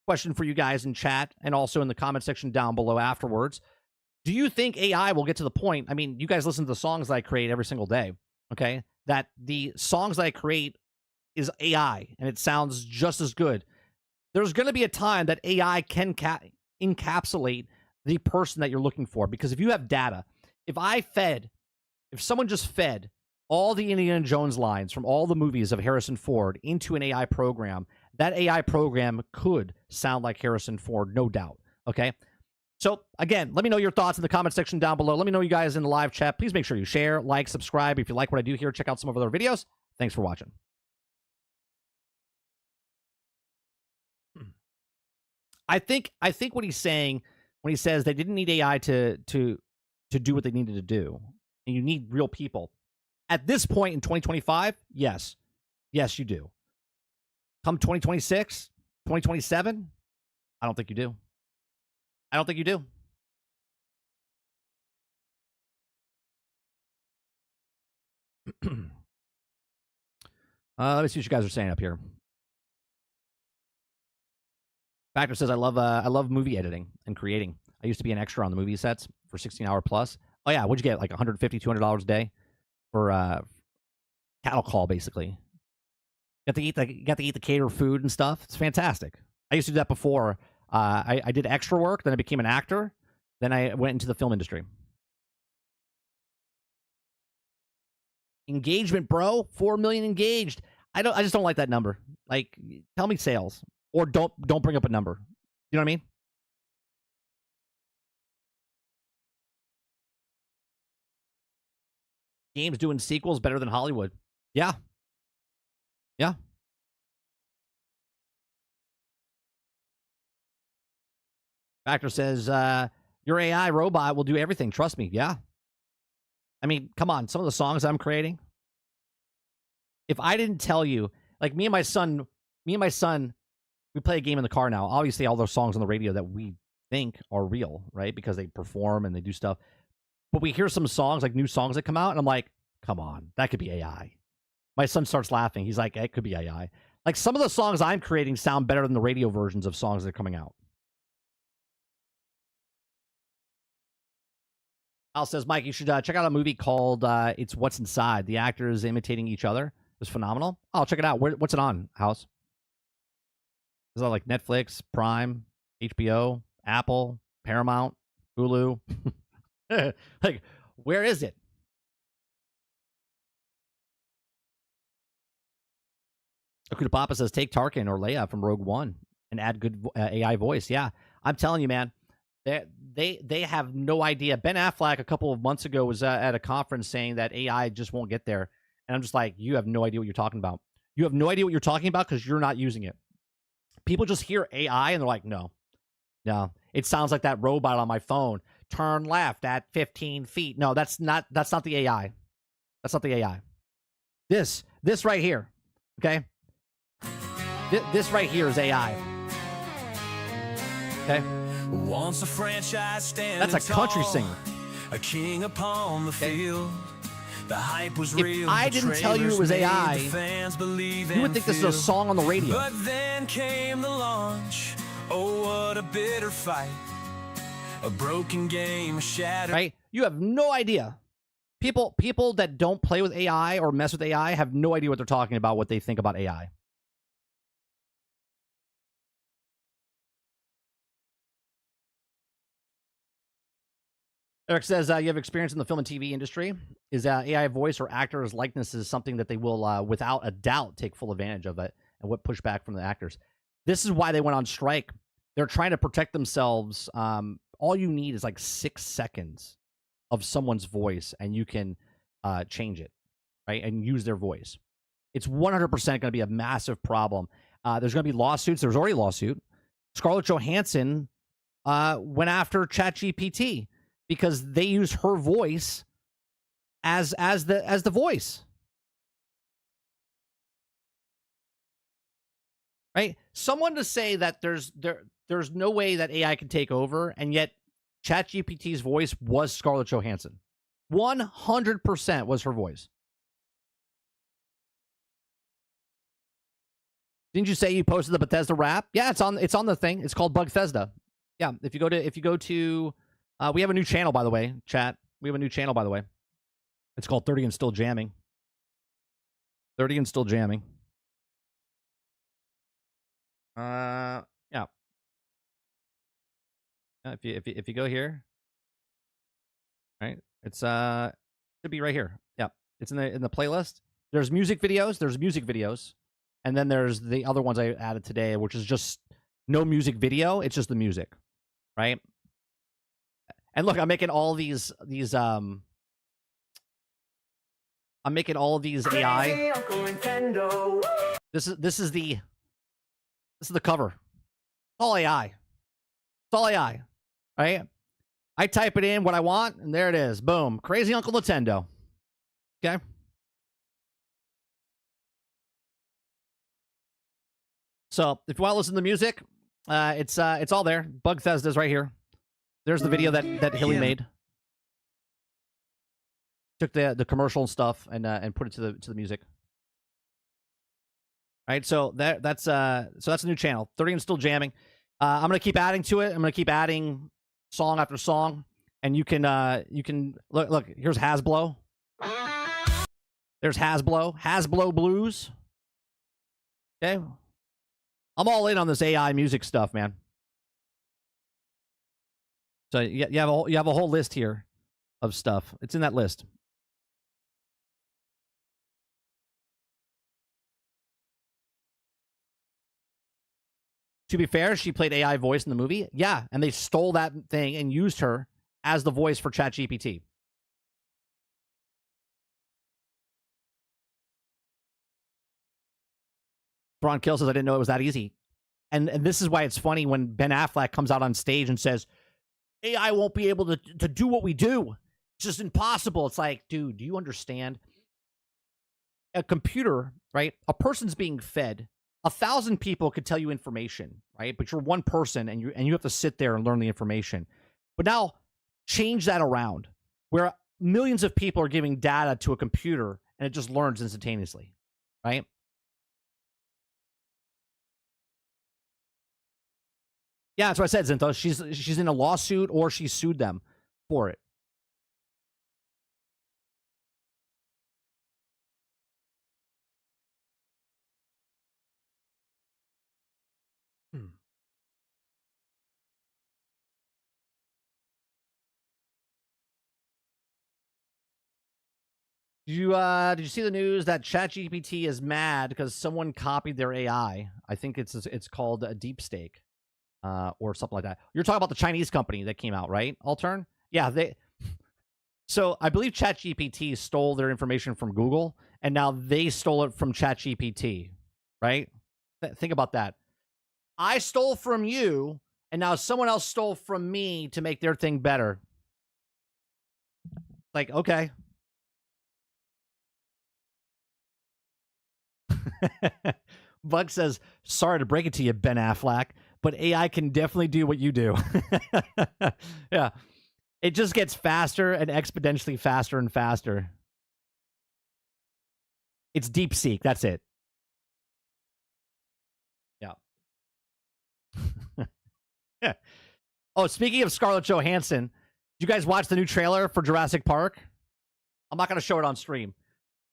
question for you guys in chat and also in the comment section down below afterwards. Do you think AI will get to the point? I mean, you guys listen to the songs that I create every single day, okay? That the songs that I create is AI and it sounds just as good, there's going to be a time that AI can encapsulate the person that you're looking for. Because if you have data, if someone just fed all the Indiana Jones lines from all the movies of Harrison Ford into an AI program, that AI program could sound like Harrison Ford, no doubt. Okay? So, again, let me know your thoughts in the comment section down below. Let me know you guys in the live chat. Please make sure you share, like, subscribe. If you like what I do here, check out some of our other videos. Thanks for watching. I think what he's saying when he says they didn't need AI to do what they needed to do, and you need real people. At this point in 2025, yes. Yes, you do. Come 2026, 2027, I don't think you do. I don't think you do. Let me see what you guys are saying up here. Factor says, I love movie editing and creating. I used to be an extra on the movie sets for 16-hour plus. Oh, yeah. What'd you get? Like $150, $200 a day for cattle call, basically. Got to eat the catered food and stuff. It's fantastic. I used to do that before. I did extra work. Then I became an actor. Then I went into the film industry. Engagement, bro. 4 million engaged. I just don't like that number. Like, tell me sales. Or don't bring up a number. You know what I mean? Games doing sequels better than Hollywood. Yeah. Yeah. Factor says, your AI robot will do everything. Trust me. Yeah. I mean, come on. Some of the songs I'm creating. If I didn't tell you, like me and my son, we play a game in the car now. Obviously, all those songs on the radio that we think are real, right? Because they perform and they do stuff. But we hear some songs, like new songs that come out, and I'm like, come on, that could be AI. My son starts laughing. He's like, it could be AI. Like, some of the songs I'm creating sound better than the radio versions of songs that are coming out. Al says, Mike, you should check out a movie called It's What's Inside. The actors imitating each other. It was phenomenal. I'll check it out. What's it on, House? Is that like Netflix, Prime, HBO, Apple, Paramount, Hulu? Like, where is it? Akuta Papa says, take Tarkin or Leia from Rogue One and add good AI voice. Yeah, I'm telling you, man. They have no idea. Ben Affleck a couple of months ago was at a conference saying that AI just won't get there. And I'm just like, you have no idea what you're talking about. You have no idea what you're talking about because you're not using it. People just hear AI and they're like, no. It sounds like that robot on my phone. Turn left at 15 feet. No, that's not the AI. That's not the AI. This right here. Okay? This right here is AI. Okay? Once a franchise standing That's a country singer. A king upon the field. The hype was If real. I didn't tell you it was AI, you would think this is a song on the radio. But then came the launch. Oh, what a bitter fight. A broken game, a shattered. Right? You have no idea. People that don't play with AI or mess with AI have no idea what they're talking about, what they think about AI. Eric says, you have experience in the film and TV industry. Is AI voice or actors' likenesses something that they will, without a doubt, take full advantage of it? And what pushback from the actors? This is why they went on strike. They're trying to protect themselves. All you need is like 6 seconds of someone's voice, and you can change it, right? And use their voice. It's 100% going to be a massive problem. There's going to be lawsuits. There's already a lawsuit. Scarlett Johansson went after ChatGPT because they use her voice as the voice. Right? Someone to say that there's no way that AI can take over, and yet ChatGPT's voice was Scarlett Johansson. 100% was her voice. Didn't you say you posted the Bethesda rap? Yeah, it's on the thing. It's called Bugthesda. Yeah, if you go to we have a new channel, by the way, chat. We have a new channel, by the way. It's called 30 and Still Jamming. 30 and Still Jamming. Yeah. If you go here, right? It's should be right here. Yeah, it's in the playlist. There's music videos. There's music videos, and then there's the other ones I added today, which is just no music video. It's just the music, right? And look, I'm making all these I'm making all of these AI. This is the cover. It's all AI. It's all AI, right? I type it in what I want, and there it is. Boom. Crazy Uncle Nintendo. Okay. So if you want to listen to the music, it's all there. Bug Thesda's right here. There's the video that Hilly made. Took the commercial and stuff and put it to the music. All right, so that's a new channel. 30 and still jamming. I'm gonna keep adding to it. I'm gonna keep adding song after song, and you can look. Here's Hasbro. There's Hasbro Blues. Okay, I'm all in on this AI music stuff, man. So you have a whole list here of stuff. It's in that list. To be fair, she played AI voice in the movie. Yeah, and they stole that thing and used her as the voice for ChatGPT. Thrawn Kill says, I didn't know it was that easy. And this is why it's funny when Ben Affleck comes out on stage and says, AI won't be able to do what we do. It's just impossible. It's like, dude, do you understand? A computer, right? A person's being fed. 1,000 people could tell you information, right? But you're one person, and you have to sit there and learn the information. But now, change that around, where millions of people are giving data to a computer, and it just learns instantaneously, right? Yeah, that's what I said, Zinto. She's in a lawsuit, or she sued them for it. Did you see the news that ChatGPT is mad because someone copied their AI? I think it's called a deep stake, or something like that. You're talking about the Chinese company that came out, right? Altern? Yeah, they. So I believe ChatGPT stole their information from Google, and now they stole it from ChatGPT, right? Think about that. I stole from you, and now someone else stole from me to make their thing better. Like, okay. Bug says, sorry to break it to you, Ben Affleck, but AI can definitely do what you do. Yeah. It just gets faster and exponentially faster and faster. It's DeepSeek. That's it. Yeah. Yeah. Oh, speaking of Scarlett Johansson, did you guys watch the new trailer for Jurassic Park? I'm not going to show it on stream.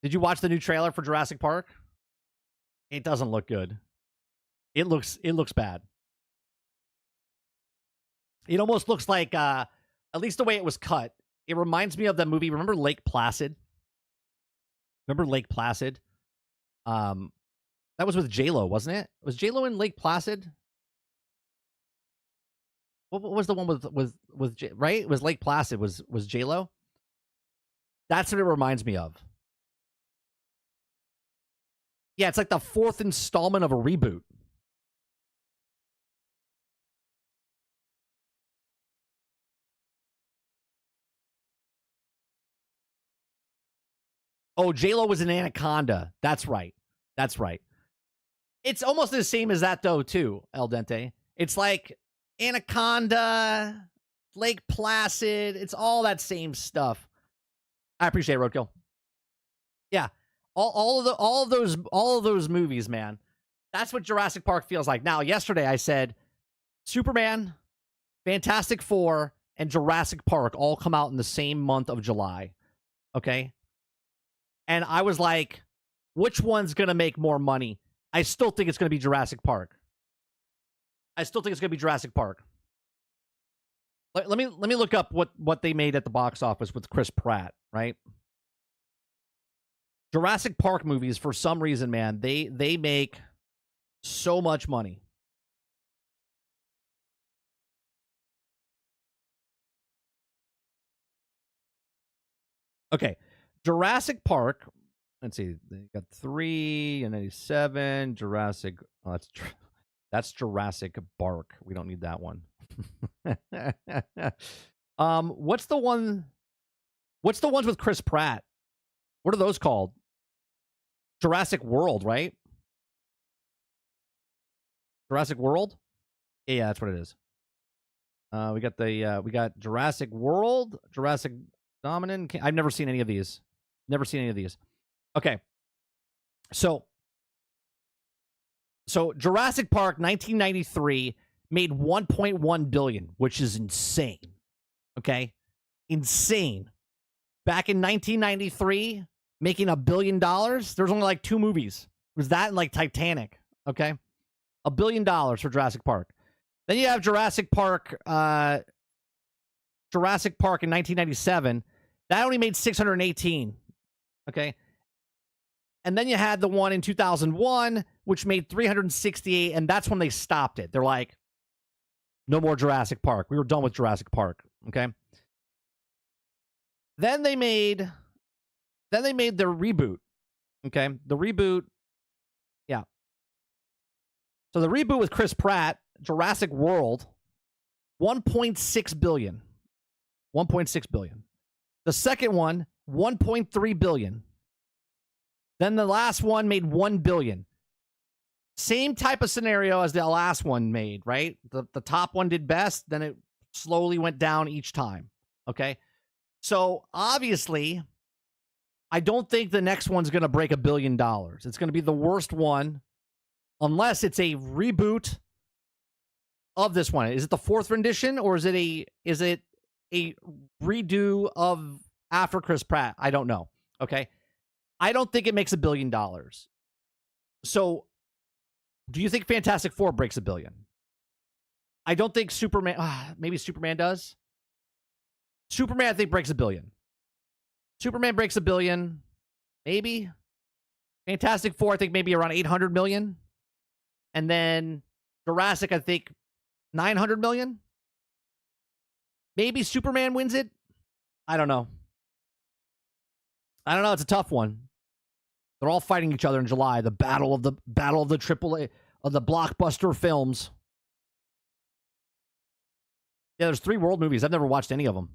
Did you watch the new trailer for Jurassic Park? It doesn't look good. It looks bad. It almost looks like, at least the way it was cut, it reminds me of the movie. Remember Lake Placid? Remember Lake Placid? That was with J-Lo, wasn't it? Was J-Lo in Lake Placid? What was the one with right? It was Lake Placid. Was J-Lo? That's what it reminds me of. Yeah, it's like the 4th installment of a reboot. Oh, J-Lo was in Anaconda. That's right. That's right. It's almost the same as that, though, too, El Dente. It's like Anaconda, Lake Placid. It's all that same stuff. I appreciate it, Roadkill. Yeah. All of those movies, man. That's what Jurassic Park feels like. Now, yesterday I said Superman, Fantastic Four, and Jurassic Park all come out in the same month of July. Okay? And I was like, which one's going to make more money? I still think it's going to be Jurassic Park. I still think it's going to be Jurassic Park. Let me look up what they made at the box office with Chris Pratt, right? Jurassic Park movies, for some reason, man, they make so much money. Okay, Jurassic Park. Let's see, they got 397. Jurassic. Oh, that's Jurassic Bark. We don't need that one. What's the one? What's the ones with Chris Pratt? What are those called? Jurassic World, right? Jurassic World? Yeah, that's what it is. We got Jurassic World, Jurassic Dominion. I've never seen any of these. Never seen any of these. Okay. So Jurassic Park 1993 made 1.1 billion, which is insane. Okay? Insane. Back in 1993, making $1 billion, there's only like 2 movies. It was that and like Titanic. Okay? $1 billion for Jurassic Park. Then you have Jurassic Park in 1997. That only made 618. Okay? And then you had the one in 2001, which made 368, and that's when they stopped it. They're like, no more Jurassic Park. We were done with Jurassic Park. Okay? Then they made their reboot. Okay? The reboot. Yeah. So the reboot with Chris Pratt, Jurassic World, 1.6 billion. 1.6 billion. The second one, 1.3 billion. Then the last one made 1 billion. Same type of scenario as the last one made, right? The top one did best, then it slowly went down each time. Okay? So obviously, I don't think the next one's going to break $1 billion. It's going to be the worst one, unless it's a reboot of this one. Is it the 4th rendition, or is it a redo of after Chris Pratt? I don't know. Okay? I don't think it makes $1 billion. So, do you think Fantastic Four breaks $1 billion? I don't think Superman. Maybe Superman does. Superman, I think, breaks $1 billion. Superman breaks $1 billion, maybe. Fantastic Four, I think, maybe around 800 million, and then Jurassic, I think, 900 million. Maybe Superman wins it. I don't know. It's a tough one. They're all fighting each other in July. The battle of the AAA of the blockbuster films. Yeah, there's 3 world movies. I've never watched any of them.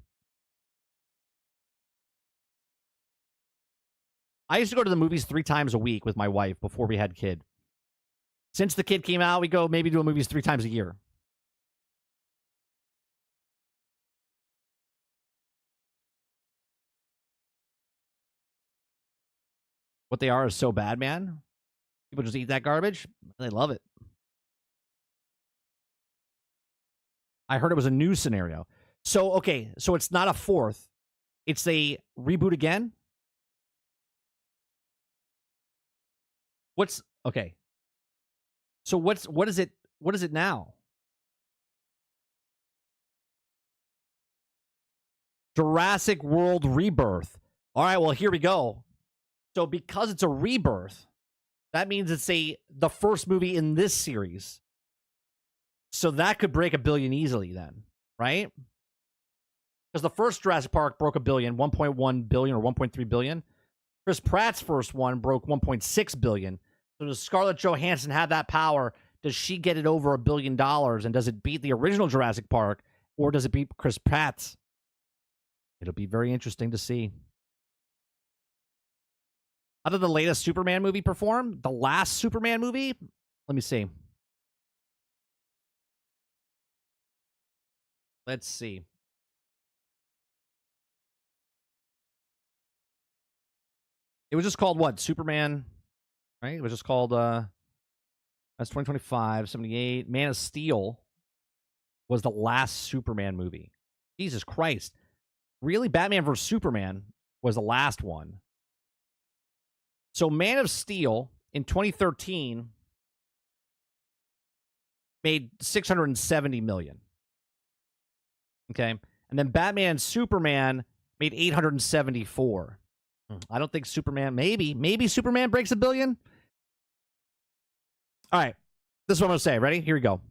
I used to go to the movies 3 times a week with my wife before we had kid. Since the kid came out, we go maybe to the movies 3 times a year. What they are is so bad, man. People just eat that garbage. They love it. I heard it was a new scenario. So, okay, so it's not a 4th. It's a reboot again? Okay. So what is it now? Jurassic World Rebirth. All right, well, here we go. So because it's a rebirth, that means it's the first movie in this series. So that could break $1 billion easily then, right? Because the first Jurassic Park broke $1 billion, 1.1 billion or 1.3 billion. Chris Pratt's first one broke 1.6 billion. So does Scarlett Johansson have that power? Does she get it over $1 billion? And does it beat the original Jurassic Park, or does it beat Chris Pratt's? It'll be very interesting to see. How did the latest Superman movie perform? The last Superman movie? Let me see. Let's see. It was just called what? Superman, right? It was just called, that's 2025, 78. Man of Steel was the last Superman movie. Jesus Christ. Really? Batman vs. Superman was the last one. So Man of Steel in 2013 made 670 million. Okay. And then Batman Superman made 874. I don't think Superman, maybe Superman breaks $1 billion. All right. This is what I'm going to say. Ready? Here we go.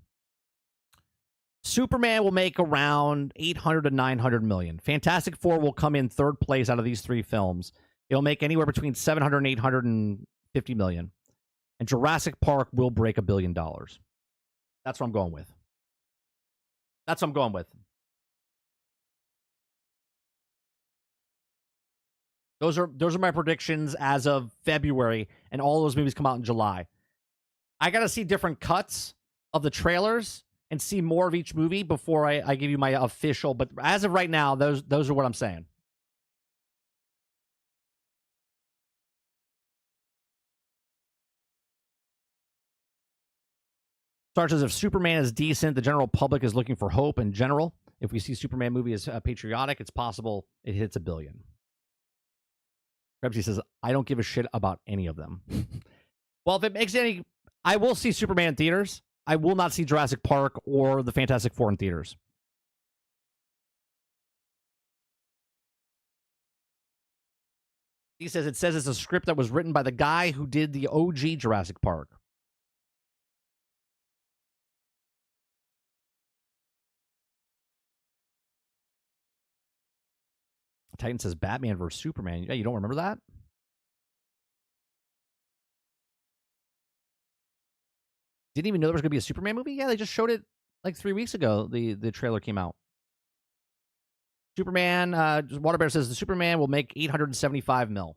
Superman will make around 800 to 900 million. Fantastic Four will come in third place out of these three films. It'll make anywhere between 700 and 850 million. And Jurassic Park will break $1 billion. That's what I'm going with. That's what I'm going with. Those are my predictions as of February, and all those movies come out in July. I got to see different cuts of the trailers and see more of each movie before I give you my official. But as of right now, those are what I'm saying. Starts as if Superman is decent, the general public is looking for hope in general. If we see Superman movie as patriotic, it's possible it hits $1 billion. Krebsy says, I don't give a shit about any of them. Well, if it makes any... I will see Superman in theaters. I will not see Jurassic Park or the Fantastic Four in theaters. He says, it says it's a script that was written by the guy who did the OG Jurassic Park. Titan says Batman versus Superman. Yeah, you don't remember that? Didn't even know there was going to be a Superman movie? Yeah, they just showed it like 3 weeks ago. The trailer came out. Superman, Waterbear says the Superman will make 875 mil.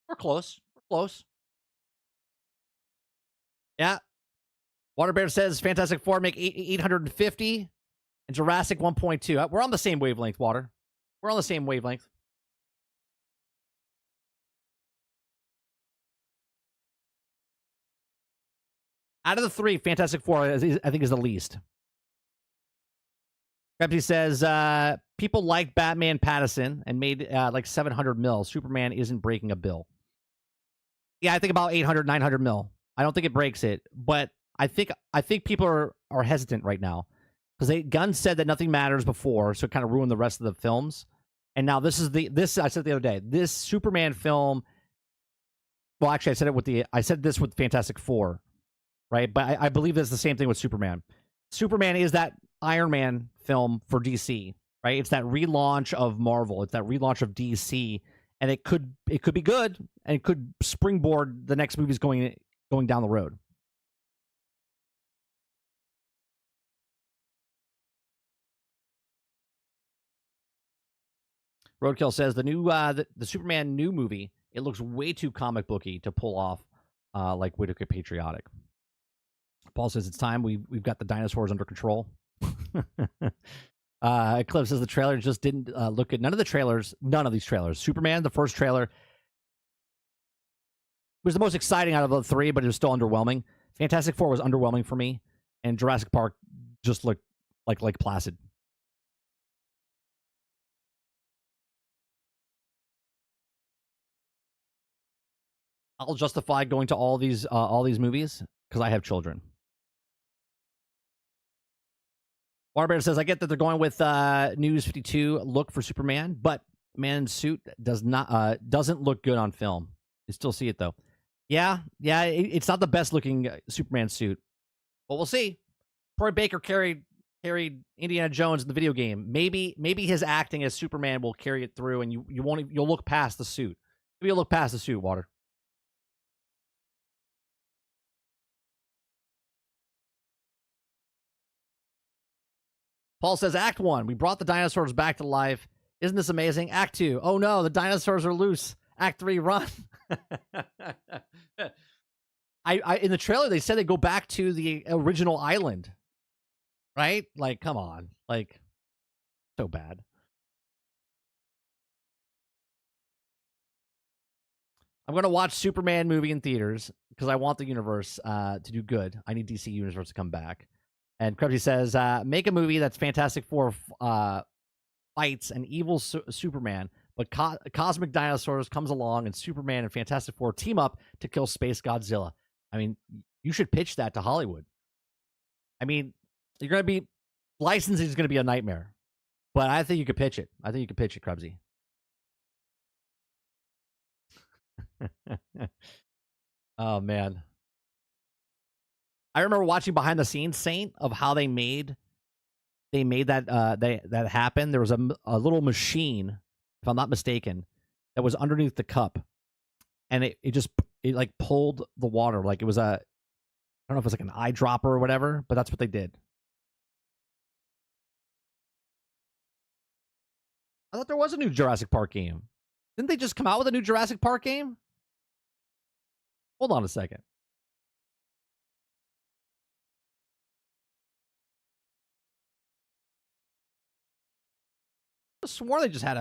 We're close. We're close. Yeah. Waterbear says Fantastic Four make 850 and Jurassic 1.2. We're on the same wavelength, Water. We're on the same wavelength. Out of the three, Fantastic Four, I think, is the least. Krebsy says, people like Batman Pattinson and made like 700 mil. Superman isn't breaking a bill. Yeah, I think about 800, 900 mil. I don't think it breaks it, but I think people are hesitant right now because Gunn said that nothing matters before, so it kind of ruined the rest of the films. And now this I said the other day, this Superman film. Well, actually, I said this with Fantastic Four. Right, but I believe it's the same thing with Superman. Superman is that Iron Man film for DC, right? It's that relaunch of Marvel. It's that relaunch of DC, and it could be good, and it could springboard the next movies going down the road. Roadkill says the new the Superman new movie, it looks way too comic booky to pull off like Whitaker Patriotic. Paul says it's time. We've got the dinosaurs under control. Eclipse says the trailer just didn't look good. None of these trailers. Superman, the first trailer, was the most exciting out of the three, but it was still underwhelming. Fantastic Four was underwhelming for me, and Jurassic Park just looked like placid. I'll justify going to all these movies because I have children. Waterbear says, I get that they're going with News 52 look for Superman, but man in suit doesn't look good on film. You still see it, though. Yeah, it's not the best looking Superman suit. But we'll see. Troy Baker carried Indiana Jones in the video game. Maybe his acting as Superman will carry it through, and you'll look past the suit. Maybe you'll look past the suit, Water. Paul says, Act 1, we brought the dinosaurs back to life. Isn't this amazing? Act 2, oh no, the dinosaurs are loose. Act 3, run. I in the trailer, they said they go back to the original island. Right? Like, come on. Like, so bad. I'm going to watch Superman movie in theaters because I want the universe to do good. I need DC Universe to come back. And Krebsy says, make a movie that's Fantastic Four fights an evil Superman, but cosmic dinosaurs comes along and Superman and Fantastic Four team up to kill Space Godzilla. I mean, you should pitch that to Hollywood. I mean, you're going to be licensing is going to be a nightmare, but I think you could pitch it. I think you could pitch it, Krebsy. Oh man, I remember watching behind the scenes, Saint, of how they made that that happen. There was a little machine, if I'm not mistaken, that was underneath the cup, and it like pulled the water like it was I don't know if it was like an eyedropper or whatever, but that's what they did. I thought there was a new Jurassic Park game. Didn't they just come out with a new Jurassic Park game? Hold on a second. I swore they just had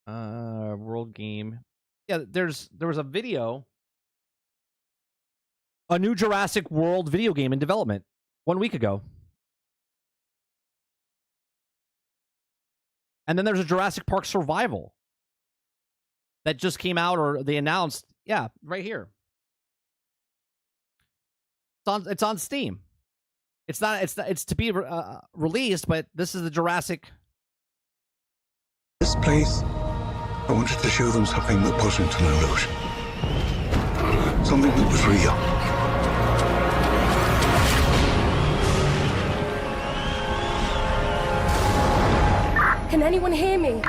a world game. Yeah, there was a video. A new Jurassic World video game in development 1 week ago. And then there's a Jurassic Park Survival that just came out, or they announced. Yeah, right here. It's on Steam. It's to be released, but this is the Jurassic. This place, I wanted to show them something that wasn't an illusion. Something that was real. Can anyone hear me?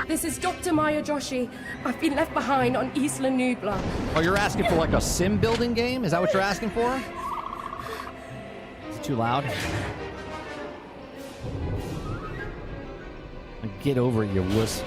This is Dr. Maya Joshi. I've been left behind on Isla Nubla. Oh, you're asking for like a sim building game? Is that what you're asking for? Is it too loud? Get over it, you wuss.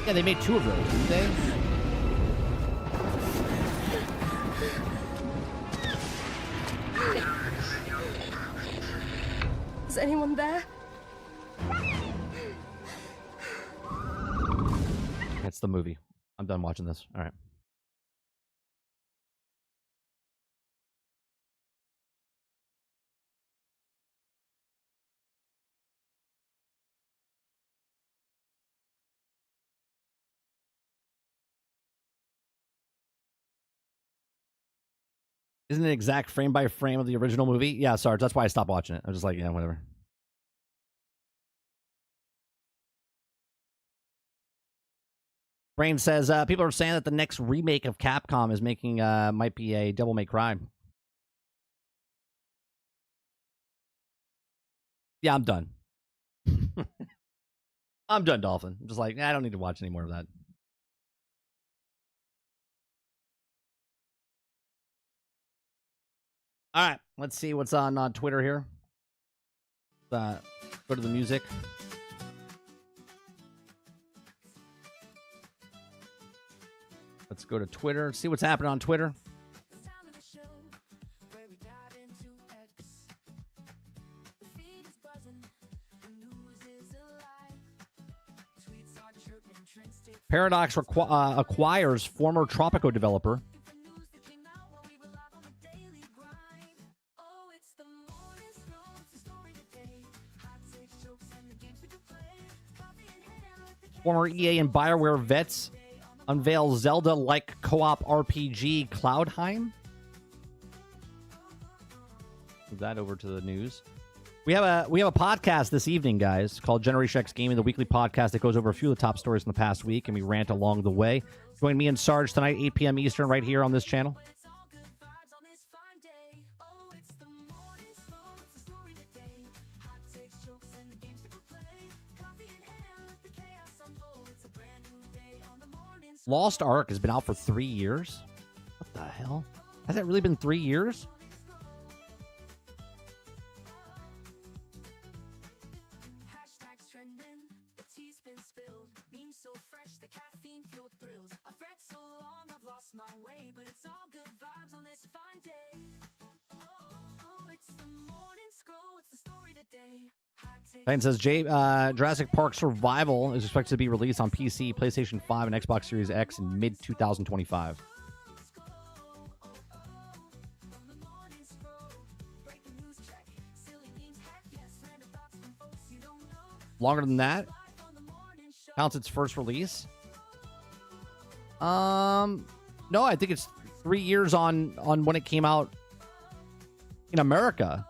Yeah, they made 2 of those, didn't they? Is anyone there? That's the movie. I'm done watching this. All right. Isn't it exact frame by frame of the original movie? Yeah, Sarge. That's why I stopped watching it. I was just like, yeah, whatever. Brain says people are saying that the next remake of Capcom is making might be a Devil May Cry. Yeah, I'm done. I'm done, Dolphin. I'm just like, I don't need to watch any more of that. All right, let's see what's on Twitter here. Go to the music. Let's go to Twitter. See what's happening on Twitter. Paradox acquires former Tropico developer. Former EA and BioWare vets unveil Zelda-like co-op RPG Cloudheim. Move that over to the news. We have a podcast this evening, guys, called Generation X Gaming, the weekly podcast that goes over a few of the top stories in the past week, and we rant along the way. Join me and Sarge tonight, 8 p.m. Eastern, right here on this channel. Lost Ark has been out for 3 years. What the hell? Has it really been 3 years? Titan says Jurassic Park Survival is expected to be released on PC, PlayStation 5, and Xbox Series X in mid-2025. Longer than that? Counts its first release? No, I think it's 3 years on when it came out in America.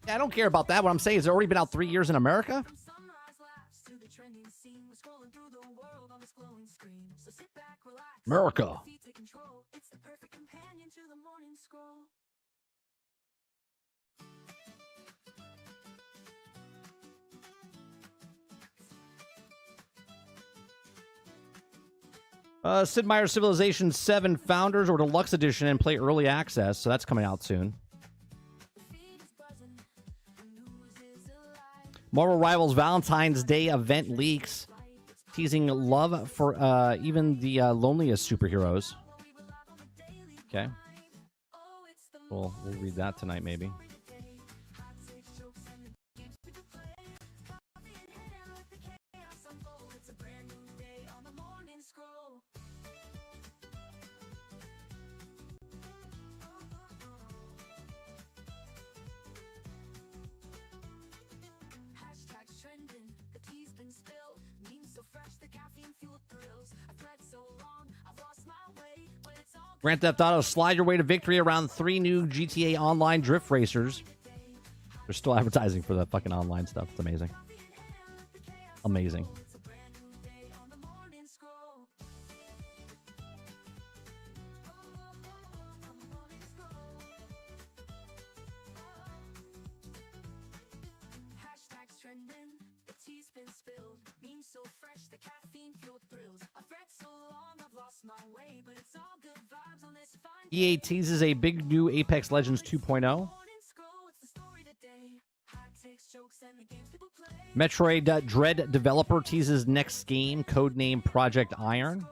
Yeah, I don't care about that. What I'm saying is it's already been out 3 years in America. America. Sid Meier's Civilization 7 Founders or Deluxe Edition and play early access, so that's coming out soon. Marvel Rivals Valentine's Day event leaks, teasing love for even the loneliest superheroes. Okay. We'll read that tonight, maybe. Grand Theft Auto, slide your way to victory around 3 new GTA Online drift racers. They're still advertising for the fucking online stuff. It's amazing. Amazing. EA teases a big new Apex Legends 2.0. Metroid Dread developer teases next game, codename Project Iron.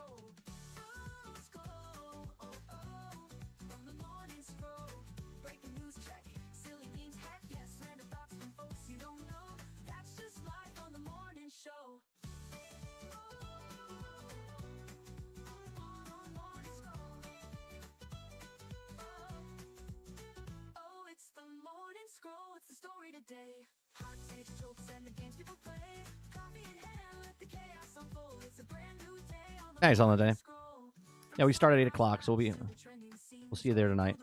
Nice on the day. Yeah, we start at 8 o'clock, so we'll see you there tonight.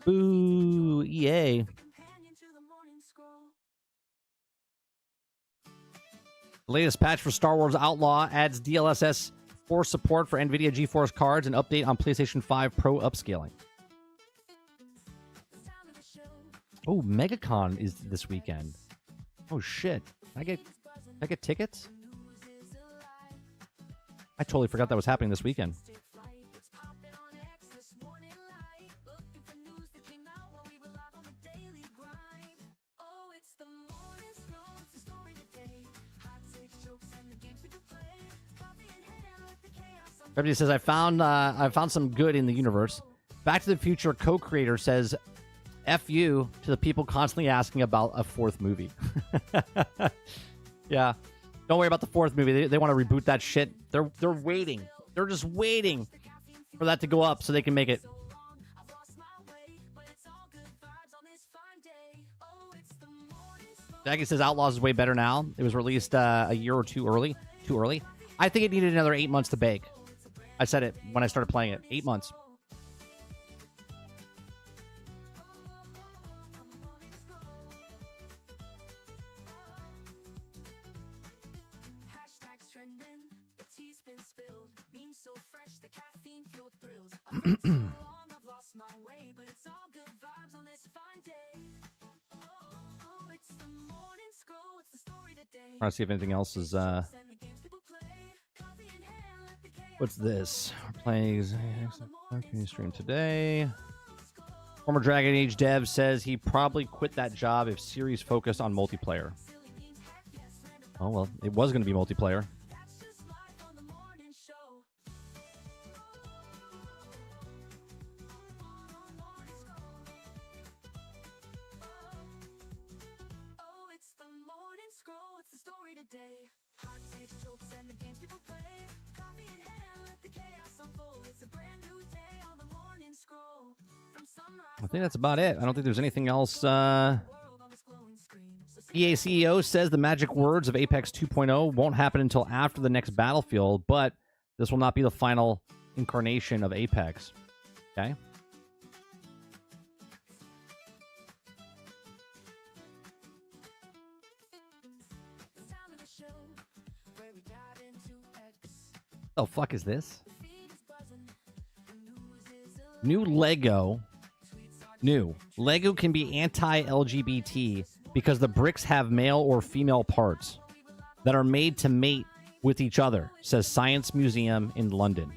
Boo, EA. The latest patch for Star Wars Outlaw adds DLSS 4 support for NVIDIA GeForce cards and update on PlayStation 5 Pro upscaling. Oh, MegaCon is this weekend. Oh shit! Can I get tickets? I totally forgot that was happening this weekend. Everybody says I found some good in the universe. Back to the Future co-creator says, "F you" to the people constantly asking about a 4th movie. Yeah. Don't worry about the 4th movie. They want to reboot that shit. They're waiting. They're just waiting for that to go up so they can make it. Jackie says Outlaws is way better now. It was released a year or two early. Too early. I think it needed another 8 months to bake. I said it when I started playing it. 8 months. Trying to see if anything else is what's this? We're playing community stream today. Former Dragon Age dev says he probably quit that job if series focused on multiplayer. Oh well, it was going to be multiplayer. I think that's about it. I don't think there's anything else. EA CEO says the magic words of Apex 2.0 won't happen until after the next Battlefield, but this will not be the final incarnation of Apex. Okay. The fuck is this? New Lego. New. Lego can be anti-LGBT because the bricks have male or female parts that are made to mate with each other, says Science Museum in London.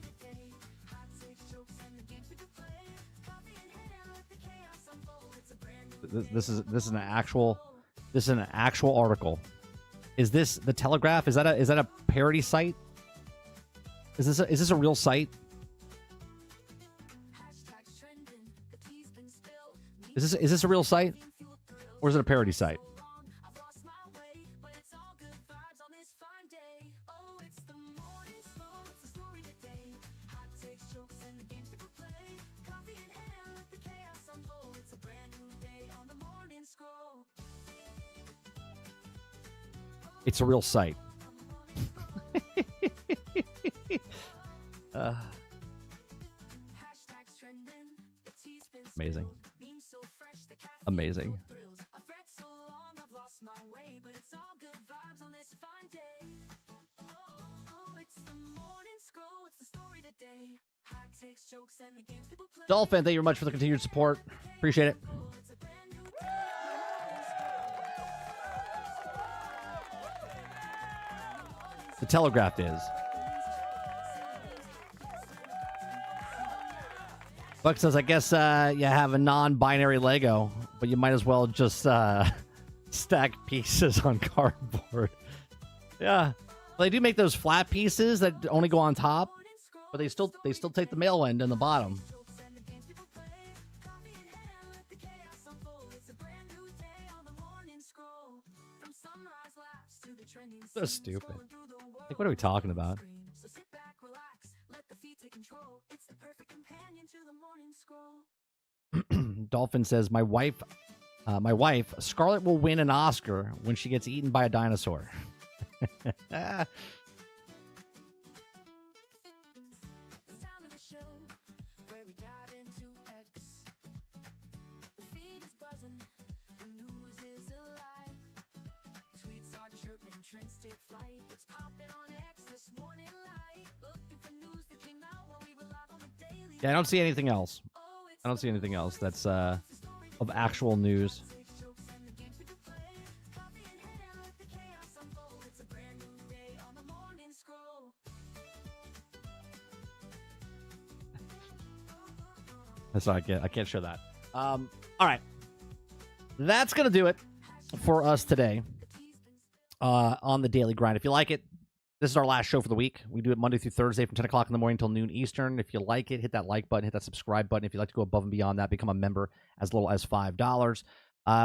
This is an actual article. Is this the Telegraph? Is that a parody site? Is this a real site? Is this a real site? Or is it a parody site? It's a real site. Amazing. Amazing. Dolphin, thank you very much for the continued support. Appreciate it. The Telegraph is. Buck says, I guess you have a non-binary Lego, but you might as well just stack pieces on cardboard. Yeah. Well, they do make those flat pieces that only go on top, but they still take the male end and the bottom. So stupid. Like, what are we talking about? Dolphin says, my wife, Scarlett will win an Oscar when she gets eaten by a dinosaur. Yeah, I don't see anything else. I don't see anything else that's of actual news. That's all I get. I can't show that. All right. That's going to do it for us today on the Daily Grind. If you like it, this is our last show for the week. We do it Monday through Thursday from 10 o'clock in the morning until noon Eastern. If you like it, hit that like button, hit that subscribe button. If you'd like to go above and beyond that, become a member as little as $5.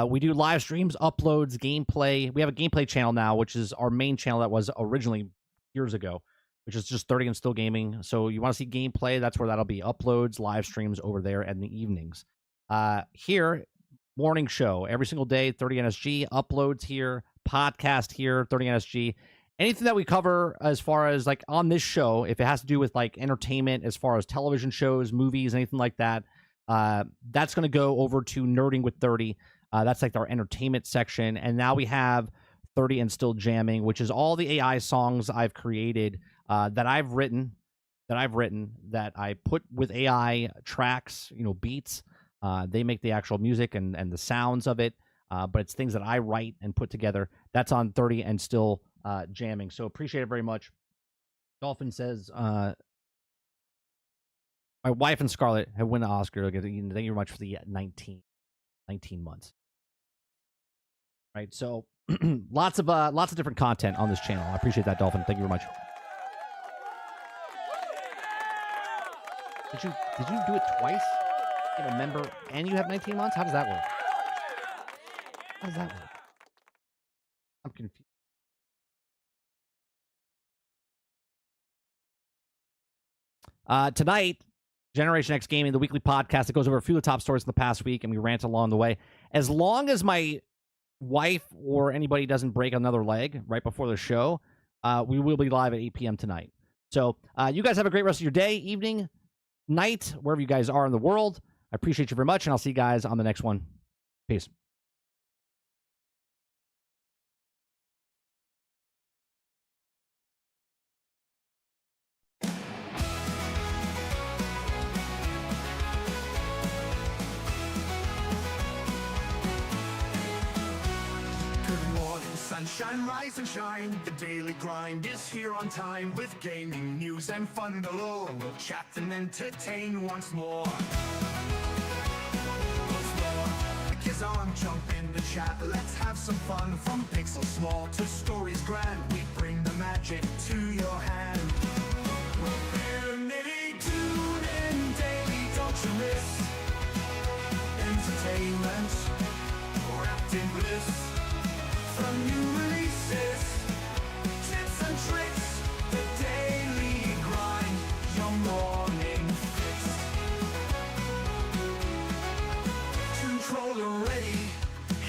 We do live streams, uploads, gameplay. We have a gameplay channel now, which is our main channel that was originally years ago, which is just 30 and Still Gaming. So you want to see gameplay, that's where that'll be. Uploads, live streams over there in the evenings. Here, morning show, every single day, 30 NSG. Uploads here, podcast here, 30 NSG. Anything that we cover as far as like on this show, if it has to do with like entertainment, as far as television shows, movies, anything like that, that's going to go over to Nerding with 30. That's like our entertainment section. And now we have 30 and Still Jamming, which is all the AI songs I've created that I've written, that I put with AI tracks, beats. They make the actual music and the sounds of it. But it's things that I write and put together. That's on 30 and Still Jamming. So appreciate it very much. Dolphin says, my wife and Scarlett have won an Oscar. Thank you very much for the 19 months. Right. So lots of different content on this channel. I appreciate that, Dolphin. Thank you very much. Did you do it twice? You a member and you have 19 months? How does that work? How does that work? I'm confused. Tonight, Generation X Gaming, the weekly podcast that goes over a few of the top stories in the past week, and we rant along the way. As long as my wife or anybody doesn't break another leg right before the show, we will be live at 8 p.m. tonight. So you guys have a great rest of your day, evening, night, wherever you guys are in the world. I appreciate you very much, and I'll see you guys on the next one. Peace. Sunshine, rise and shine. The daily grind is here on time with gaming news and fun galore. We'll chat and entertain once more. Is on, jump in the chat, let's have some fun. From pixel small to stories grand, we bring the magic to your hand. We're nitty tuned in daily, don't you miss entertainment wrapped in bliss. From new releases, tips and tricks, the daily grind, your morning fix. Controller ready,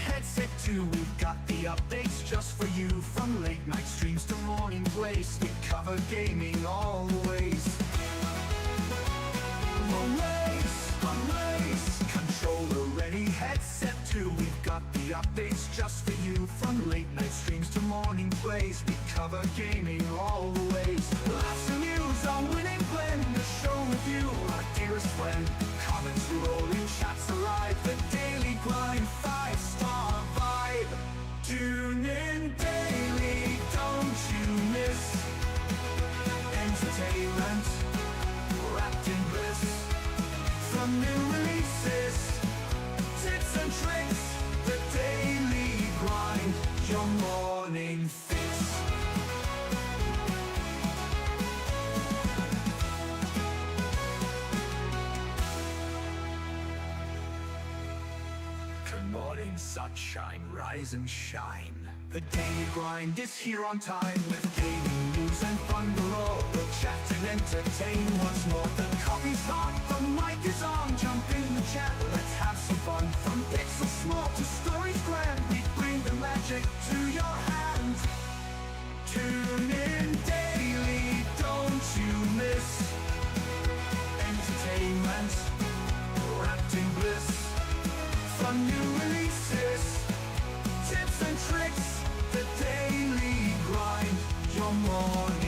headset too, we've got the updates just for you. From late night streams to morning plays, we cover gaming always. Controller ready, headset too, we've got the updates just for you. From late night streams to morning plays, we cover gaming always. Laughs and news, our winning blend, the show with you, our dearest friend. Comments rolling, chats alive, the daily grind, 5-star vibe. Tune in daily, don't you miss entertainment wrapped in bliss. From new releases, tips and tricks, the daily grind, your morning fix. Good morning, sunshine, rise and shine. The daily grind is here on time with gaming news and fun galore. We'll chat and entertain once more. The coffee's hot, the mic is on. Jump in the chat, let's have some fun. From pixel small to stories grand, we bring the magic to your hands. Tune in daily, don't you miss entertainment wrapped in bliss. From new releases, tips and tricks, the daily grind, your morning